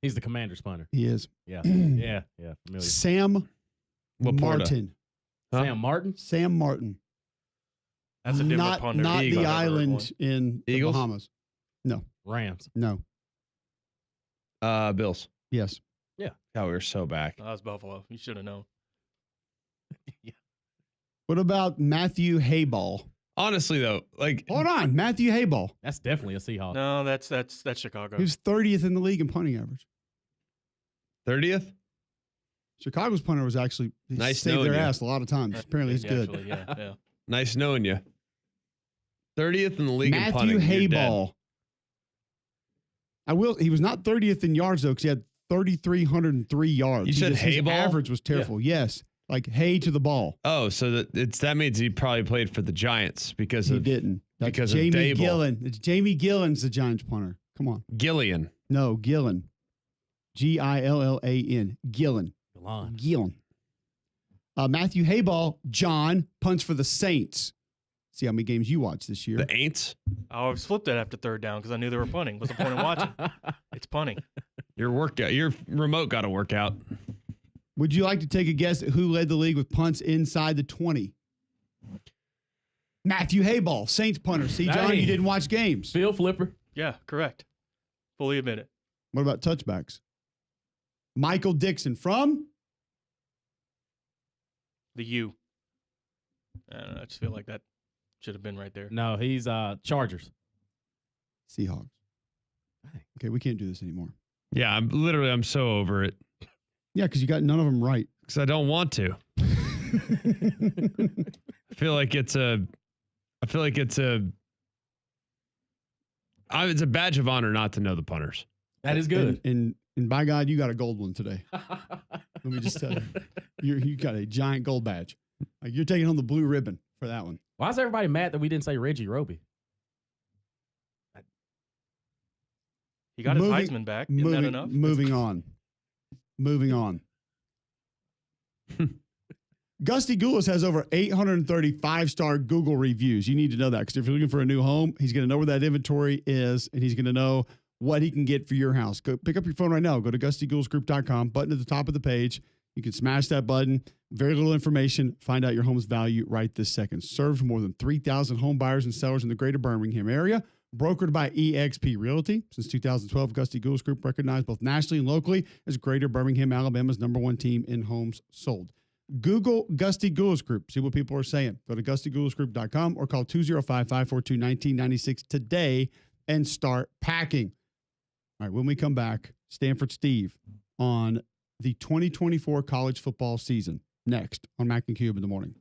He's the Commander's punter. He is. Yeah, yeah. Familiar. Sam Laporta. Martin. Huh? Sam Martin. Sam Martin. That's a different not, punter. Not Eagles. the I've ever heard island one. in the Eagles? Bahamas. Rams. No. Bills. Yes. God, we were so back. Oh, that was Buffalo. You should have known. What about Matthew Hayball? Honestly, though, like Hold on. Matthew Hayball. That's definitely a Seahawk. No, that's Chicago. He was 30th in the league in punting average. 30th. Chicago's punter was actually he Nice saved knowing their you. ass a lot of times. Apparently he's good. Actually, yeah. Nice knowing you. 30th in the league in Matthew punting. You're dead. Hayball. He was not 30th in yards though, because he had 3,303 yards. You said his Hayball? average was terrible. Yes, like hay to the ball. Oh, so that means he probably played for the Giants because He of didn't. That's because of Jamie Dable. Gillen. It's Jamie Gillen's the Giants punter. Come on. Gillian. No, Gillen. Gillan. Gillen. Milan. Gillen. Matthew Hayball, John, punts for the Saints. See how many games you watched this year. The Aints. I always flipped it after third down because I knew they were punting. What's the point of watching? It's punting. Your remote got to work out. Would you like to take a guess at who led the league with punts inside the 20? Matthew Hayball, Saints punter. See, John, Hey. you didn't watch games. Phil Flipper. Yeah, correct. Fully admit it. What about touchbacks? Michael Dixon from? The U. I don't know. I just feel like that should have been right there. No, he's Chargers. Seahawks. Okay, we can't do this anymore. Yeah, I'm so over it Yeah, because you got none of them right. because I don't want to. I feel like it's a badge of honor not to know the punters. That is good. And by God, you got a gold one today. Let me just tell you. You got a giant gold badge. Like you're taking home the blue ribbon for that one. Why is everybody mad that we didn't say Reggie Roby? He got his Moving- Heisman back. Isn't that enough? Moving on. Moving on. Gusty Goulas has over 830 5-star Google reviews. You need to know that because if you're looking for a new home, he's going to know where that inventory is and he's going to know what he can get for your house. Go pick up your phone right now. Go to GustyGoulsGroup.com, button at the top of the page. You can smash that button. Very little information. Find out your home's value right this second. Serves more than 3,000 home buyers and sellers in the greater Birmingham area. Brokered by eXp Realty. Since 2012, Gusty Goulas Group recognized both nationally and locally as Greater Birmingham, Alabama's #1 team in homes sold. Google Gusty Goulas Group. See what people are saying. Go to GustyGoulasGroup.com or call 205-542-1996 today and start packing. All right, when we come back, Stanford Steve on the 2024 college football season. Next on Mac and Cube in the morning.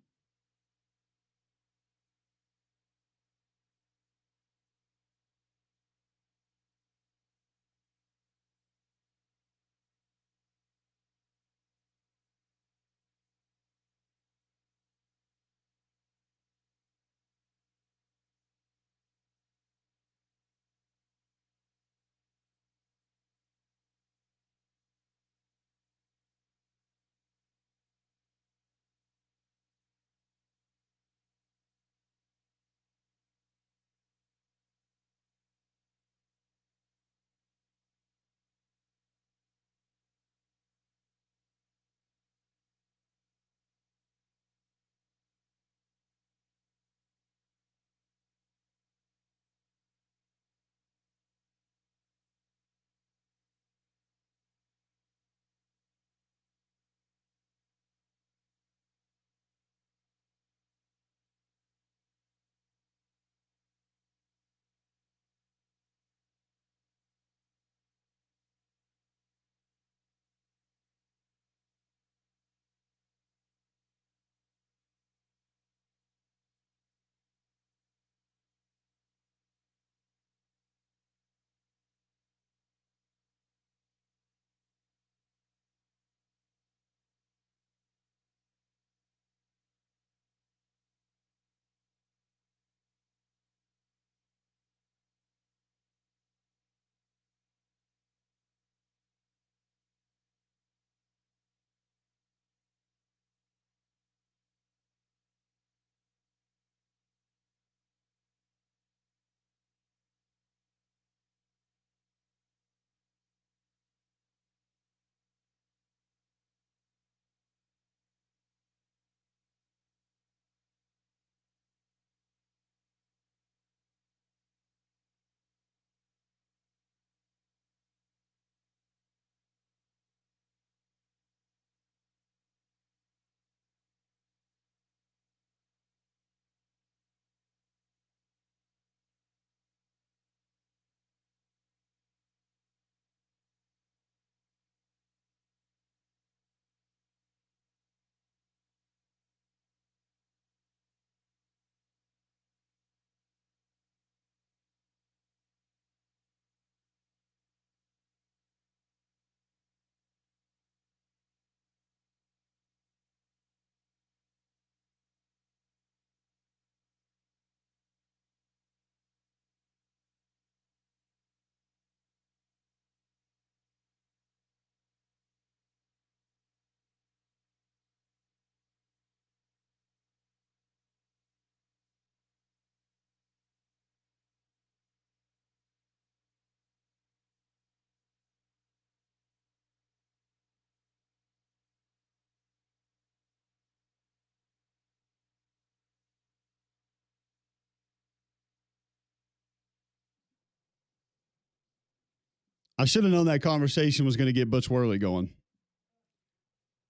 I should have known that conversation was going to get Butch Worley going.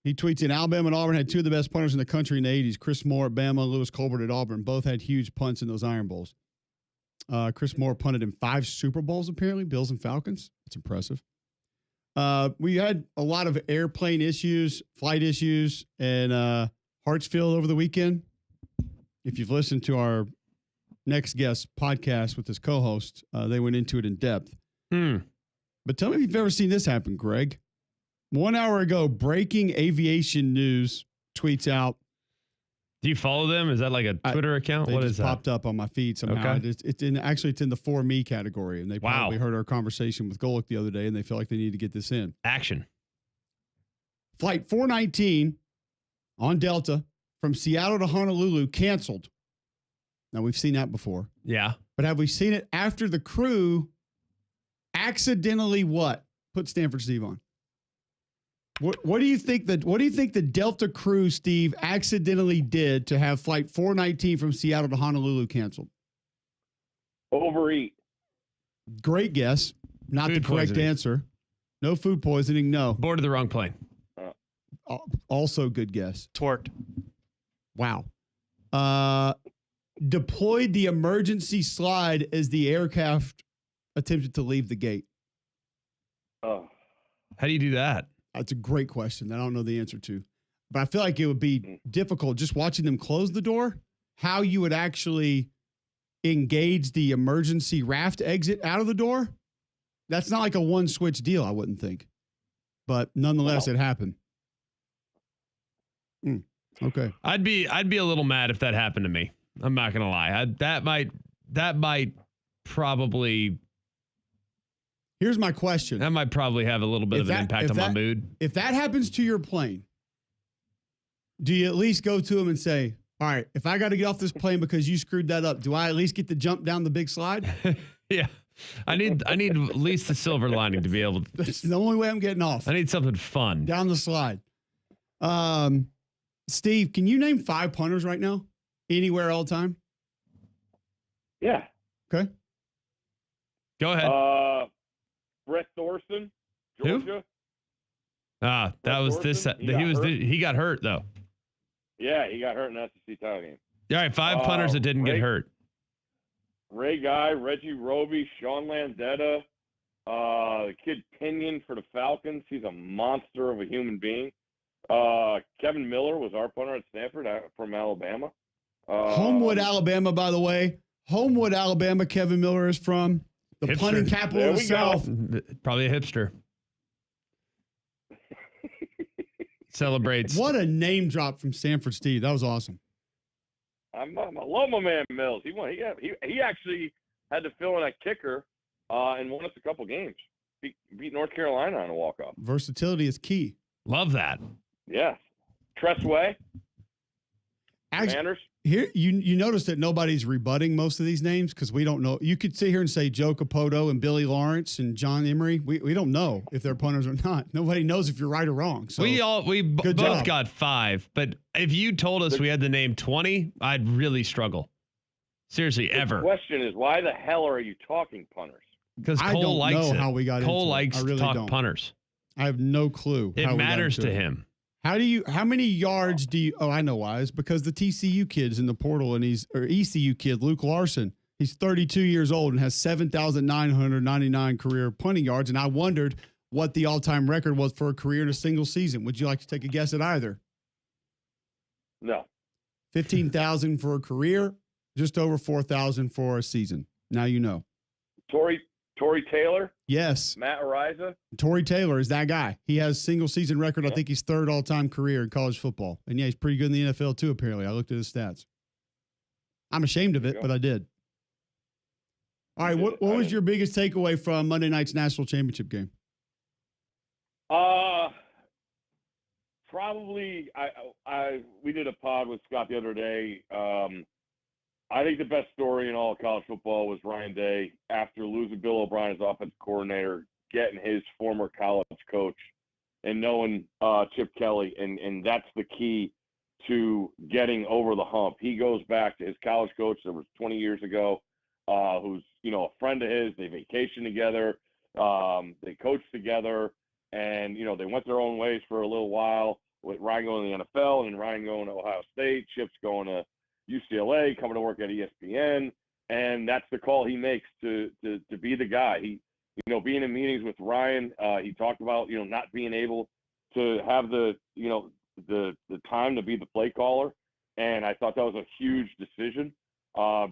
He tweets in Alabama and Auburn had two of the best punters in the country in the 80s. Chris Moore at Bama, Lewis Colbert at Auburn. Both had huge punts in those Iron Bowls. Chris Moore punted in 5 Super Bowls, apparently, Bills and Falcons. That's impressive. We had a lot of airplane issues, flight issues, and Hartsfield over the weekend. If you've listened to our next guest podcast with his co-host, they went into it in depth. But tell me if you've ever seen this happen, Greg. 1 hour ago, breaking aviation news tweets out. Do you follow them? Is that like a Twitter account? They What just is that? popped up on my feed somehow. Okay. It's in the For Me category, and they probably heard our conversation with Golick the other day, and they feel like they need to get this in. Action. Flight 419 on Delta from Seattle to Honolulu canceled. Now, we've seen that before. Yeah. But have we seen it after the crew accidentally what? Put Stanford Steve on. What do you think the Delta crew, Steve, accidentally did to have flight 419 from Seattle to Honolulu canceled? Overeat. Great guess. Not Food the correct poisoning. answer. No food poisoning. No. Boarded the wrong plane. Also good guess. Torqued. Wow. Deployed the emergency slide as the aircraft attempted to leave the gate. Oh. How do you do that? That's a great question that I don't know the answer to. But I feel like it would be difficult just watching them close the door, how you would actually engage the emergency raft exit out of the door. That's not like a one switch deal, I wouldn't think. But nonetheless, it happened. Okay. I'd be a little mad if that happened to me. I'm not gonna lie. That might probably Here's my question. have a little bit of an impact on my mood. If that happens to your plane, do you at least go to him and say, all right, if I got to get off this plane because you screwed that up, do I at least get to jump down the big slide? Yeah. I need at least the silver lining to be able to. That's the only way I'm getting off. I need something fun. Down the slide. Steve, can you name 5 punters right now? Anywhere, all time? Yeah. Okay. Go ahead. Brett Thorson, Who? Georgia. That was this. He got hurt though. Yeah, he got hurt in the SEC title game. All right, 5 punters that didn't get hurt. Ray Guy, Reggie Roby, Sean Landetta, the kid Pinion for the Falcons. He's a monster of a human being. Kevin Miller was our punter at Stanford from Alabama. Homewood, Alabama, by the way. Homewood, Alabama, Kevin Miller is from. The Hipster. punting capital of the South. Probably a hipster. Celebrates. What a name drop from Stanford Steve. That was awesome. I love my man Mills. He actually had to fill in a kicker and won us a couple games. Beat North Carolina on a walk-off. Versatility is key. Love that. Yeah. Tressway. Actually, Commanders. here you notice that nobody's rebutting most of these names because we don't know. You could sit here and say Joe Capoto and Billy Lawrence and John Emery. We don't know if they're punters or not. Nobody knows if you're right or wrong. So We both job. got 5, but if you told us we had to name 20, I'd really struggle. Seriously, The ever. question is, why the hell are you talking punters? Because I Cole don't likes know it. how we got Cole into it. likes I really to talk don't. punters. I have no clue. It how we got matters into to it. him. How many yards do you? Oh, I know why. It's because the TCU kid's in the portal and ECU kid, Luke Larson. He's 32 years old and has 7,999 career punting yards. And I wondered what the all-time record was for a career in a single season. Would you like to take a guess at either? No. 15,000 for a career, just over 4,000 for a season. Now you know. Torrey Taylor, Yes, Matt Ariza. Torrey Taylor is that guy. He has single season record. I think he's 3rd all-time career in college football. And yeah, he's pretty good in the NFL too, apparently. I looked at his stats. I'm ashamed of it, but I did. All right, what was your biggest takeaway from Monday night's national championship game? Probably we did a pod with Scott the other day. I think the best story in all of college football was Ryan Day, after losing Bill O'Brien as offensive coordinator, getting his former college coach and knowing Chip Kelly, and that's the key to getting over the hump. He goes back to his college coach that was 20 years ago, who's a friend of his. They vacation together. They coached together, and they went their own ways for a little while. With Ryan going to the NFL and Ryan going to Ohio State, Chip's going to UCLA, coming to work at ESPN, and that's the call he makes to be the guy. He, being in meetings with Ryan, he talked about not being able to have the time to be the play caller, and I thought that was a huge decision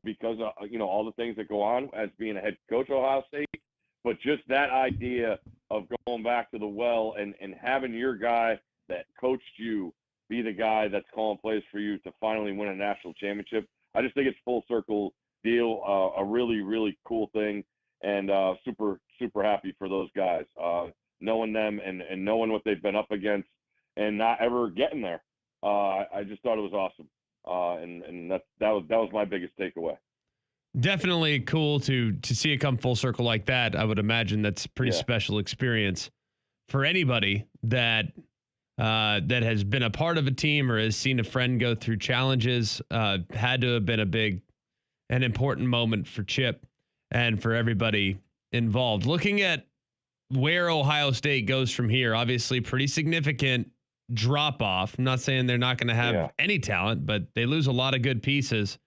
because of all the things that go on as being a head coach at Ohio State, but just that idea of going back to the well and having your guy that coached you be the guy that's calling plays for you to finally win a national championship. I just think it's full circle deal, a really, really cool thing, and super, super happy for those guys, knowing them and knowing what they've been up against and not ever getting there. I just thought it was awesome, and that was my biggest takeaway. Definitely cool to see it come full circle like that. I would imagine that's a pretty special experience for anybody that has been a part of a team or has seen a friend go through challenges. Had to have been an important moment for Chip and for everybody involved. Looking at where Ohio State goes from here, obviously pretty significant drop off. I'm not saying they're not going to have any talent, but they lose a lot of good pieces.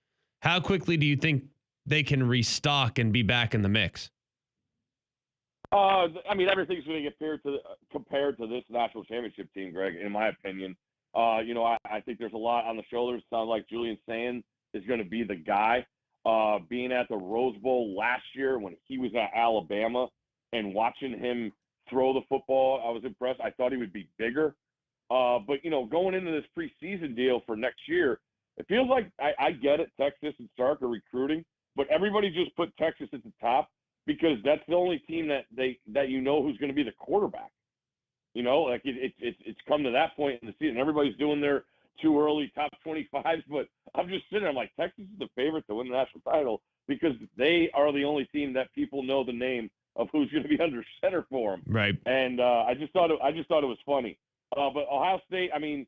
How quickly do you think they can restock and be back in the mix? I mean, everything's going to get compared to this national championship team, Greg, in my opinion. I think there's a lot on the shoulders. Sounds like Julian Sand is going to be the guy. Being at the Rose Bowl last year when he was at Alabama and watching him throw the football, I was impressed. I thought he would be bigger. But, going into this preseason deal for next year, it feels like I get it. Texas and Sark are recruiting, but everybody just put Texas at the top because that's the only team that who's going to be the quarterback. Like it's come to that point in the season. Everybody's doing their too early top 25s, but I'm just sitting there. I'm like, Texas is the favorite to win the national title because they are the only team that people know the name of who's going to be under center for them. Right. And I just thought it was funny. But Ohio State, I mean,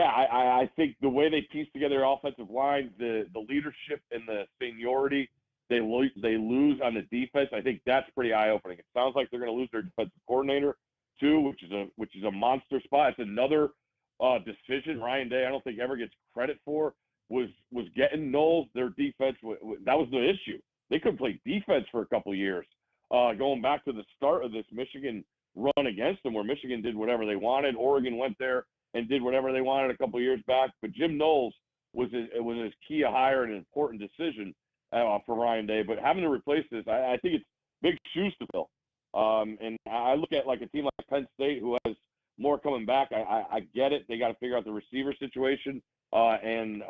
I think the way they piece together their offensive line, the leadership and the seniority they lose on the defense, I think that's pretty eye-opening. It sounds like they're going to lose their defensive coordinator too, which is a monster spot. It's another decision Ryan Day I don't think ever gets credit for was getting Knowles their defense. That was the issue. They couldn't play defense for a couple of years. Going back to the start of this Michigan run against them, where Michigan did whatever they wanted, Oregon went there and did whatever they wanted a couple of years back. But Jim Knowles was his key hire and an important decision for Ryan Day. But having to replace this, I think it's big shoes to fill. And I look at like a team like Penn State who has more coming back. I get it. They got to figure out the receiver situation and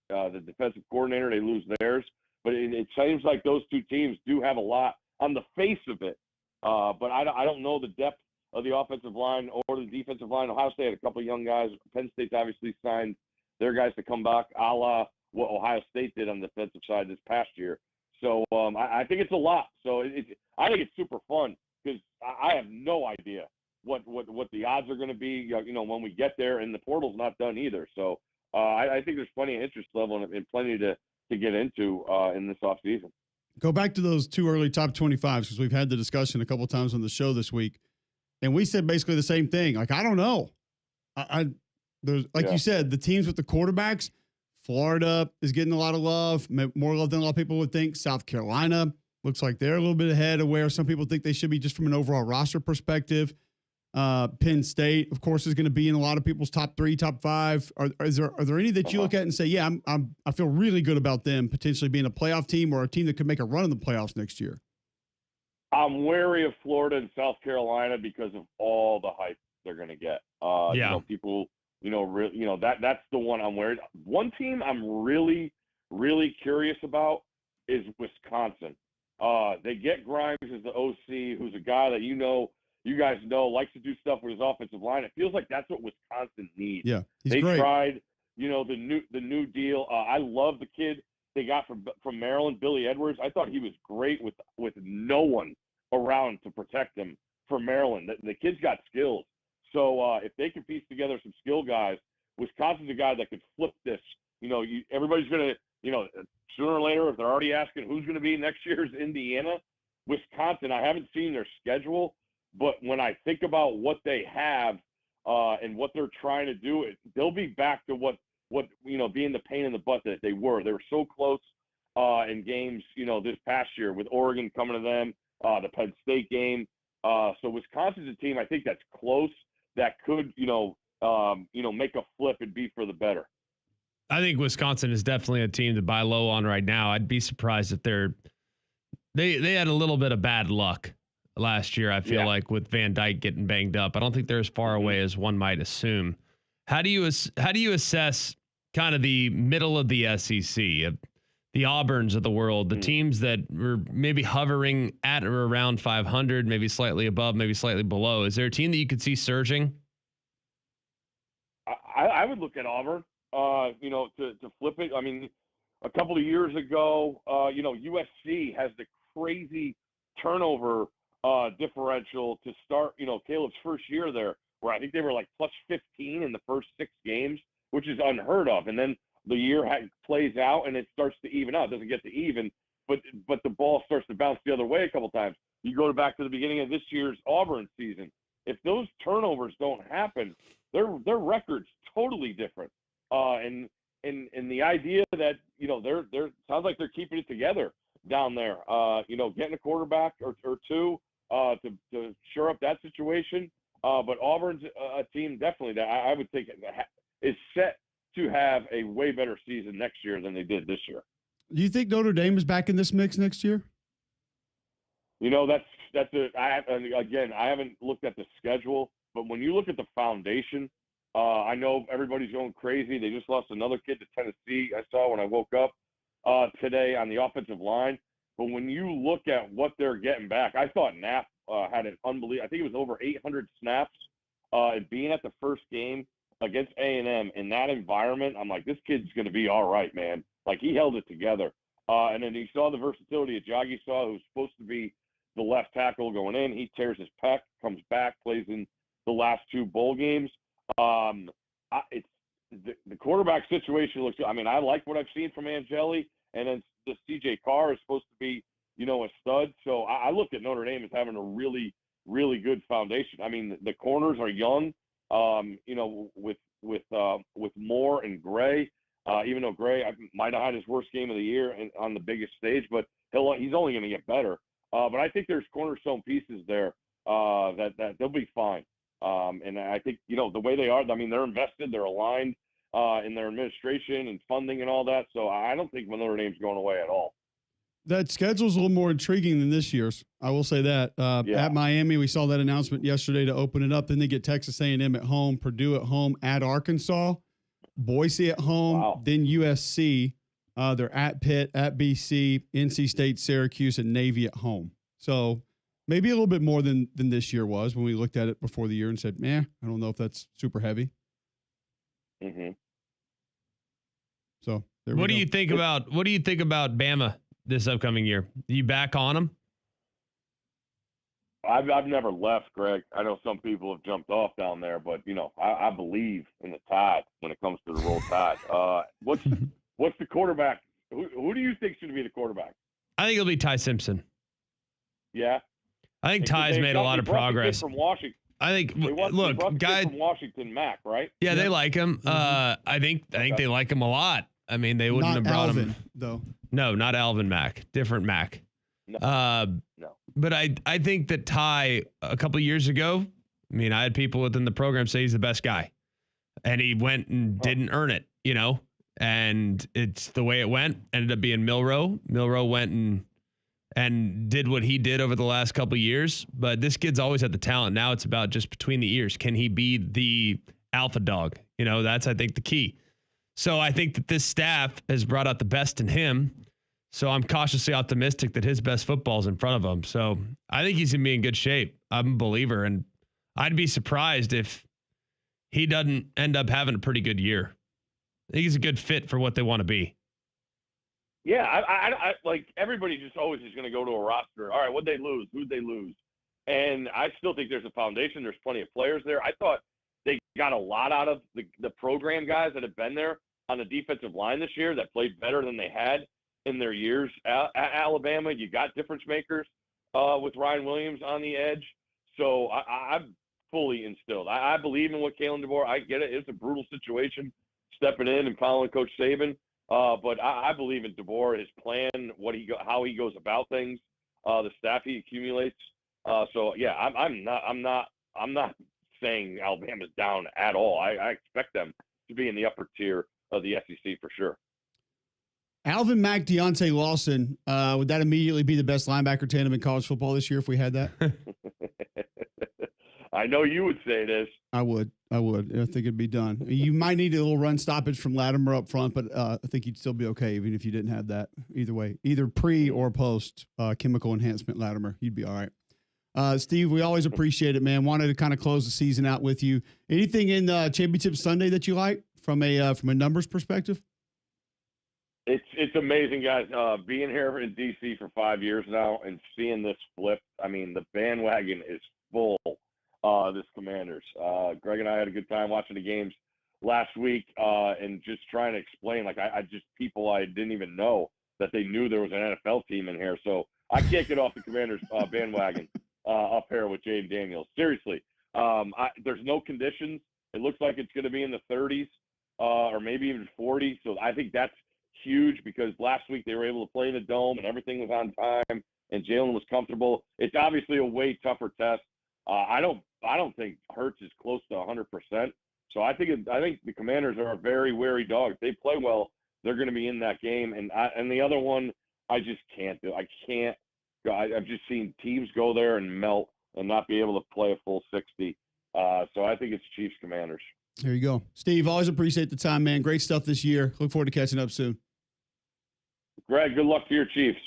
the defensive coordinator. They lose theirs. But it seems like those two teams do have a lot on the face of it. But I don't know the depth of the offensive line or the defensive line. Ohio State had a couple of young guys. Penn State's obviously signed their guys to come back, a la what Ohio State did on the defensive side this past year. So I think it's a lot. So I think it's super fun because I have no idea what the odds are going to be, when we get there, and the portal's not done either. So I think there's plenty of interest level and plenty to get into in this offseason. Go back to those two early top 25s because we've had the discussion a couple of times on the show this week, and we said basically the same thing. Like, I don't know. There's you said, the teams with the quarterbacks, Florida is getting a lot of love, more love than a lot of people would think. South Carolina looks like they're a little bit ahead of where some people think they should be just from an overall roster perspective. Penn State, of course, is going to be in a lot of people's top 3, top 5. Are there any that you look at and say, yeah, I feel really good about them potentially being a playoff team or a team that could make a run in the playoffs next year? I'm wary of Florida and South Carolina because of all the hype they're going to get. People, that's the one I'm worried. One team I'm really, really curious about is Wisconsin. They get Grimes as the OC, who's a guy that you guys know, likes to do stuff with his offensive line. It feels like that's what Wisconsin needs. Yeah, they great. Tried, the new deal. I love the kid they got from Maryland, Billy Edwards. I thought he was great with no one around to protect him for Maryland. The kid's got skills. So if they can piece together some skill guys, Wisconsin's a guy that could flip this. Everybody's going to, sooner or later, if they're already asking who's going to be next year's Indiana, Wisconsin, I haven't seen their schedule, but when I think about what they have and what they're trying to do, they'll be back to what being the pain in the butt that they were. They were so close in games, this past year with Oregon coming to them, the Penn State game. So Wisconsin's a team I think that's close that could, make a flip and be for the better. I think Wisconsin is definitely a team to buy low on right now. I'd be surprised if they had a little bit of bad luck last year. I feel like with Van Dyke getting banged up. I don't think they're as far away as one might assume. How do you assess kind of the middle of the SEC, the Auburns of the world, the teams that were maybe hovering at or around 500, maybe slightly above, maybe slightly below? Is there a team that you could see surging? I would look at Auburn, to flip it. I mean, a couple of years ago, USC has the crazy turnover differential to start, Caleb's first year there, where I think they were like plus 15 in the first 6 games, which is unheard of. And then the year plays out and it starts to even out. It doesn't get to even, but the ball starts to bounce the other way a couple times. You go back to the beginning of this year's Auburn season. If those turnovers don't happen, their record's totally different. And the idea that they're sounds like they're keeping it together down there. Getting a quarterback or two to shore up that situation. But Auburn's a team definitely that I would think is set to have a way better season next year than they did this year. Do you think Notre Dame is back in this mix next year? I haven't looked at the schedule, but when you look at the foundation, I know everybody's going crazy. They just lost another kid to Tennessee. I saw when I woke up today on the offensive line. But when you look at what they're getting back, I thought Knapp had an unbelievable. I think it was over 800 snaps. Being at the first game against A&M in that environment, I'm like, this kid's going to be all right, man. Like, he held it together. And then you saw the versatility of Jaggi Saw, who's supposed to be the left tackle going in. He tears his pec, comes back, plays in the last 2 bowl games. It's the quarterback situation looks. I mean, I like what I've seen from Angeli, and then the CJ Carr is supposed to be, a stud. So I look at Notre Dame as having a really, really good foundation. I mean, the corners are young. With Moore and Gray. Even though Gray might have had his worst game of the year on the biggest stage, but he's only going to get better. But I think there's cornerstone pieces there that they'll be fine. And I think, the way they are, I mean, they're invested, they're aligned in their administration and funding and all that. So I don't think Notre Dame's going away at all. That schedule's a little more intriguing than this year's. I will say that. At Miami, we saw that announcement yesterday to open it up. Then they get Texas A&M at home, Purdue at home, at Arkansas, Boise at home, then USC. They're at Pitt, at BC, NC State, Syracuse, and Navy at home. So maybe a little bit more than this year was when we looked at it before the year and said, I don't know if that's super heavy. Mm-hmm. So what do you think about Bama this upcoming year? Are you back on them? I've never left, Greg. I know some people have jumped off down there, but I believe in the Tide when it comes to the Roll Tide. What's the quarterback? Who do you think should be the quarterback? I think it'll be Ty Simpson. Yeah, I think Ty's made a lot of progress from Washington. I think guy from Washington, Mac, right? Yeah, they like him. Mm-hmm. I think they like him a lot. I mean, they wouldn't have brought Alvin, him though. No, not Alvin Mack. Different Mack. No. But I think that Ty a couple of years ago, I mean, I had people within the program say he's the best guy, and he went and didn't earn it, and it's the way it went. Ended up being Milroe. Milroe went and did what he did over the last couple of years. But this kid's always had the talent. Now it's about just between the ears. Can he be the alpha dog? That's, I think, the key. So I think that this staff has brought out the best in him. So I'm cautiously optimistic that his best football's in front of him. So I think he's going to be in good shape. I'm a believer. And I'd be surprised if he doesn't end up having a pretty good year. I think he's a good fit for what they want to be. Yeah, I like everybody just always is going to go to a roster. All right, what'd they lose? Who'd they lose? And I still think there's a foundation. There's plenty of players there. I thought they got a lot out of the program guys that have been there on the defensive line this year that played better than they had in their years at Alabama. You got difference makers. with Ryan Williams on the edge. So I'm fully instilled. I believe in what Kalen DeBoer. I get it. It's a brutal situation stepping in and following Coach Saban. But I believe in DeBoer, his plan, how he goes about things, the staff he accumulates. So yeah, I'm not saying Alabama's down at all. I expect them to be in the upper tier of the SEC for sure. Alvin Mack, Deontay Lawson, would that immediately be the best linebacker tandem in college football this year if we had that? I know you would say this. I would. I think it'd be done. You might need a little run stoppage from Latimer up front, but I think you'd still be okay even if you didn't have that. Either way, either pre or post chemical enhancement Latimer, you'd be all right. Steve, we always appreciate it, man. Wanted to kind of close the season out with you. Anything in Championship Sunday that you like from a numbers perspective? It's amazing, guys. Being here in DC for 5 years now and seeing this flip. I mean, the bandwagon is full. This Commanders. Greg and I had a good time watching the games last week and just trying to explain. Like people I didn't even know that they knew there was an NFL team in here. So I can't get off the Commanders bandwagon up here with Jayden Daniels. Seriously, there's no conditions. It looks like it's going to be in the 30s or maybe even 40. So I think that's huge because last week they were able to play in the dome and everything was on time and Jalen was comfortable. It's obviously a way tougher test. I don't think Hurts is close to 100%. So I think the Commanders are a very wary dog. If they play well, they're going to be in that game. And the other one, I just can't do. I can't. I've just seen teams go there and melt and not be able to play a full 60. So I think it's Chiefs Commanders. There you go, Steve. Always appreciate the time, man. Great stuff this year. Look forward to catching up soon. Greg, good luck to your Chiefs.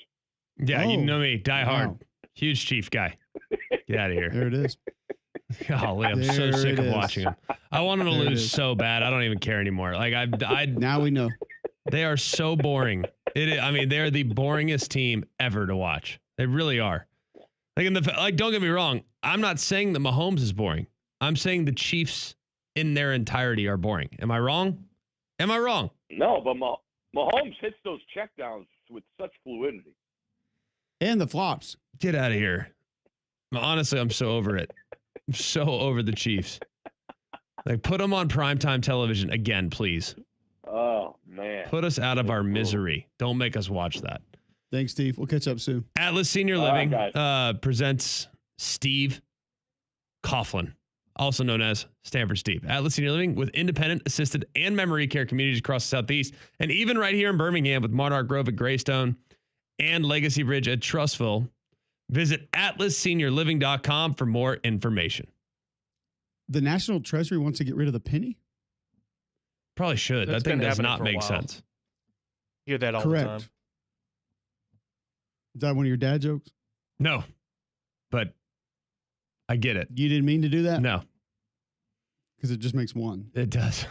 Yeah, you know me, die hard, wow. Huge Chief guy. Get out of here. There it is. Golly, I'm so sick of watching them. I want them to lose so bad. I don't even care anymore. Like I now we know they are so boring. I mean, they're the boringest team ever to watch. They really are. Like don't get me wrong. I'm not saying that Mahomes is boring. I'm saying the Chiefs in their entirety are boring. Am I wrong? No, but Mahomes hits those checkdowns with such fluidity. And the flops. Get out of here. Honestly, I'm so over it. I'm so over the Chiefs. Like, put them on primetime television again, please. Oh, man. Put us out of our misery. Don't make us watch that. Thanks, Steve. We'll catch up soon. Atlas Senior Living presents Steve Coughlin, also known as Stanford Steve. Atlas Senior Living with independent, assisted, and memory care communities across the Southeast, and even right here in Birmingham with Monarch Grove at Greystone and Legacy Bridge at Trussville. Visit atlasseniorliving.com for more information. The National Treasury wants to get rid of the penny? Probably should. That's that thing been does happening not for a make while. sense. You hear that all Correct. the time. Is that one of your dad jokes? No, but I get it. You didn't mean to do that? No, Because it just makes one. it does.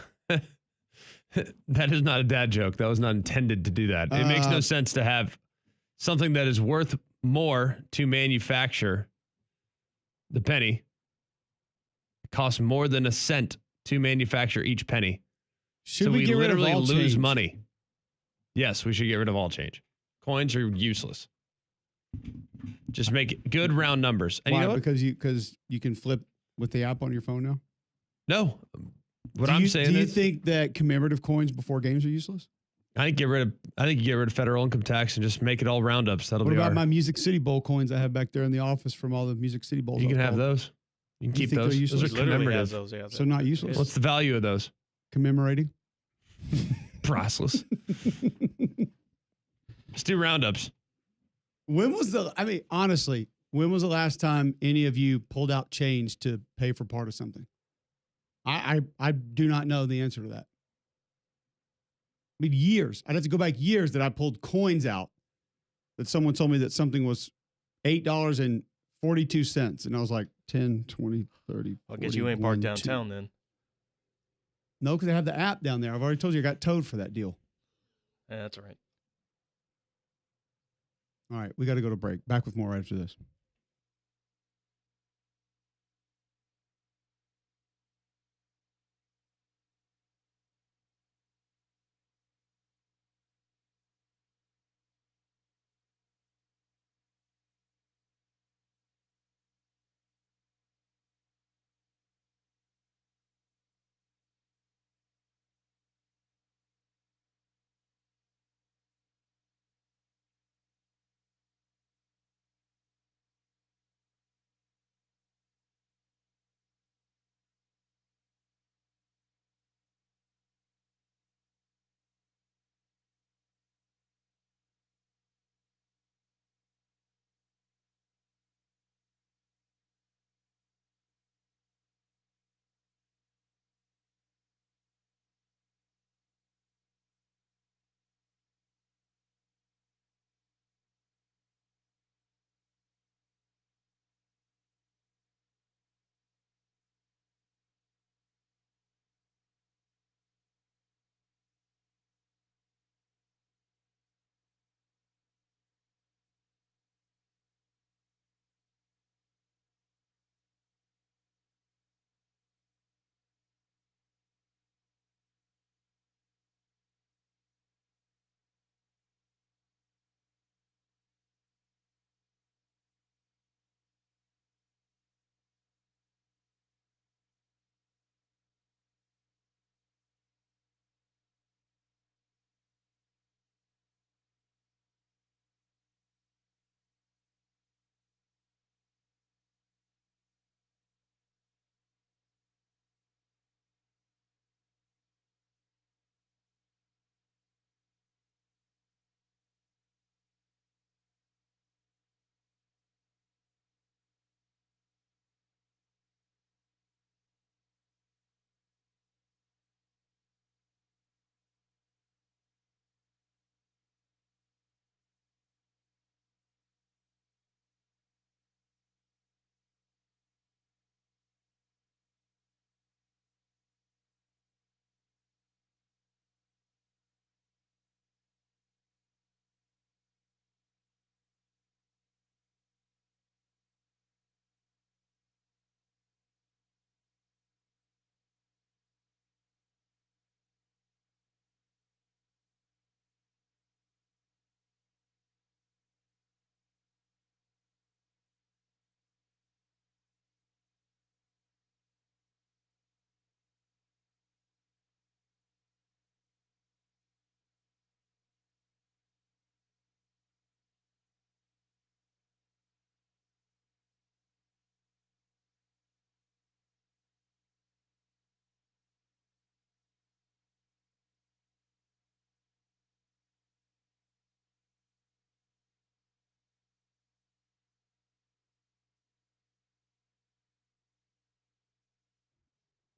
That is not a dad joke. That was not intended to do that. It makes no sense to have something that is worth more to manufacture. The penny costs more than a cent to manufacture each penny. Should so we we get rid of literally all lose change? money. Yes, we should get rid of all change. Coins are useless. Just make good round numbers. And Why? you know what? Because you can flip with the app on your phone now? No. What Do I'm you- saying Do you is, think that commemorative coins before games are useless? I think you get rid of federal income tax and just make it all roundups. That'll What be about our. my Music City Bowl coins I have back there in the office from all the Music City Bowls? You can I've have called? those. You can You keep think they're those. useless? Those are Literally has commemorative. those. Yeah, So not useless? What's the value of those? Commemorating? Priceless. Let's do roundups. Honestly, when was the last time any of you pulled out change to pay for part of something? I do not know the answer to that. I mean, years. I'd have to go back years that I pulled coins out that someone told me that something was $8.42. And I was like, 10, 20, 30. I'll get you in park 41, downtown then. No, because I have the app down there. I've already told you I got towed for that deal. Yeah, that's all right. All right, we got to go to break. Back with more right after this.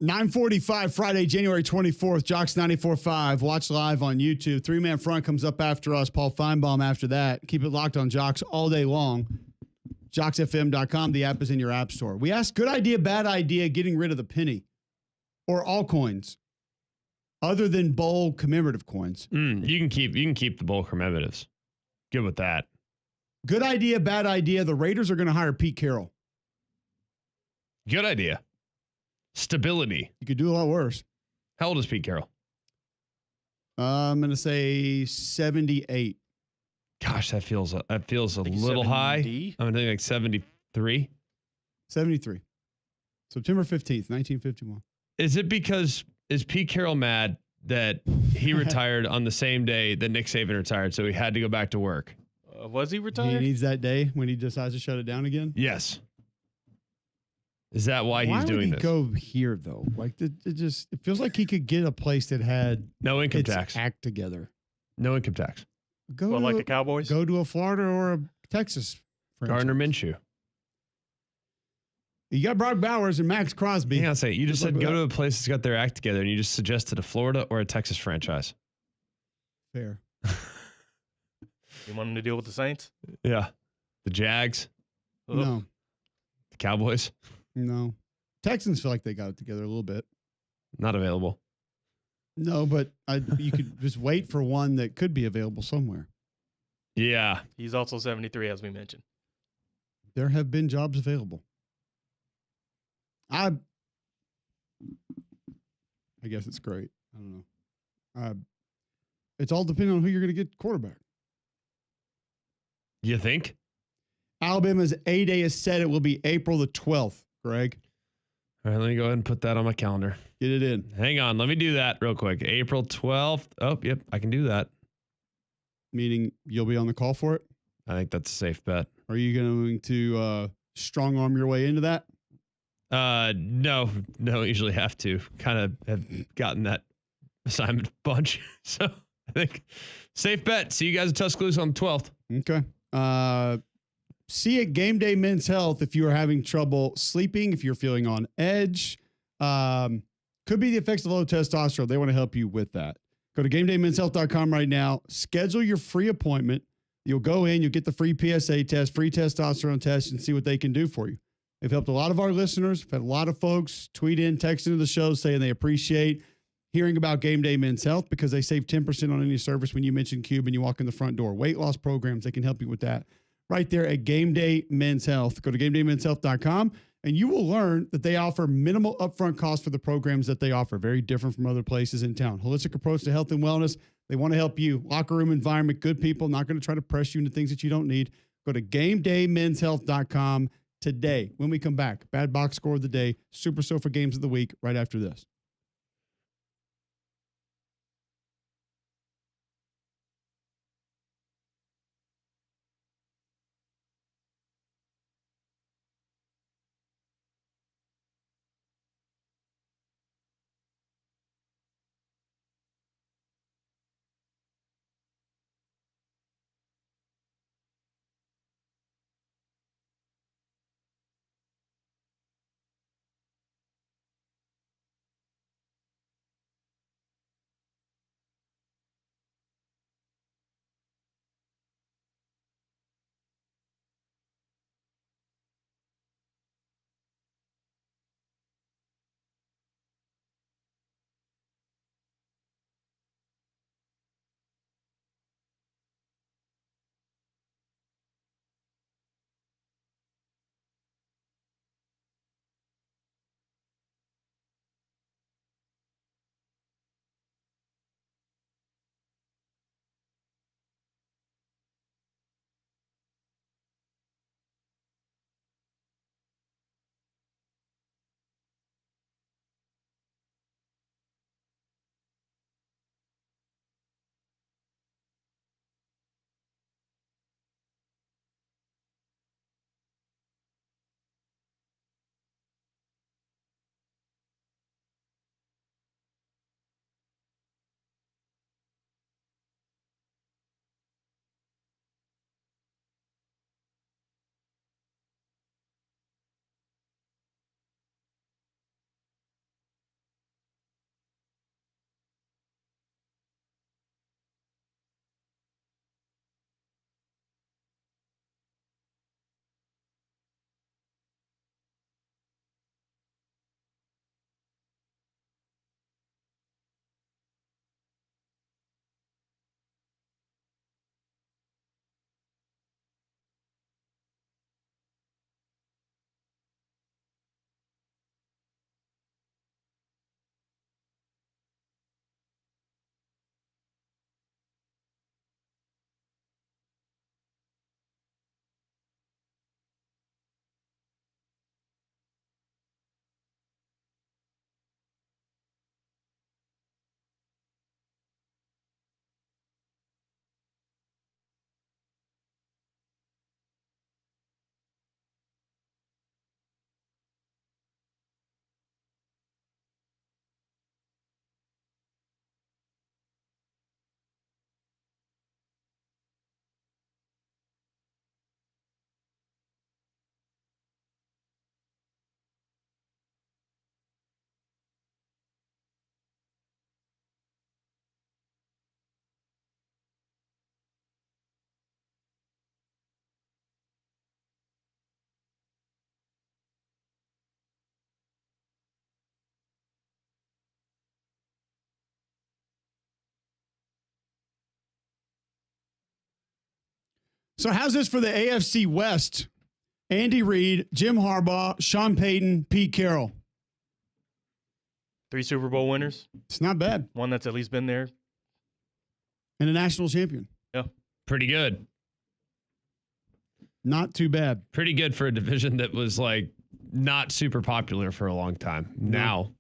9:45 Friday, January 24th, Jocks 94.5. Watch live on YouTube. Three-man front comes up after us. Paul Feinbaum after that. Keep it locked on Jocks all day long. JocksFM.com. The app is in your app store. We asked, good idea, bad idea, getting rid of the penny or all coins other than bowl commemorative coins. You can keep the bowl commemoratives. Good with that. Good idea, bad idea. The Raiders are going to hire Pete Carroll. Good idea. Stability. You could do a lot worse. How old is Pete Carroll? I'm going to say 78. Gosh, that feels a think little high. 70? I'm thinking like 73. 73. September 15th, 1951. Is Pete Carroll mad that he retired on the same day that Nick Saban retired, so he had to go back to work? Was he He retired? needs that day when he decides to shut it down again. Yes. Is that why he's doing would this? he go here though? Like it feels like he could get a place that had No income its tax. act together. No income tax. Go Well, to, like the Cowboys? go to a Florida or a Texas. franchise. Gardner Minshew. You got Brock Bowers and Max Crosby. Hang on a second. You just Good luck said with go that. to a place that's got their act together, and you just suggested a Florida or a Texas franchise. Fair. You want him to deal with the Saints? Yeah. The Jags, Ugh. No, the Cowboys, no. Texans feel like they got it together a little bit. not available. No, but you could just wait for one that could be available somewhere. Yeah. He's also 73, as we mentioned. There have been jobs available. I guess it's great. I don't know. It's all depending on who you're going to get quarterback. You think? Alabama's A-Day is set. It will be April the 12th, Greg. All right, let me go ahead and put that on my calendar. Get it in. Hang on. Let me do that real quick. April 12th. Oh, yep. I can do that. Meaning you'll be on the call for it? I think that's a safe bet. Are you going to strong arm your way into that? No, usually have to. Kind of have gotten that assignment a bunch. So I think safe bet. See you guys at Tuscaloosa on the 12th. Okay. See at Game Day Men's Health if you are having trouble sleeping, if you're feeling on edge. Could be the effects of low testosterone. They want to help you with that. Go to GameDayMen'sHealth.com right now. Schedule your free appointment. You'll go in, you'll get the free PSA test, free testosterone test, and see what they can do for you. They've helped a lot of our listeners. We've had a lot of folks tweet in, text into the show saying they appreciate hearing about Game Day Men's Health because they save 10% on any service when you mention Cube and you walk in the front door. Weight loss programs, they can help you with that. Right there at Game Day Men's Health. Go to GameDayMen'sHealth.com and you will learn that they offer minimal upfront costs for the programs that they offer. Very different from other places in town. Holistic approach to health and wellness. They want to help you. Locker room environment, good people, not going to try to press you into things that you don't need. Go to GameDayMen'sHealth.com today. When we come back, bad box score of the day, Super Sofa games of the week, right after this. So how's this for the AFC West? Andy Reid, Jim Harbaugh, Sean Payton, Pete Carroll. 3 Super Bowl winners. It's not bad. One that's at least been there. And a national champion. Yeah. Pretty good. Not too bad. Pretty good for a division that was like not super popular for a long time. Now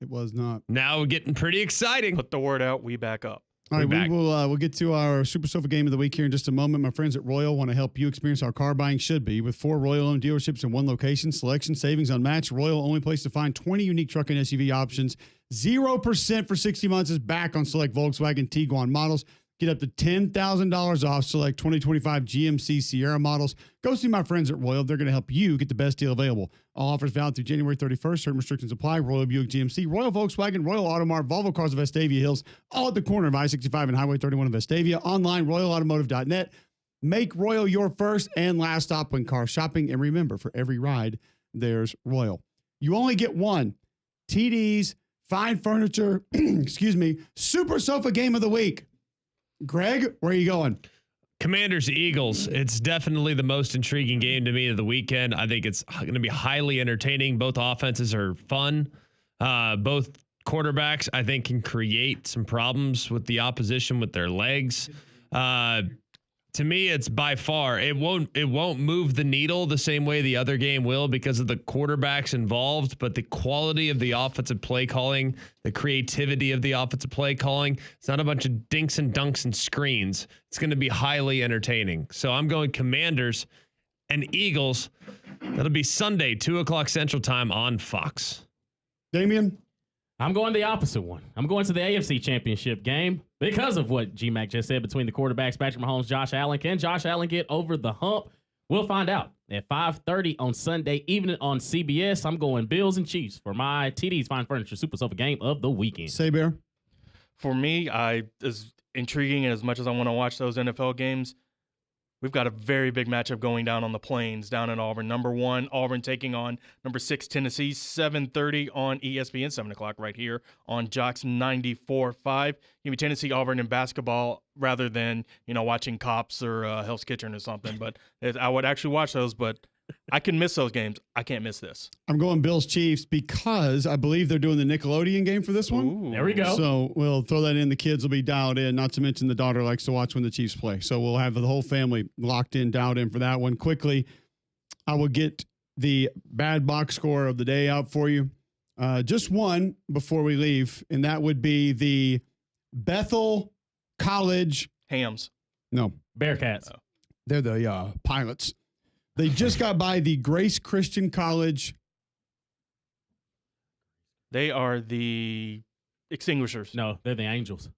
It was not. Now getting pretty exciting. Put the word out. We back up. All right, back. we'll get to our Super Sofa game of the week here in just a moment. My friends at Royal want to help you experience how car buying should be. With 4 Royal-owned dealerships in one location, selection, savings unmatched. Royal, only place to find 20 unique truck and SUV options. 0% for 60 months is back on select Volkswagen Tiguan models. Get up to $10,000 off select 2025 GMC Sierra models. Go see my friends at Royal. They're going to help you get the best deal available. All offers valid through January 31st. Certain restrictions apply. Royal Buick GMC, Royal Volkswagen, Royal Automart, Volvo Cars of Vestavia Hills, all at the corner of I-65 and Highway 31 in Vestavia. Online, royalautomotive.net. Make Royal your first and last stop when car shopping. And remember, for every ride, there's Royal. You only get one. TD's Fine Furniture, excuse me, Super Sofa Game of the Week. Greg, where are you going? Commanders Eagles. It's definitely the most intriguing game to me of the weekend. I think it's going to be highly entertaining. Both offenses are fun. Both quarterbacks, I think, can create some problems with the opposition with their legs. To me, it's by far it won't move the needle the same way the other game will because of the quarterbacks involved, but the quality of the offensive play calling, the creativity of the offensive play calling, it's not a bunch of dinks and dunks and screens. It's going to be highly entertaining. So I'm going Commanders and Eagles. That'll be Sunday, 2:00 Central Time on Fox. Damian? I'm going the opposite one. I'm going to the AFC Championship game because of what G-Mac just said between the quarterbacks, Patrick Mahomes, Josh Allen. Can Josh Allen get over the hump? We'll find out at 5:30 on Sunday evening on CBS. I'm going Bills and Chiefs for my TD's Fine Furniture Super Sofa game of the weekend. Say, Bear? For me, as intriguing and as much as I want to watch those NFL games, we've got a very big matchup going down on the Plains down in Auburn. Number 1, Auburn taking on number 6, Tennessee, 7:30 on ESPN, 7 o'clock right here on Jocks 94.5. Give me Tennessee, Auburn in basketball rather than, watching Cops or Hell's Kitchen or something. But I would actually watch those, but I can miss those games. I can't miss this. I'm going Bills Chiefs because I believe they're doing the Nickelodeon game for this one. Ooh. There we go. So we'll throw that in. The kids will be dialed in, not to mention the daughter likes to watch when the Chiefs play. So we'll have the whole family locked in, dialed in for that one. Quickly, I will get the bad box score of the day out for you. Just one before we leave, and that would be the Bethel College. Hams. No. Bearcats. They're the Pilots. They just got by the Grace Christian College. They are the Extinguishers. No, they're the Angels.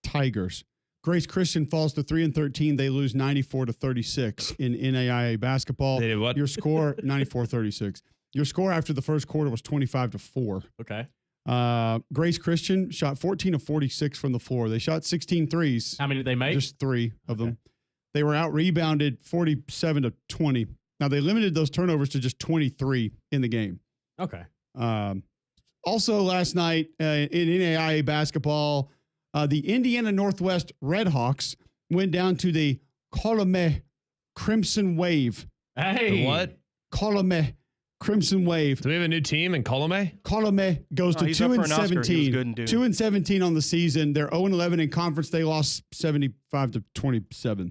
Tigers. Grace Christian falls to 3-13. They lose 94-36 in NAIA basketball. They did what? Your score 94-36. Your score after the first quarter was 25-4. Okay. Grace Christian shot 14 of 46 from the floor. They shot 16 threes. How many did they make? Just 3 of Okay. them. They were out rebounded 47-20. Now they limited those turnovers to just 23 in the game. Okay. Also last night in NAIA basketball, the Indiana Northwest Redhawks went down to the Colomé Crimson Wave. Hey. The what? Colomé Crimson Wave. Do we have a new team in Colomé? Colomé goes to he's up for an Oscar. He was 2-17. good in Dune. 2-17 on the season. They're 0-11 in conference. They lost 75-27.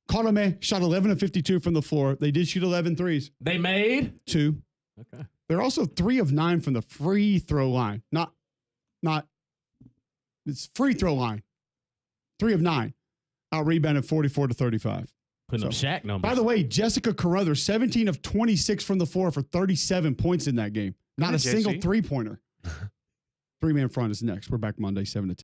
Colomé shot 11 of 52 from the floor. They did shoot 11 threes. They made? 2. Okay. They're also 3 of 9 from the free throw line. Not it's free throw line. 3 of 9. Out rebounded 44-35. Putting up Shaq numbers. By the way, Jessica Carruthers, 17 of 26 from the floor for 37 points in that game. Not a JC. single three-pointer. 3-man front is next. We're back Monday, 7 to 10.